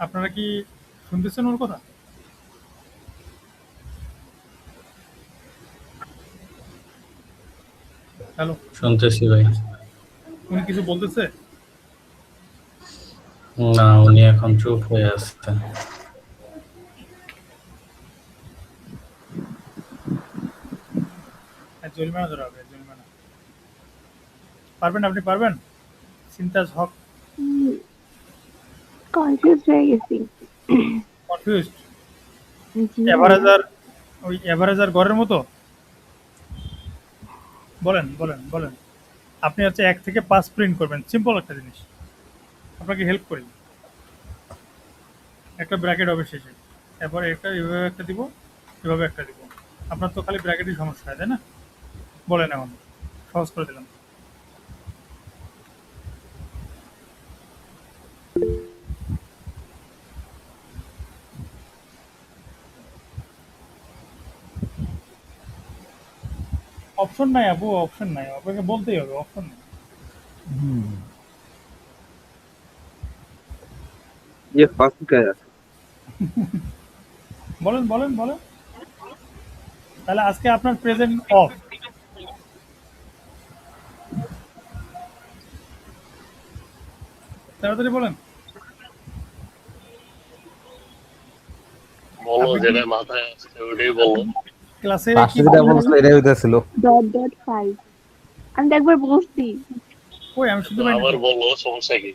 আপনারা কি শুনতেছেন ওর কথা? হ্যালো, শুনতেছি ভাই। উনি কিছু বলতেছে? না, উনি এখন চুপ হয়ে আসছেন। জরিমানা ধরা হবে, জরিমানা। পারবেন? আপনি পারবেন? সিনতাজ হক কনফিউজ হয়ে গেছি। কনফিউজড? এভারেজার, ওই এভারেজার গড়ের মতো? বলেন বলেন বলেন। আপনি হচ্ছে 1 থেকে 5 প্রিন্ট করবেন, সিম্পল একটা জিনিস। আপনাকে হেল্প করি। একটা ব্র্যাকেট হবে শেষে, এরপর একটা এভাবে একটা দিব, এভাবে একটা দিব। আপনার তো খালি ব্র্যাকেটই সমস্যা হয়, তাই না? বলেন, এখন সহজ করে দিলাম। অপশন নাই আপু, অপশন নাই, আপনাকে বলতেই হবে, অপশন নাই। ये फंस गया। বলেন বলেন বলেন। তাহলে আজকে আপনার প্রেজেন্ট অফ। তাড়াতাড়ি বলেন। বলো যেটা মাথায় আসছে ওটাই বলো। ক্লাসে পাশে যেটা বলছিল এটাই হইতাছিল। .5 আমি তো একবার বলছি। কই আমি শুনতে পাইনি। আবার বলো, সমস্যা কি?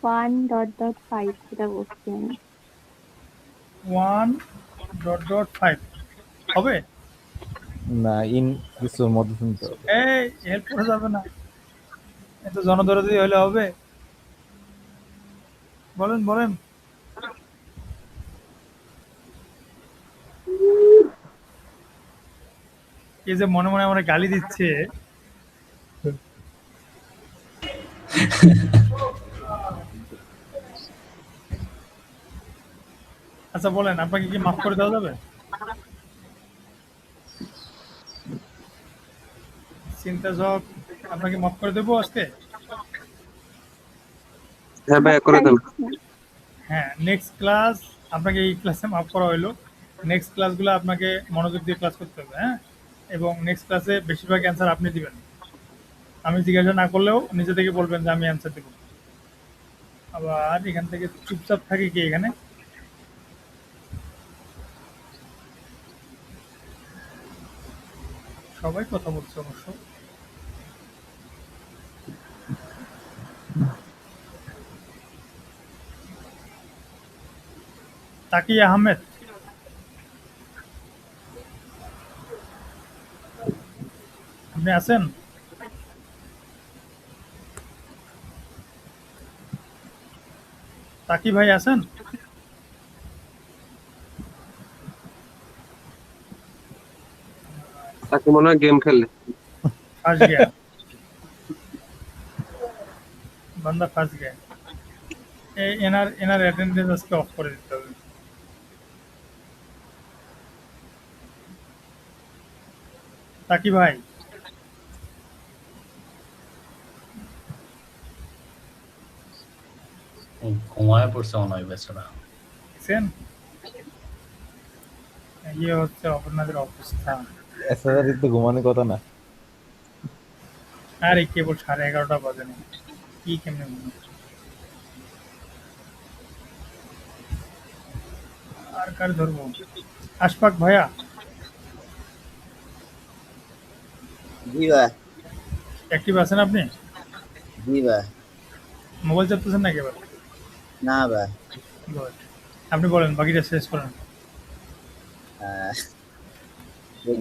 1.5 এটা বলছি আমি। 1.5 হবে না, ইন কিছুর মধ্যে শুনতে হবে। এই হেল্প করা যাবে না, এত জনদরদি হলে হবে? বলেন বলেন। এই যে মনে মনে আমার গালি দিচ্ছে, আচ্ছা বলেন, আপনাকে কি মাফ করে দেওয়া যাবে? সিনথেস হক আপনাকে মাফ করে দেবো আজকে। হ্যাঁ ভাইয়া করে দেন। হ্যাঁ, নেক্সট ক্লাস আপনাকে এই ক্লাসে মাফ করা হলো। নেক্সট ক্লাসগুলো আপনাকে মনোযোগ দিয়ে ক্লাস করতে হবে, হ্যাঁ। এবং নেক্সট ক্লাসে বেশিরভাগ অ্যান্সার আপনি দিবেন, আমি জিজ্ঞাসা না করলেও নিজে থেকে বলবেন যে আমি অ্যান্সার দেবো। আবার এখান থেকে চুপচাপ থাকি কি এখানে? সবাই কথা বলছে অবশ্য। তাকি আহমেদ, আপনি আছেন? তাকি ভাই আছেন? তাকে মনে হয় গেম খেলে। फंस गया बंदा फंस गया। এনার অ্যাটেন্ডেন্স আজকে অফ করে দিতে হবে। তাকি ভাই, ঘুমায় পড়ছে মনে হয় বেচারা। দেখছেন, ইয়ে হচ্ছে আপনাদের অবস্থা। এসআরআর তো ঘুমানোর কথা না। আরে কেবল 11:30 বাজে না, কি কেমনে ঘুমাবে? আর কার ধরবো? আশফাক ভাইয়া, জি ভাই। অ্যাক্টিভ আছেন আপনি? জি ভাই। মোবাইল চাপতেছেন নাকি এবার? না ভাই। Good. আপনি বলেন, বাকিটা শেষ করেন।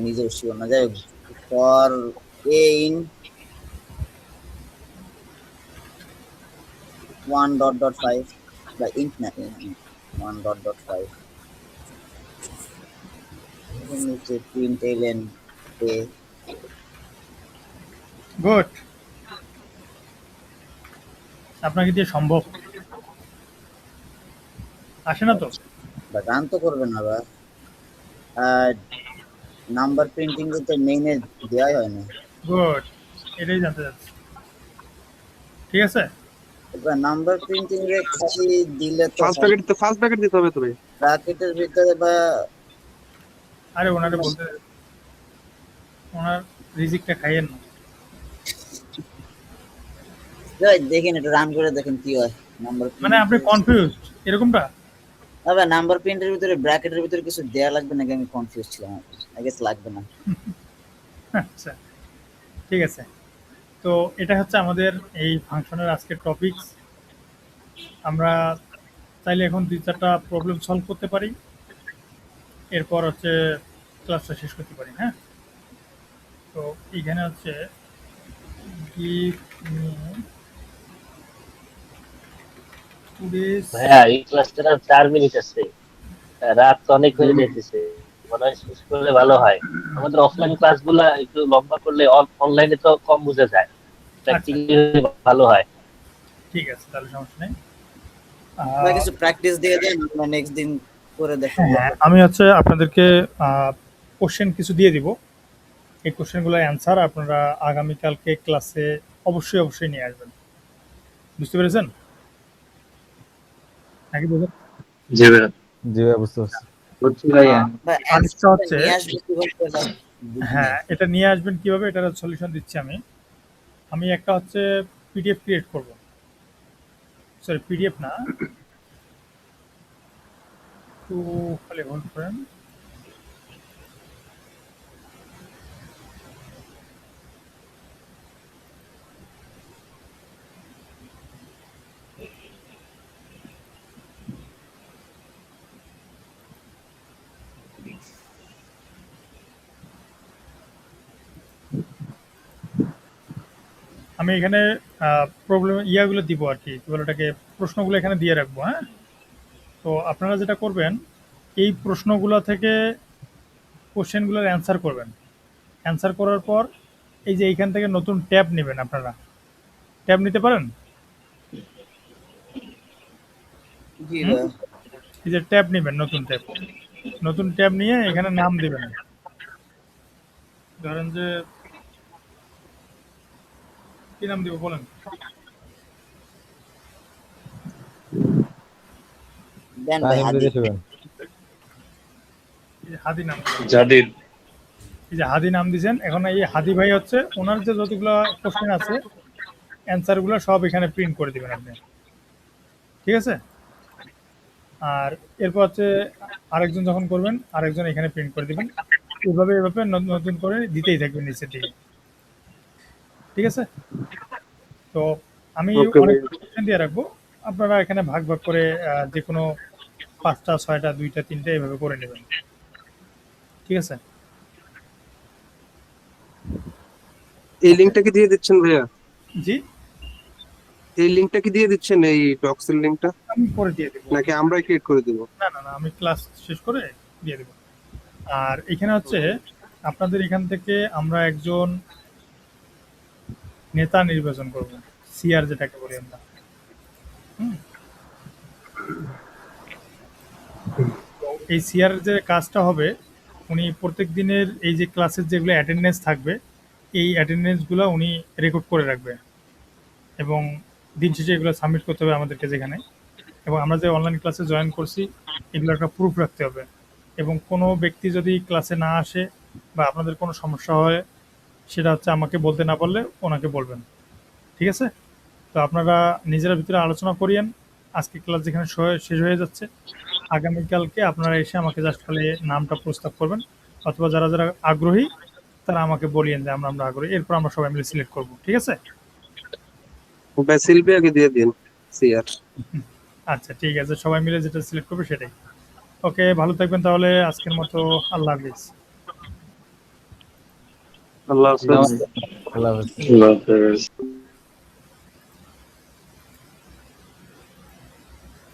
নিজেও শিওর না, যাই হোক। ফর এ ইন 1.5 বা ইন্ট না 1.5 নিচে প্রিন্ট এলেন এ। গুড, আপনাকে দিয়ে সম্ভব। আসে না তো? গান তো করবেন না বা নাম্বার প্রিন্টিং তো মেইনে দেওয়াই হয় না। গুড, এটাই জানতে চাচ্ছি। ঠিক আছে, এবার নাম্বার প্রিন্টিং এর কাছে দিলে তো ফার্স্ট ব্র্যাকেট দিতে হবে তবে ব্র্যাকেটের ভিতরে বা আরে ওনারে বলতে ওনার রিজিকটা খাইয়েন না। দেখেন এটা রান করে দেখেন কি হয়। নাম্বার মানে আপনি কনফিউজড এরকমটা? তবে নাম্বার প্রিন্টের ভিতরে ব্র্যাকেটের ভিতরে কিছু দেয়া লাগবে নাকি আমি কনফিউজ ছিলাম। আই গেস লাগবে না। আচ্ছা ঠিক আছে, তো এটা হচ্ছে আমাদের এই ফাংশনের আজকের টপিকস। আমরা চাইলে এখন 2-4টা প্রবলেম সলভ করতে পারি, এরপর হচ্ছে ক্লাসটা শেষ করতে পারি। হ্যাঁ, তো এইখানে হচ্ছে ভাইয়া এই ক্লাসটা 4 মিনিট আছে, রাত তো অনেক হয়ে যাইতেছে, মনে হয় শেষ করলে ভালো হয়। আমাদের অফলাইন ক্লাসগুলা একটু লম্বা করলে অনলাইনে তো কম বোঝা যায়, প্র্যাকটিক্যালি ভালো হয়। ঠিক আছে, তাহলে সমস্যা নেই। কিছু প্র্যাকটিস দিয়ে দেন, আমরা নেক্সট দিন করে দেখব। আমি হচ্ছে আপনাদেরকে কোশ্চেন কিছু দিয়ে দিব, এই কোশ্চেনগুলোর অ্যান্সার আপনারা আগামীকালকে ক্লাসে অবশ্যই নিয়ে আসবেন। বুঝতে পেরেছেন নাকি? বুঝলেন? জি ভাই, জি ভাই, বুঝতে পারছি। আরেকটা হচ্ছে, হ্যাঁ এটা নিয়ে আসবেন কিভাবে, এটার সলিউশন দিচ্ছি আমি একটা হচ্ছে পিডিএফ ক্রিয়েট করব, সরি পিডিএফ না, একটু খালি হোল্ড করেন। আমি এখানে প্রবলেম ইয়াগুলো দিব আর কি বলে ওটাকে, প্রশ্নগুলো এখানে দিয়ে রাখবো। হ্যাঁ, তো আপনারা যেটা করবেন, এই প্রশ্নগুলো থেকে কোশ্চেনগুলোর অ্যান্সার করবেন। অ্যান্সার করার পর এই যে এইখান থেকে নতুন ট্যাব নেবেন, আপনারা ট্যাব নিতে পারেন? এই যে ট্যাব নেবেন, নতুন ট্যাব নিয়ে এখানে নাম দেবেন। ধরেন যে কি নাম দিব বলেন? দেন ভাই হাদি। এই যে হাদি নাম, জাদিদ। এই যে হাদি নাম দিয়েছেন। এখন এই হাদি ভাই হচ্ছে ওনার যে যতগুলো কোশ্চেন আছে অ্যান্সার গুলো সব এখানে প্রিন্ট করে দিবেন আপনি, ঠিক আছে? আর এরপর হচ্ছে আরেকজন যখন করবেন আরেকজন এখানে প্রিন্ট করে দিবেন, এভাবে নতুন করে দিতেই থাকবেন নিচের দিকে, ঠিক আছে? তো আমি Okay, অনেক ভাই। কোশ্চেন দিয়ে রাখবো, আপনারা এখানে ভাগ ভাগ করে যে কোনো 5টা 6টা 2টা 3টা এভাবে করে নেবেন, ঠিক আছে? এই লিংকটা কি দিয়ে দিচ্ছেন ভাইয়া? জি, এই লিংকটা কি দিয়ে দিচ্ছেন, এই ডক্সের লিংকটা আমি পরে দিয়ে দেবো। নাকি আমরাই ক্রিয়েট করে দেব? না না না, আমি ক্লাস শেষ করে দিয়ে দেবো। আর এখানে হচ্ছে আপনাদের এখান থেকে আমরা একজন নেতা নির্বাচন করব, সিআর যেটাকে বলি আমরা। তো এই সিআর যে কাজটা হবে, উনি প্রত্যেক দিনের এই যে ক্লাসের যেগুলো অ্যাটেন্ডেন্স থাকবে এই অ্যাটেন্ডেন্সগুলো উনি রেকর্ড করে রাখবে এবং দিন শেষে এগুলো সাবমিট করতে হবে আমাদেরকে যেখানে, এবং আমরা যে অনলাইন ক্লাসে জয়েন করছি এগুলো একটা প্রুফ রাখতে হবে। এবং কোনো ব্যক্তি যদি ক্লাসে না আসে বা আপনাদের কোনো সমস্যা হয় সেটা হচ্ছে আমাকে বলতে না পারলে ওনাকে বলবেন, ঠিক আছে? তো আপনারা নিজেরা ভিতরে আলোচনা করিয়েন। আজকে ক্লাস যেখানে শেষ হয়ে যাচ্ছে, আগামীকালকে আপনারা এসে আমাকে জাস্ট খালি নামটা প্রস্তাব করবেন, অথবা যারা যারা আগ্রহী তারা আমাকে বলিয়েন যে আমরা আগ্রহী, এরপর আমরা সবাই মিলে সিলেক্ট করব, ঠিক আছে? ভাই সিলভিয়াকে দিয়ে দিন সিআর। আচ্ছা ঠিক আছে, সবাই মিলে যেটা সিলেক্ট করবে সেটাই। ওকে, ভালো থাকবেন তাহলে, আজকের মতো আল্লাহ হাফিজ। আল্লাহ হাফেজ। আল্লাহ হাফেজ। আল্লাহ হাফেজ।